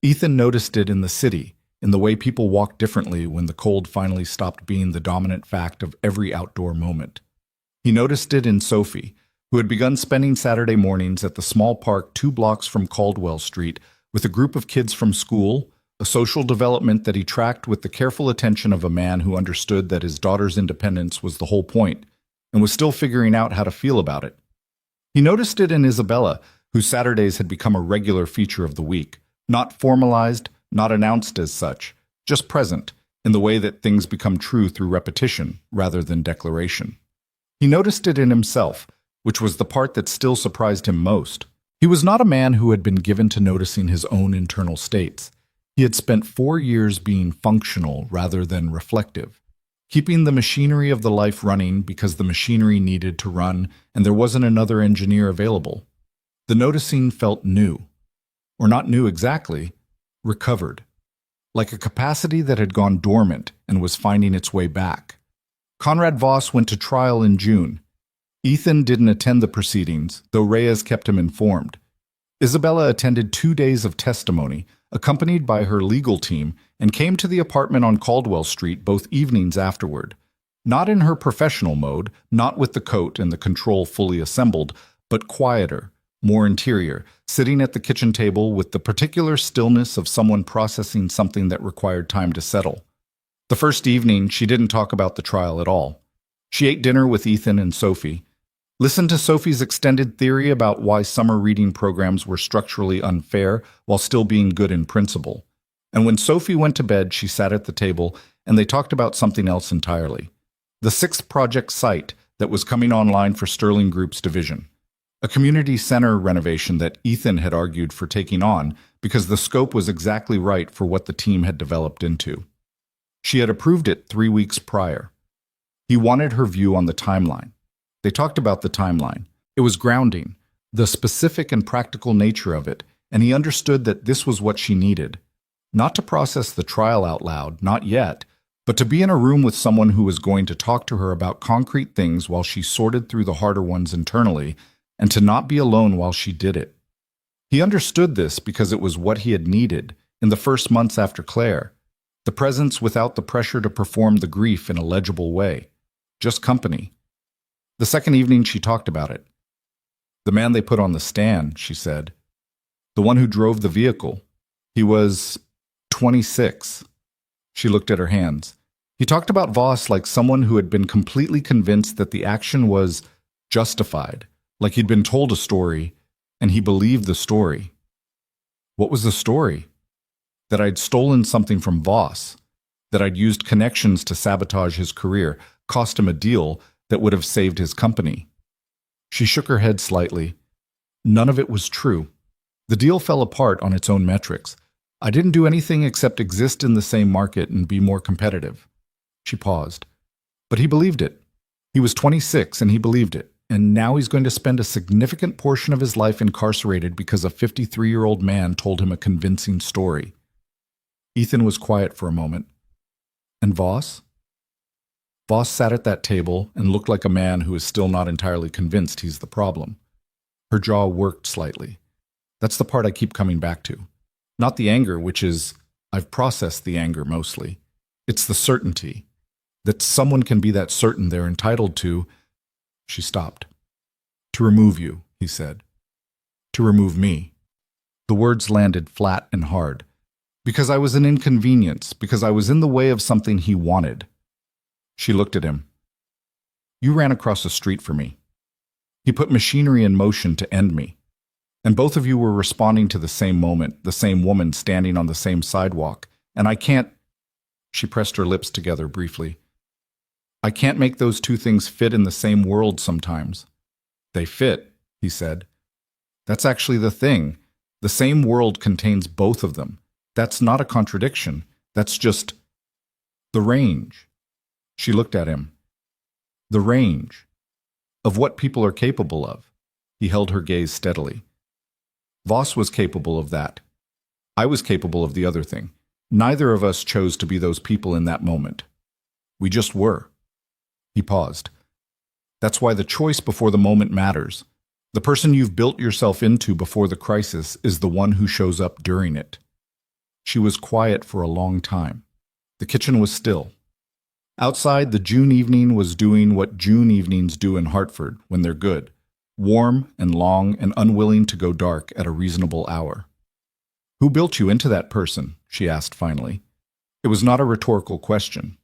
Ethan noticed it in the city, in the way people walked differently when the cold finally stopped being the dominant fact of every outdoor moment. He noticed it in Sophie, who had begun spending Saturday mornings at the small park 2 blocks from Caldwell Street with a group of kids from school, a social development that he tracked with the careful attention of a man who understood that his daughter's independence was the whole point, and was still figuring out how to feel about it. He noticed it in Isabella, whose Saturdays had become a regular feature of the week, not formalized, not announced as such, just present, in the way that things become true through repetition rather than declaration. He noticed it in himself, which was the part that still surprised him most. He was not a man who had been given to noticing his own internal states. He had spent 4 years being functional rather than reflective, keeping the machinery of the life running because the machinery needed to run and there wasn't another engineer available. The noticing felt new, or not new exactly, recovered, like a capacity that had gone dormant and was finding its way back. Conrad Voss went to trial in June. Ethan didn't attend the proceedings, though Reyes kept him informed. Isabella attended 2 days of testimony, accompanied by her legal team, and came to the apartment on Caldwell Street both evenings afterward. Not in her professional mode, not with the coat and the control fully assembled, but quieter, more interior, sitting at the kitchen table with the particular stillness of someone processing something that required time to settle. The first evening, she didn't talk about the trial at all. She ate dinner with Ethan and Sophie, listened to Sophie's extended theory about why summer reading programs were structurally unfair while still being good in principle. And when Sophie went to bed, she sat at the table and they talked about something else entirely. The sixth project site that was coming online for Sterling Group's division. A community center renovation that Ethan had argued for taking on because the scope was exactly right for what the team had developed into. She had approved it 3 weeks prior. He wanted her view on the timeline. They talked about the timeline. It was grounding, the specific and practical nature of it, and he understood that this was what she needed. Not to process the trial out loud, not yet, but to be in a room with someone who was going to talk to her about concrete things while she sorted through the harder ones internally, and to not be alone while she did it. He understood this because it was what he had needed in the first months after Claire. The presence without the pressure to perform the grief in a legible way. Just company. The second evening she talked about it. The man they put on the stand, she said. The one who drove the vehicle. He was 26. She looked at her hands. He talked about Voss like someone who had been completely convinced that the action was justified, like he'd been told a story, and he believed the story. What was the story? That I'd stolen something from Voss, that I'd used connections to sabotage his career, cost him a deal that would have saved his company. She shook her head slightly. None of it was true. The deal fell apart on its own metrics. I didn't do anything except exist in the same market and be more competitive. She paused. But he believed it. He was 26 and he believed it. And now he's going to spend a significant portion of his life incarcerated because a 53-year-old man told him a convincing story. Ethan was quiet for a moment. And Voss? Voss sat at that table and looked like a man who is still not entirely convinced he's the problem. Her jaw worked slightly. That's the part I keep coming back to. Not the anger, which is, I've processed the anger mostly. It's the certainty. That someone can be that certain they're entitled to. She stopped. To remove you, he said. To remove me. The words landed flat and hard. Because I was an inconvenience, because I was in the way of something he wanted. She looked at him. You ran across the street for me. He put machinery in motion to end me. And both of you were responding to the same moment, the same woman standing on the same sidewalk. And I can't... She pressed her lips together briefly. I can't make those two things fit in the same world sometimes. They fit, he said. That's actually the thing. The same world contains both of them. That's not a contradiction. That's just the range. She looked at him. The range of what people are capable of. He held her gaze steadily. Voss was capable of that. I was capable of the other thing. Neither of us chose to be those people in that moment. We just were. He paused. That's why the choice before the moment matters. The person you've built yourself into before the crisis is the one who shows up during it. She was quiet for a long time. The kitchen was still. Outside, the June evening was doing what June evenings do in Hartford when they're good, warm and long and unwilling to go dark at a reasonable hour. Who built you into that person? She asked finally. It was not a rhetorical question.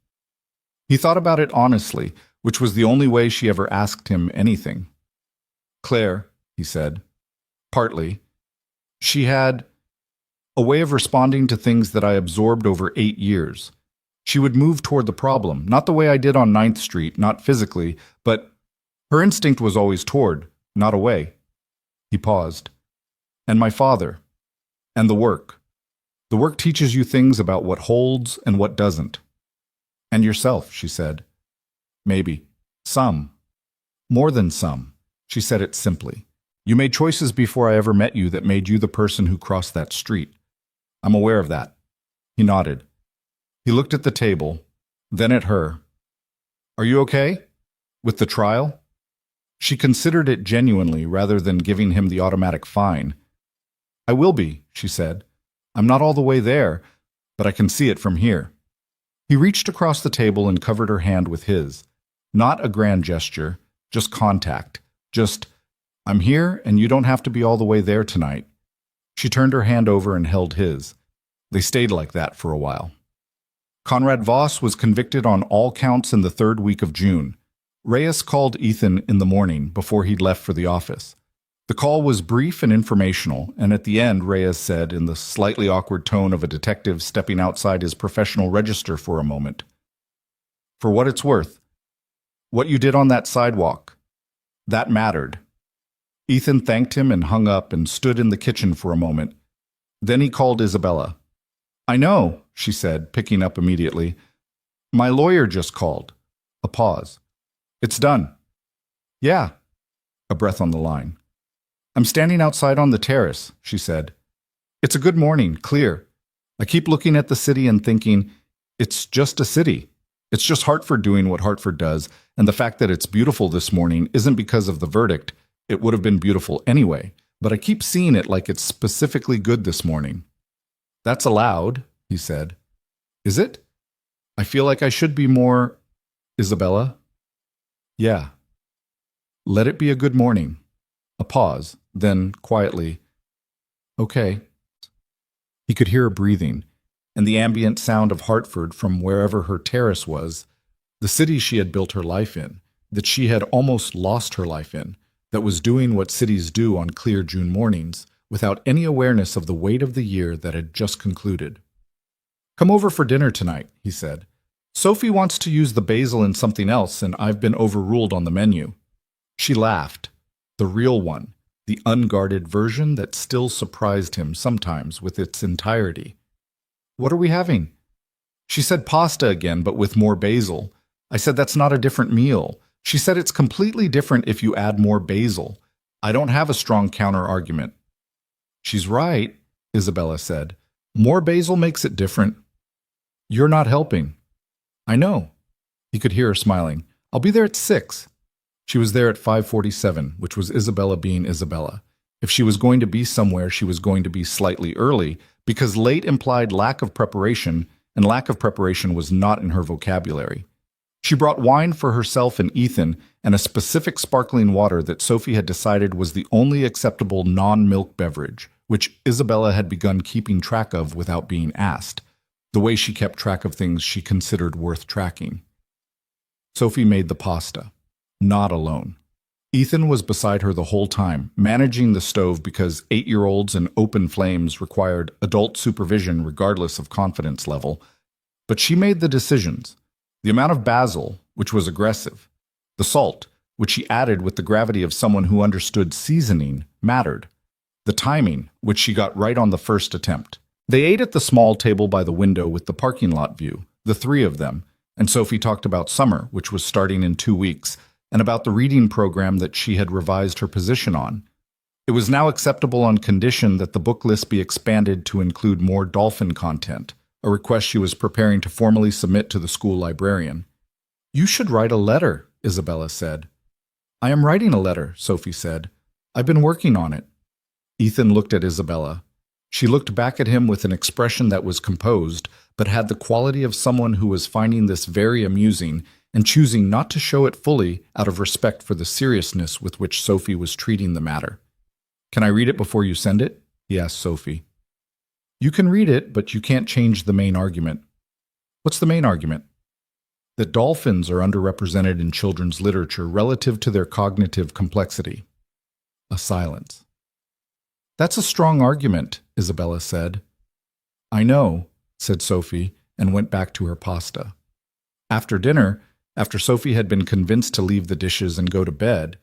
He thought about it honestly, which was the only way she ever asked him anything. Claire, he said. Partly. She had a way of responding to things that I absorbed over 8 years. She would move toward the problem, not the way I did on 9th Street, not physically, but her instinct was always toward, not away. He paused. And my father. And the work. The work teaches you things about what holds and what doesn't. And yourself, she said. Maybe. Some. More than some. She said it simply. You made choices before I ever met you that made you the person who crossed that street. I'm aware of that. He nodded. He looked at the table, then at her. Are you okay? With the trial? She considered it genuinely rather than giving him the automatic fine. I will be, she said. I'm not all the way there, but I can see it from here. He reached across the table and covered her hand with his. Not a grand gesture, just contact. Just, I'm here and you don't have to be all the way there tonight. She turned her hand over and held his. They stayed like that for a while. Conrad Voss was convicted on all counts in the third week of June. Reyes called Ethan in the morning before he'd left for the office. The call was brief and informational, and at the end, Reyes said in the slightly awkward tone of a detective stepping outside his professional register for a moment, "For what it's worth, what you did on that sidewalk, that mattered." Ethan thanked him and hung up and stood in the kitchen for a moment. Then he called Isabella. "I know," she said, picking up immediately. "My lawyer just called." A pause. "It's done." "Yeah." A breath on the line. "I'm standing outside on the terrace," she said. "It's a good morning, clear. I keep looking at the city and thinking, it's just a city. It's just Hartford doing what Hartford does, and the fact that it's beautiful this morning isn't because of the verdict. It would have been beautiful anyway, but I keep seeing it like it's specifically good this morning." "That's allowed," he said. "Is it? I feel like I should be more—" "Isabella?" "Yeah." "Let it be a good morning." A pause, then quietly, "Okay." He could hear her breathing, and the ambient sound of Hartford from wherever her terrace was, the city she had built her life in, that she had almost lost her life in, that was doing what cities do on clear June mornings, without any awareness of the weight of the year that had just concluded. "Come over for dinner tonight," he said. "Sophie wants to use the basil in something else, and I've been overruled on the menu." She laughed. The real one, the unguarded version that still surprised him sometimes with its entirety. "What are we having?" She said pasta again, but with more basil. I said that's not a different meal. She said it's completely different if you add more basil. I don't have a strong counter-argument. "She's right," Isabella said. "More basil makes it different." "You're not helping." "I know." He could hear her smiling. "I'll be there at 6. She was there at 5:47, which was Isabella being Isabella. If she was going to be somewhere, she was going to be slightly early, because late implied lack of preparation, and lack of preparation was not in her vocabulary. She brought wine for herself and Ethan, and a specific sparkling water that Sophie had decided was the only acceptable non-milk beverage, which Isabella had begun keeping track of without being asked, the way she kept track of things she considered worth tracking. Sophie made the pasta. Not alone. Ethan was beside her the whole time, managing the stove because 8-year-olds and open flames required adult supervision regardless of confidence level. But she made the decisions. The amount of basil, which was aggressive. The salt, which she added with the gravity of someone who understood seasoning, mattered. The timing, which she got right on the first attempt. They ate at the small table by the window with the parking lot view, the 3 of them, and Sophie talked about summer, which was starting in 2 weeks, and about the reading program that she had revised her position on. It was now acceptable on condition that the book list be expanded to include more dolphin content, a request she was preparing to formally submit to the school librarian. "You should write a letter," Isabella said. "I am writing a letter," Sophie said. "I've been working on it." Ethan looked at Isabella. She looked back at him with an expression that was composed, but had the quality of someone who was finding this very amusing and choosing not to show it fully out of respect for the seriousness with which Sophie was treating the matter. "Can I read it before you send it?" he asked Sophie. "You can read it, but you can't change the main argument." "What's the main argument?" "That dolphins are underrepresented in children's literature relative to their cognitive complexity." A silence. "That's a strong argument," Isabella said. "I know," said Sophie, and went back to her pasta. After dinner, after Sophie had been convinced to leave the dishes and go to bed,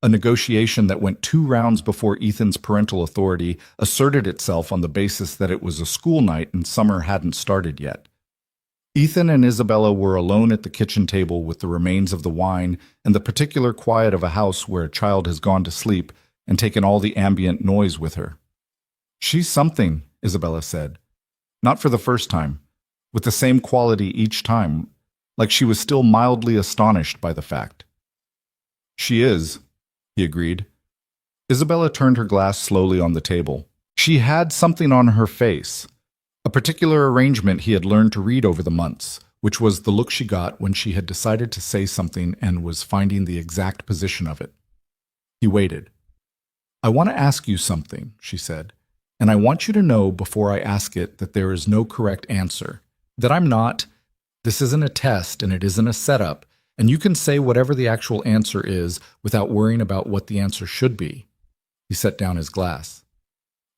a negotiation that went 2 rounds before Ethan's parental authority asserted itself on the basis that it was a school night and summer hadn't started yet. Ethan and Isabella were alone at the kitchen table with the remains of the wine and the particular quiet of a house where a child has gone to sleep and taken all the ambient noise with her. "She's something," Isabella said. Not for the first time, with the same quality each time, like she was still mildly astonished by the fact. "She is," he agreed. Isabella turned her glass slowly on the table. She had something on her face, a particular arrangement he had learned to read over the months, which was the look she got when she had decided to say something and was finding the exact position of it. He waited. "I want to ask you something," she said, "and I want you to know before I ask it that there is no correct answer, that I'm not, This isn't a test and it isn't a setup, and you can say whatever the actual answer is without worrying about what the answer should be. He set down his glass.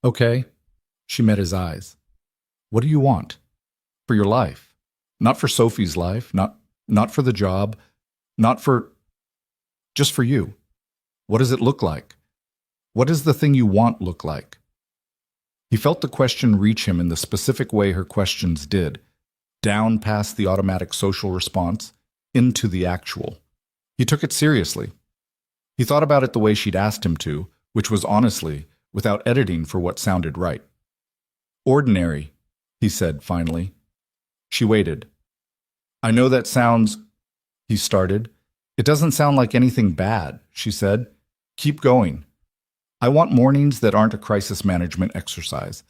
Okay. She met his eyes. What do you want? For your life. Not for Sophie's life, not for the job, not for... just for you. What does it look like? What does the thing you want look like? He felt the question reach him in the specific way her questions did, down past the automatic social response, into the actual. He took it seriously. He thought about it the way she'd asked him to, which was honestly, without editing for what sounded right. Ordinary, he said finally. She waited. I know that sounds... He started. It doesn't sound like anything bad, she said. Keep going. I want mornings that aren't a crisis management exercise.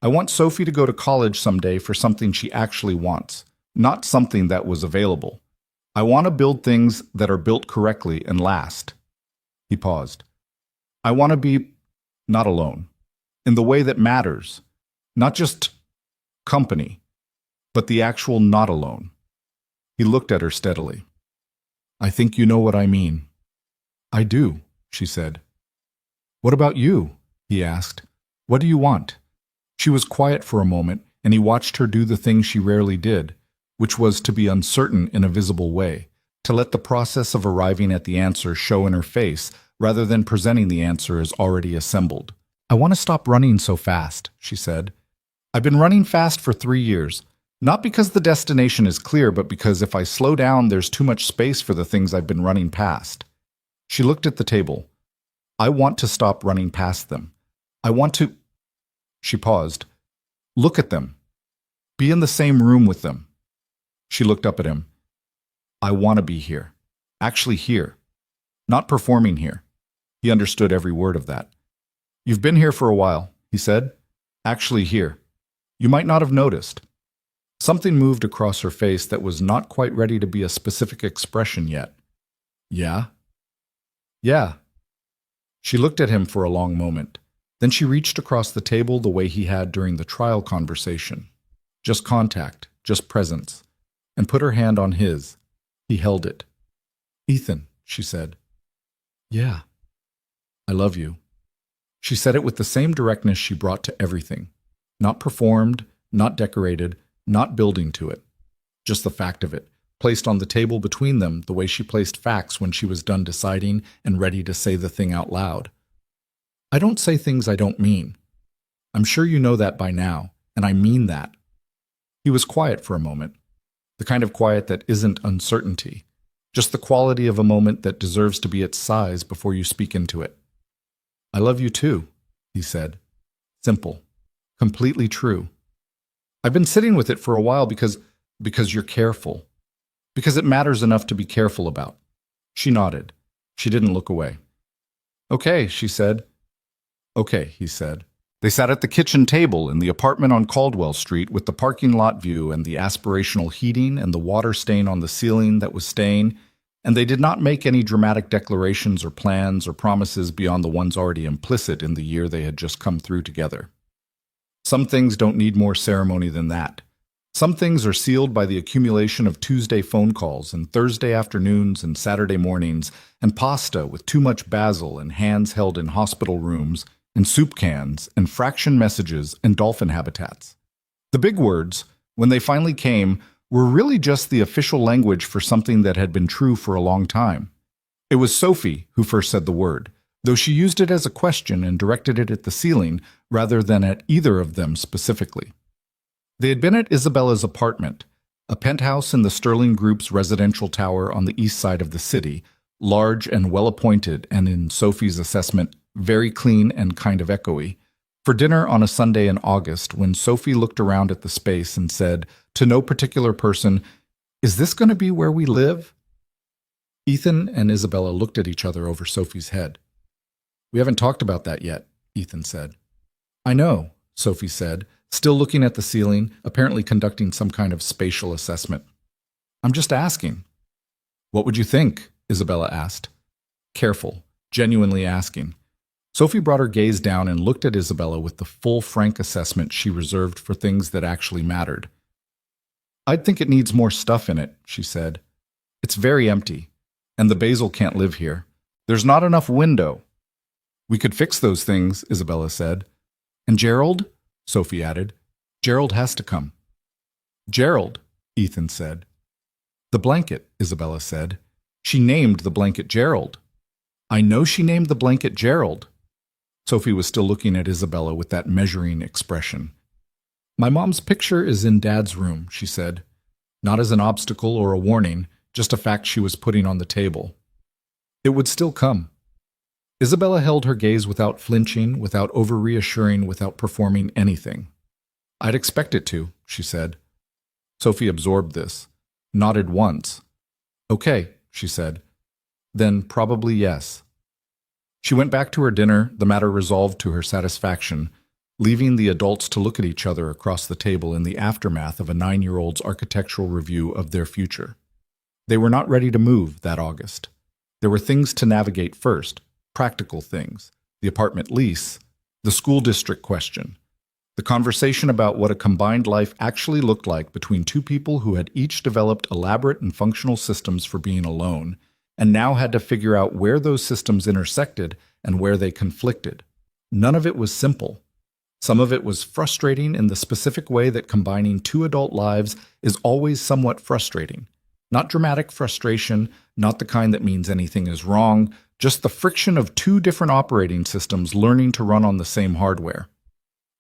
I want Sophie to go to college someday for something she actually wants, not something that was available. I want to build things that are built correctly and last. He paused. I want to be not alone, in the way that matters, not just company, but the actual not alone. He looked at her steadily. I think you know what I mean. I do, she said. What about you? He asked. What do you want? She was quiet for a moment, and he watched her do the thing she rarely did, which was to be uncertain in a visible way, to let the process of arriving at the answer show in her face rather than presenting the answer as already assembled. I want to stop running so fast, she said. I've been running fast for 3 years, not because the destination is clear, but because if I slow down, there's too much space for the things I've been running past. She looked at the table. I want to stop running past them. I want to... She paused. Look at them. Be in the same room with them. She looked up at him. I want to be here. Actually here. Not performing here. He understood every word of that. You've been here for a while, he said. Actually here. You might not have noticed. Something moved across her face that was not quite ready to be a specific expression yet. Yeah? Yeah. She looked at him for a long moment. Then she reached across the table the way he had during the trial conversation. Just contact, just presence, and put her hand on his. He held it. Ethan, she said. Yeah. I love you. She said it with the same directness she brought to everything. Not performed, not decorated, not building to it. Just the fact of it, placed on the table between them the way she placed facts when she was done deciding and ready to say the thing out loud. I don't say things I don't mean. I'm sure you know that by now, and I mean that. He was quiet for a moment, the kind of quiet that isn't uncertainty, just the quality of a moment that deserves to be its size before you speak into it. I love you too, he said. Simple, completely true. I've been sitting with it for a while because you're careful. Because it matters enough to be careful about. She nodded. She didn't look away. Okay, she said. Okay, he said. They sat at the kitchen table in the apartment on Caldwell Street with the parking lot view and the aspirational heating and the water stain on the ceiling that was staying, and they did not make any dramatic declarations or plans or promises beyond the ones already implicit in the year they had just come through together. Some things don't need more ceremony than that. Some things are sealed by the accumulation of Tuesday phone calls and Thursday afternoons and Saturday mornings and pasta with too much basil and hands held in hospital rooms and soup cans and fraction messages and dolphin habitats. The big words, when they finally came, were really just the official language for something that had been true for a long time. It was Sophie who first said the word, though she used it as a question and directed it at the ceiling rather than at either of them specifically. They had been at Isabella's apartment, a penthouse in the Sterling Group's residential tower on the east side of the city, large and well-appointed and, in Sophie's assessment, very clean and kind of echoey, for dinner on a Sunday in August when Sophie looked around at the space and said, to no particular person, "Is this going to be where we live?" Ethan and Isabella looked at each other over Sophie's head. "We haven't talked about that yet," Ethan said. "I know," Sophie said, still looking at the ceiling, apparently conducting some kind of spatial assessment. "I'm just asking." "What would you think?" Isabella asked. Careful, genuinely asking. Sophie brought her gaze down and looked at Isabella with the full, frank assessment she reserved for things that actually mattered. I'd think it needs more stuff in it, she said. It's very empty, and the basil can't live here. There's not enough window. We could fix those things, Isabella said. And Gerald? Sophie added. Gerald has to come. Gerald, Ethan said. The blanket, Isabella said. She named the blanket Gerald. I know she named the blanket Gerald. Sophie was still looking at Isabella with that measuring expression. My mom's picture is in Dad's room, she said. Not as an obstacle or a warning, just a fact she was putting on the table. It would still come. Isabella held her gaze without flinching, without over-reassuring, without performing anything. I'd expect it to, she said. Sophie absorbed this, nodded once. Okay, she said. Then probably yes. She went back to her dinner, the matter resolved to her satisfaction, leaving the adults to look at each other across the table in the aftermath of a 9-year-old's architectural review of their future. They were not ready to move that August. There were things to navigate first, practical things, the apartment lease, the school district question, the conversation about what a combined life actually looked like between two people who had each developed elaborate and functional systems for being alone, and now had to figure out where those systems intersected and where they conflicted. None of it was simple. Some of it was frustrating in the specific way that combining two adult lives is always somewhat frustrating. Not dramatic frustration, not the kind that means anything is wrong, just the friction of two different operating systems learning to run on the same hardware.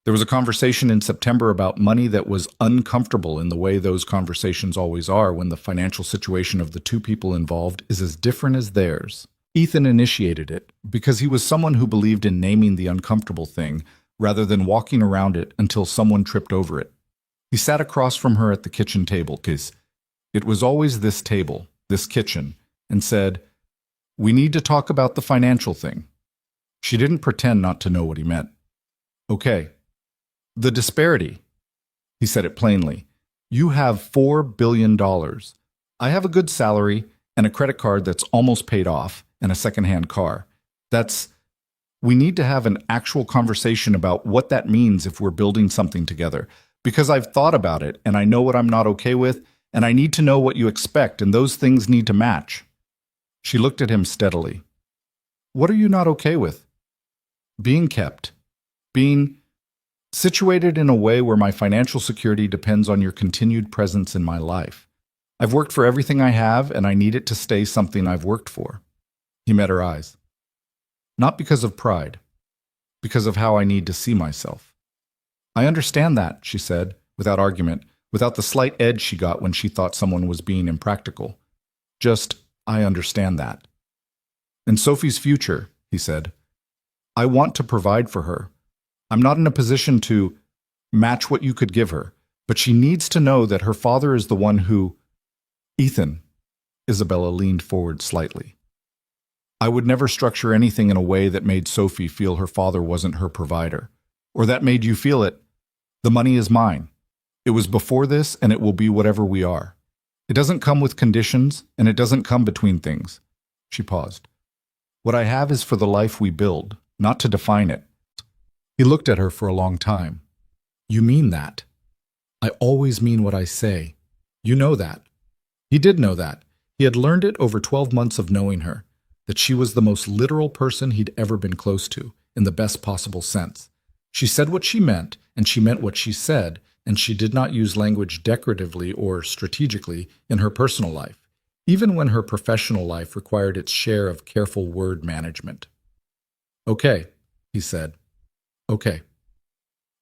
There was a conversation in September about money that was uncomfortable in the way those conversations always are when the financial situation of the two people involved is as different as theirs. Ethan initiated it because he was someone who believed in naming the uncomfortable thing rather than walking around it until someone tripped over it. He sat across from her at the kitchen table, because it was always this table, this kitchen, and said, "We need to talk about the financial thing." She didn't pretend not to know what he meant. Okay. The disparity. He said it plainly. You have $4 billion. I have a good salary and a credit card that's almost paid off and a secondhand car. We need to have an actual conversation about what that means if we're building something together. Because I've thought about it and I know what I'm not okay with, and I need to know what you expect, and those things need to match. She looked at him steadily. What are you not okay with? Being kept. Being situated in a way where my financial security depends on your continued presence in my life. I've worked for everything I have, and I need it to stay something I've worked for. He met her eyes. Not because of pride, because of how I need to see myself. I understand that, she said, without argument, without the slight edge she got when she thought someone was being impractical. Just, I understand that. And Sophie's future, he said. I want to provide for her. I'm not in a position to match what you could give her, but she needs to know that her father is the one who... Ethan, Isabella leaned forward slightly. I would never structure anything in a way that made Sophie feel her father wasn't her provider, or that made you feel it. The money is mine. It was before this, and it will be whatever we are. It doesn't come with conditions, and it doesn't come between things. She paused. What I have is for the life we build, not to define it. He looked at her for a long time. You mean that? I always mean what I say. You know that. He did know that. He had learned it over 12 months of knowing her, that she was the most literal person he'd ever been close to, in the best possible sense. She said what she meant, and she meant what she said, and she did not use language decoratively or strategically in her personal life, even when her professional life required its share of careful word management. Okay, he said. Okay.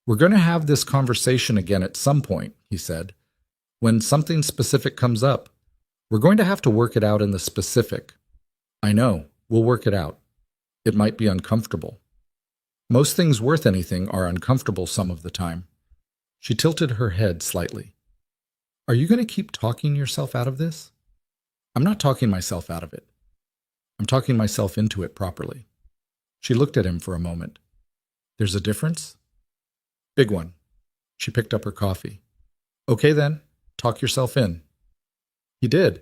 We're going to have this conversation again at some point, he said. When something specific comes up, we're going to have to work it out in the specific. I know, we'll work it out. It might be uncomfortable. Most things worth anything are uncomfortable some of the time. She tilted her head slightly. Are you going to keep talking yourself out of this? I'm not talking myself out of it. I'm talking myself into it properly. She looked at him for a moment. There's a difference? Big one. She picked up her coffee. Okay then, talk yourself in. He did.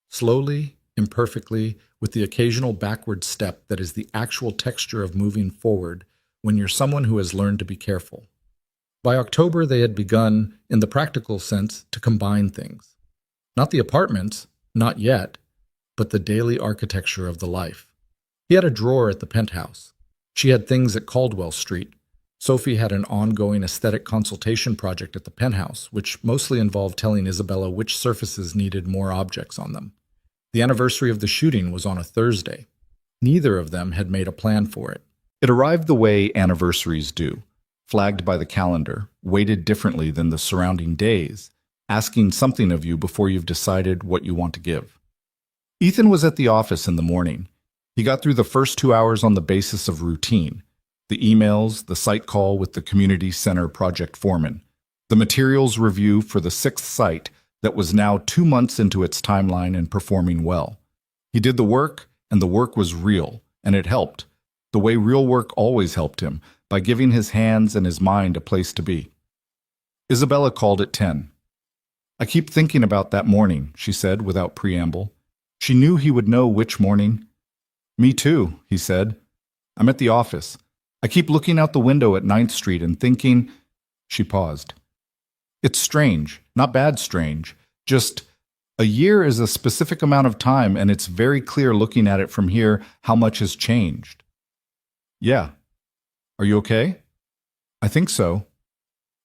Slowly, imperfectly, with the occasional backward step that is the actual texture of moving forward when you're someone who has learned to be careful. By October, they had begun, in the practical sense, to combine things. Not the apartments, not yet, but the daily architecture of the life. He had a drawer at the penthouse. She had things at Caldwell Street. Sophie had an ongoing aesthetic consultation project at the penthouse, which mostly involved telling Isabella which surfaces needed more objects on them. The anniversary of the shooting was on a Thursday. Neither of them had made a plan for it. It arrived the way anniversaries do, flagged by the calendar, weighted differently than the surrounding days, asking something of you before you've decided what you want to give. Ethan was at the office in the morning. He got through the first 2 hours on the basis of routine: the emails, the site call with the community center project foreman, the materials review for the 6th site that was now 2 months into its timeline and performing well. He did the work, and the work was real, and it helped, the way real work always helped him, by giving his hands and his mind a place to be. Isabella called at 10. "I keep thinking about that morning," she said without preamble. She knew he would know which morning. "Me too," he said. "I'm at the office. I keep looking out the window at 9th Street and thinking—" She paused. "It's strange, not bad strange, just a year is a specific amount of time, and it's very clear looking at it from here how much has changed." "Yeah. Are you okay?" "I think so."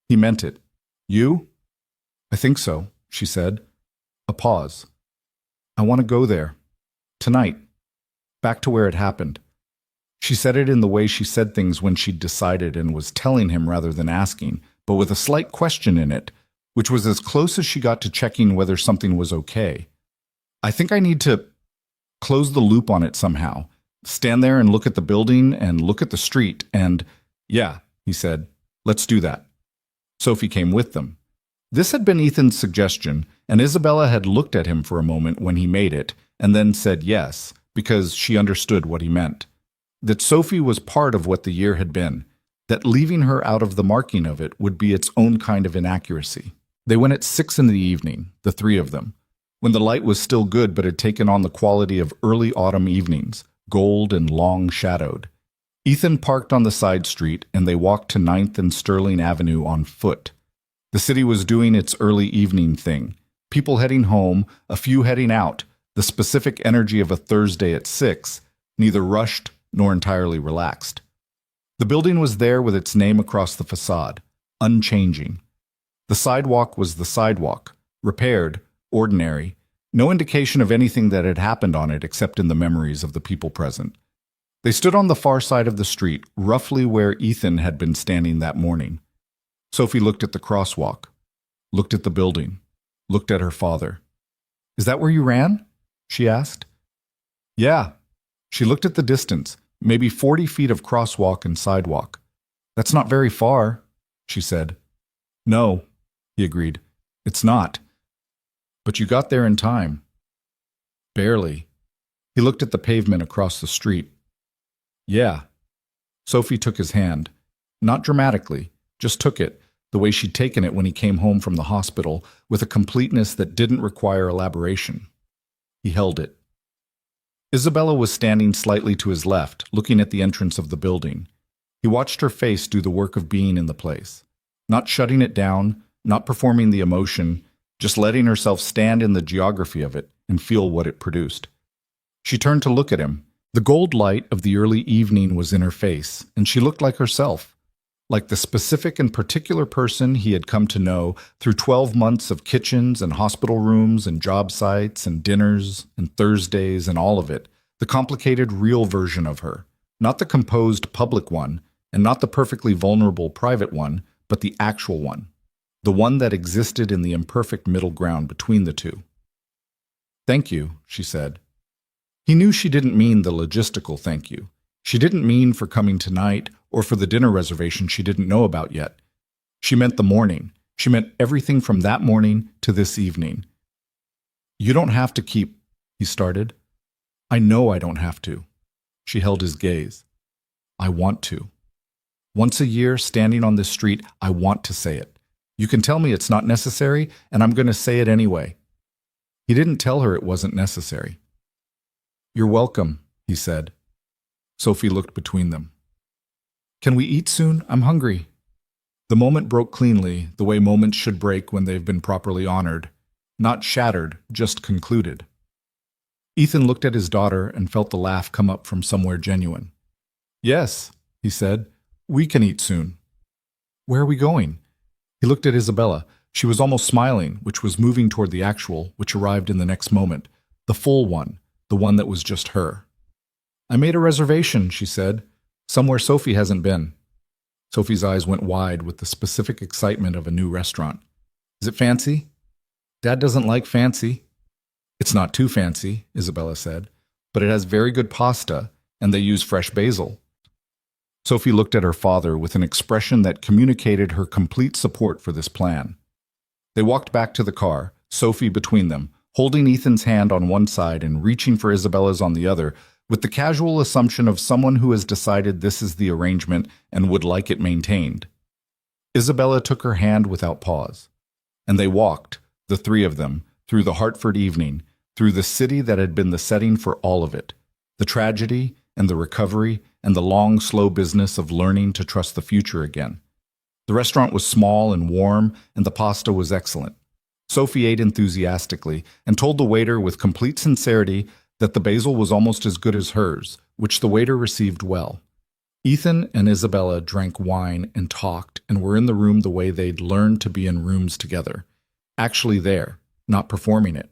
He meant it. "You?" "I think so," she said. A pause. "I want to go there. Tonight. Back to where it happened." She said it in the way she said things when she'd decided and was telling him rather than asking, but with a slight question in it, which was as close as she got to checking whether something was okay. "I think I need to close the loop on it somehow. Stand there and look at the building and look at the street and—" "Yeah," he said. "Let's do that." Sophie came with them. This had been Ethan's suggestion, and Isabella had looked at him for a moment when he made it, and then said yes, because she understood what he meant. That Sophie was part of what the year had been, that leaving her out of the marking of it would be its own kind of inaccuracy. They went at 6 in the evening, the 3 of them, when the light was still good but had taken on the quality of early autumn evenings, gold and long-shadowed. Ethan parked on the side street, and they walked to 9th and Sterling Avenue on foot. The city was doing its early evening thing. People heading home, a few heading out, the specific energy of a Thursday at 6, neither rushed nor entirely relaxed. The building was there with its name across the facade, unchanging. The sidewalk was the sidewalk, repaired, ordinary, no indication of anything that had happened on it except in the memories of the people present. They stood on the far side of the street, roughly where Ethan had been standing that morning. Sophie looked at the crosswalk, looked at the building, looked at her father. "Is that where you ran?" she asked. "Yeah." She looked at the distance, maybe 40 feet of crosswalk and sidewalk. "That's not very far," she said. "No," he agreed. "It's not. But you got there in time." "Barely." He looked at the pavement across the street. "Yeah." Sophie took his hand. Not dramatically, just took it, the way she'd taken it when he came home from the hospital, with a completeness that didn't require elaboration. He held it. Isabella was standing slightly to his left, looking at the entrance of the building. He watched her face do the work of being in the place. Not shutting it down, not performing the emotion, just letting herself stand in the geography of it and feel what it produced. She turned to look at him. The gold light of the early evening was in her face, and she looked like herself, like the specific and particular person he had come to know through 12 months of kitchens and hospital rooms and job sites and dinners and Thursdays and all of it, the complicated real version of her, not the composed public one and not the perfectly vulnerable private one, but the actual one, the one that existed in the imperfect middle ground between the two. "Thank you," she said. He knew she didn't mean the logistical thank you. She didn't mean for coming tonight or for the dinner reservation she didn't know about yet. She meant the morning. She meant everything from that morning to this evening. "You don't have to keep," he started. "I know I don't have to." She held his gaze. "I want to. Once a year, standing on this street, I want to say it. You can tell me it's not necessary, and I'm going to say it anyway." He didn't tell her it wasn't necessary. "You're welcome," he said. Sophie looked between them. "Can we eat soon? I'm hungry." The moment broke cleanly, the way moments should break when they've been properly honored. Not shattered, just concluded. Ethan looked at his daughter and felt the laugh come up from somewhere genuine. "Yes," he said, "we can eat soon." "Where are we going?" He looked at Isabella. She was almost smiling, which was moving toward the actual, which arrived in the next moment. The full one, the one that was just her. "I made a reservation," she said. "Somewhere Sophie hasn't been." Sophie's eyes went wide with the specific excitement of a new restaurant. "Is it fancy?" "Dad doesn't like fancy." "It's not too fancy," Isabella said, "but it has very good pasta, and they use fresh basil." Sophie looked at her father with an expression that communicated her complete support for this plan. They walked back to the car, Sophie between them, holding Ethan's hand on one side and reaching for Isabella's on the other, with the casual assumption of someone who has decided this is the arrangement and would like it maintained. Isabella took her hand without pause, and they walked, the three of them, through the Hartford evening, through the city that had been the setting for all of it, the tragedy and the recovery and the long, slow business of learning to trust the future again. The restaurant was small and warm, and the pasta was excellent. Sophie ate enthusiastically and told the waiter with complete sincerity that the basil was almost as good as hers, which the waiter received well. Ethan and Isabella drank wine and talked and were in the room the way they'd learned to be in rooms together. Actually there, not performing it.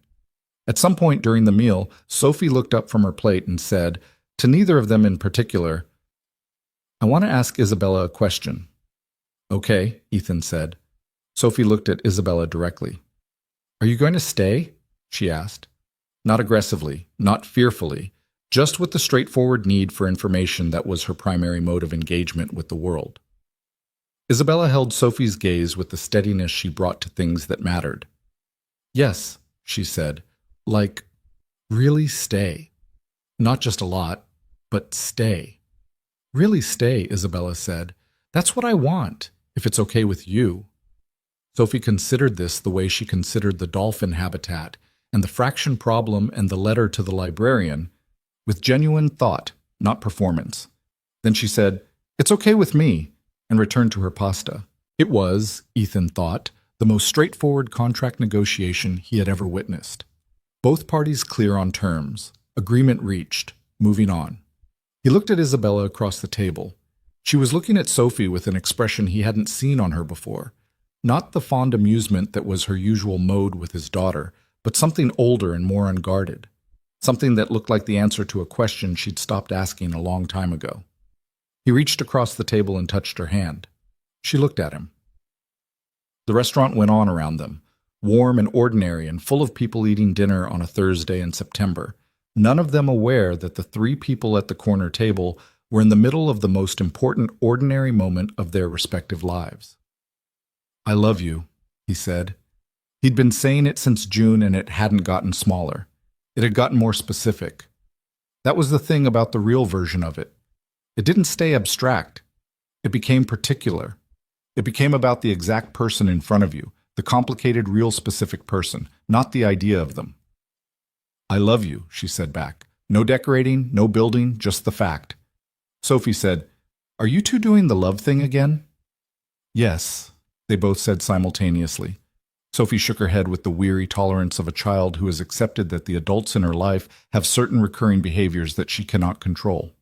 At some point during the meal, Sophie looked up from her plate and said, to neither of them in particular, "I want to ask Isabella a question." "Okay," Ethan said. Sophie looked at Isabella directly. "Are you going to stay?" she asked. Not aggressively, not fearfully, just with the straightforward need for information that was her primary mode of engagement with the world. Isabella held Sophie's gaze with the steadiness she brought to things that mattered. "Yes," she said, "like, really stay. Not just a lot, but stay." "Really stay," Isabella said. "That's what I want, if it's okay with you." Sophie considered this the way she considered the dolphin habitat and the fraction problem and the letter to the librarian, with genuine thought, not performance. Then she said, "It's okay with me," and returned to her pasta. It was, Ethan thought, the most straightforward contract negotiation he had ever witnessed. Both parties clear on terms, agreement reached, moving on. He looked at Isabella across the table. She was looking at Sophie with an expression he hadn't seen on her before, not the fond amusement that was her usual mode with his daughter, but something older and more unguarded, something that looked like the answer to a question she'd stopped asking a long time ago. He reached across the table and touched her hand. She looked at him. The restaurant went on around them, warm and ordinary and full of people eating dinner on a Thursday in September, none of them aware that the three people at the corner table were in the middle of the most important ordinary moment of their respective lives. "I love you," he said. He'd been saying it since June and it hadn't gotten smaller. It had gotten more specific. That was the thing about the real version of it. It didn't stay abstract. It became particular. It became about the exact person in front of you, the complicated, real specific person, not the idea of them. "I love you," she said back. No decorating, no building, just the fact. Sophie said, "Are you two doing the love thing again?" "Yes," they both said simultaneously. Sophie shook her head with the weary tolerance of a child who has accepted that the adults in her life have certain recurring behaviors that she cannot control.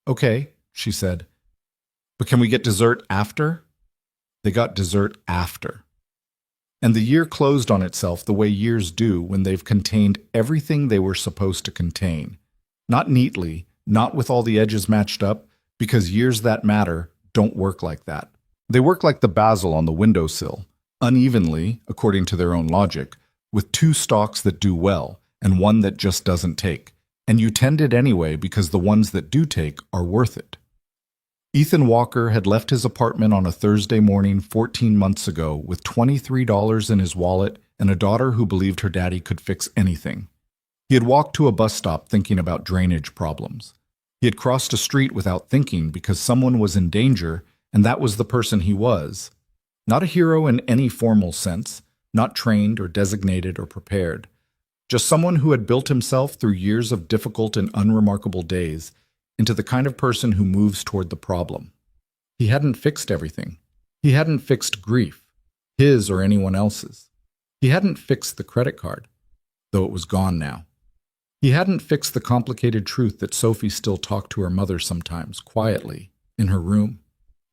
"Okay," she said. "But can we get dessert after?" They got dessert after. And the year closed on itself the way years do when they've contained everything they were supposed to contain. Not neatly, not with all the edges matched up, because years that matter don't work like that. They work like the basil on the windowsill, unevenly, according to their own logic, with two stalks that do well and one that just doesn't take. And you tend it anyway because the ones that do take are worth it. Ethan Walker had left his apartment on a Thursday morning 14 months ago with $23 in his wallet and a daughter who believed her daddy could fix anything. He had walked to a bus stop thinking about drainage problems. He had crossed a street without thinking because someone was in danger, and that was the person he was. Not a hero in any formal sense, not trained or designated or prepared. Just someone who had built himself through years of difficult and unremarkable days into the kind of person who moves toward the problem. He hadn't fixed everything. He hadn't fixed grief, his or anyone else's. He hadn't fixed the credit card, though it was gone now. He hadn't fixed the complicated truth that Sophie still talked to her mother sometimes, quietly, in her room,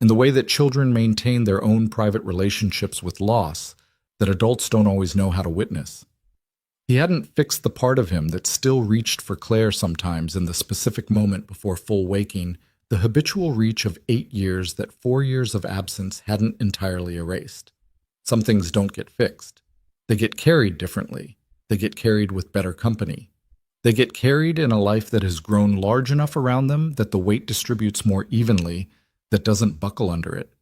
in the way that children maintain their own private relationships with loss that adults don't always know how to witness. He hadn't fixed the part of him that still reached for Claire sometimes in the specific moment before full waking, the habitual reach of 8 years that 4 years of absence hadn't entirely erased. Some things don't get fixed. They get carried differently. They get carried with better company. They get carried in a life that has grown large enough around them that the weight distributes more evenly, that doesn't buckle under it.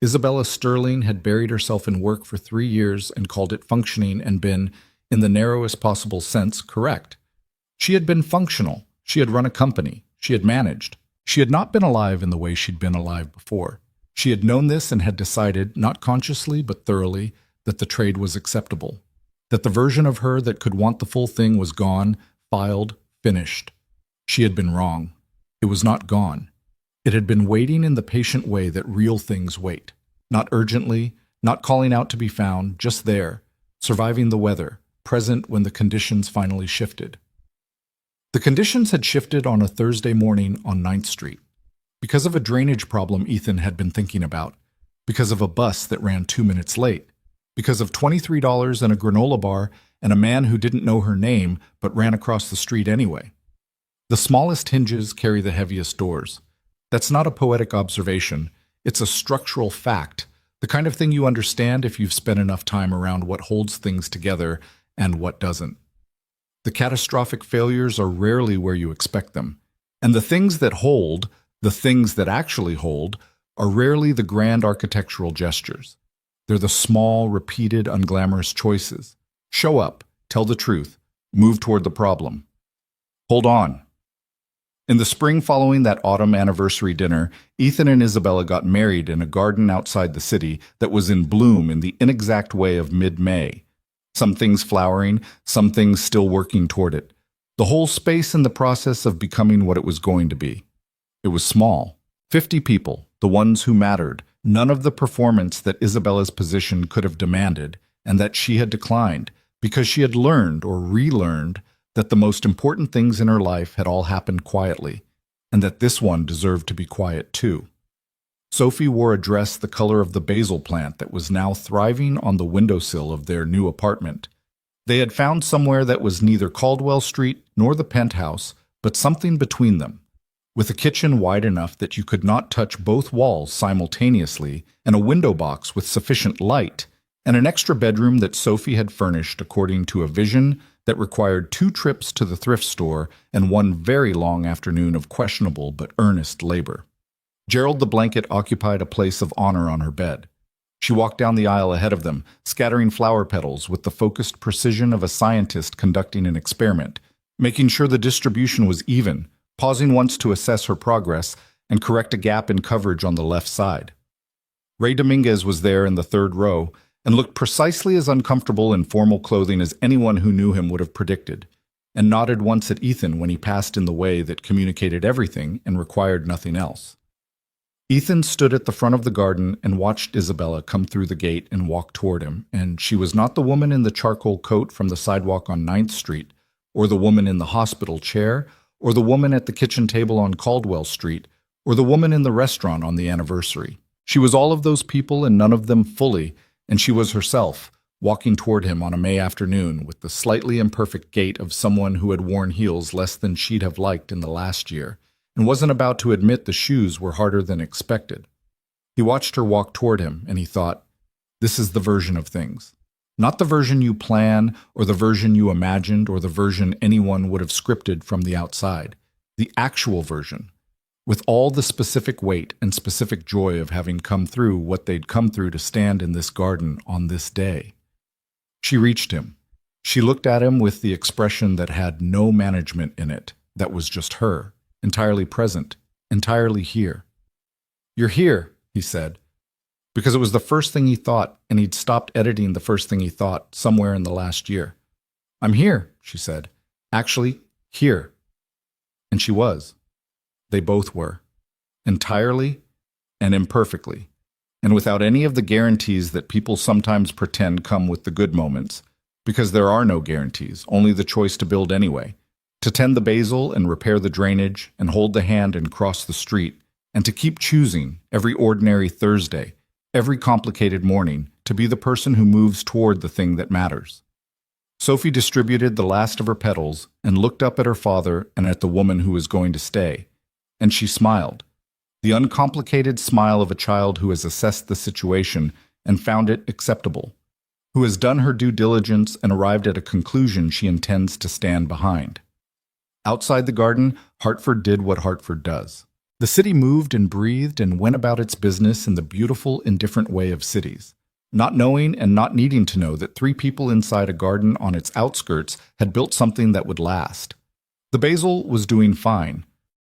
Isabella Sterling had buried herself in work for 3 years and called it functioning and been, in the narrowest possible sense, correct. She had been functional. She had run a company. She had managed. She had not been alive in the way she'd been alive before. She had known this and had decided, not consciously but thoroughly, that the trade was acceptable, that the version of her that could want the full thing was gone, filed, finished. She had been wrong. It was not gone. It had been waiting in the patient way that real things wait, not urgently, not calling out to be found, just there, surviving the weather, present when the conditions finally shifted. The conditions had shifted on a Thursday morning on 9th Street, because of a drainage problem Ethan had been thinking about, because of a bus that ran 2 minutes late, because of $23 and a granola bar and a man who didn't know her name but ran across the street anyway. The smallest hinges carry the heaviest doors. That's not a poetic observation. It's a structural fact, the kind of thing you understand if you've spent enough time around what holds things together and what doesn't. The catastrophic failures are rarely where you expect them, and the things that hold, the things that actually hold, are rarely the grand architectural gestures. They're the small, repeated, unglamorous choices. Show up, tell the truth, move toward the problem. Hold on. In the spring following that autumn anniversary dinner, Ethan and Isabella got married in a garden outside the city that was in bloom in the inexact way of mid-May. Some things flowering, some things still working toward it. The whole space in the process of becoming what it was going to be. It was small. 50 people, the ones who mattered, none of the performance that Isabella's position could have demanded, and that she had declined, because she had learned or relearned that the most important things in her life had all happened quietly, and that this one deserved to be quiet too. Sophie wore a dress the color of the basil plant that was now thriving on the windowsill of their new apartment. They had found somewhere that was neither Caldwell Street nor the penthouse, but something between them, with a kitchen wide enough that you could not touch both walls simultaneously, and a window box with sufficient light, and an extra bedroom that Sophie had furnished according to a vision that required 2 trips to the thrift store and 1 very long afternoon of questionable but earnest labor. Gerald the blanket occupied a place of honor on her bed. She walked down the aisle ahead of them, scattering flower petals with the focused precision of a scientist conducting an experiment, making sure the distribution was even, pausing once to assess her progress and correct a gap in coverage on the left side. Ray Dominguez was there in the 3rd row and looked precisely as uncomfortable in formal clothing as anyone who knew him would have predicted, and nodded once at Ethan when he passed in the way that communicated everything and required nothing else. Ethan stood at the front of the garden and watched Isabella come through the gate and walk toward him, and she was not the woman in the charcoal coat from the sidewalk on 9th Street, or the woman in the hospital chair, or the woman at the kitchen table on Caldwell Street, or the woman in the restaurant on the anniversary. She was all of those people and none of them fully, and she was herself, walking toward him on a May afternoon with the slightly imperfect gait of someone who had worn heels less than she'd have liked in the last year, and wasn't about to admit the shoes were harder than expected. He watched her walk toward him, and he thought, this is the version of things. Not the version you plan, or the version you imagined, or the version anyone would have scripted from the outside. The actual version, with all the specific weight and specific joy of having come through what they'd come through to stand in this garden on this day. She reached him. She looked at him with the expression that had no management in it, that was just her, entirely present, entirely here. You're here, he said, because it was the first thing he thought, and he'd stopped editing the first thing he thought somewhere in the last year. I'm here, she said. Actually, here. And she was. They both were. Entirely and imperfectly. and without any of the guarantees that people sometimes pretend come with the good moments, because there are no guarantees, only the choice to build anyway, to tend the basil and repair the drainage and hold the hand and cross the street, and to keep choosing every ordinary Thursday, every complicated morning, to be the person who moves toward the thing that matters. Sophie distributed the last of her petals and looked up at her father and at the woman who was going to stay, and she smiled, the uncomplicated smile of a child who has assessed the situation and found it acceptable, who has done her due diligence and arrived at a conclusion she intends to stand behind. Outside the garden, Hartford did what Hartford does. The city moved and breathed and went about its business in the beautiful, indifferent way of cities, not knowing and not needing to know that 3 people inside a garden on its outskirts had built something that would last. The basil was doing fine,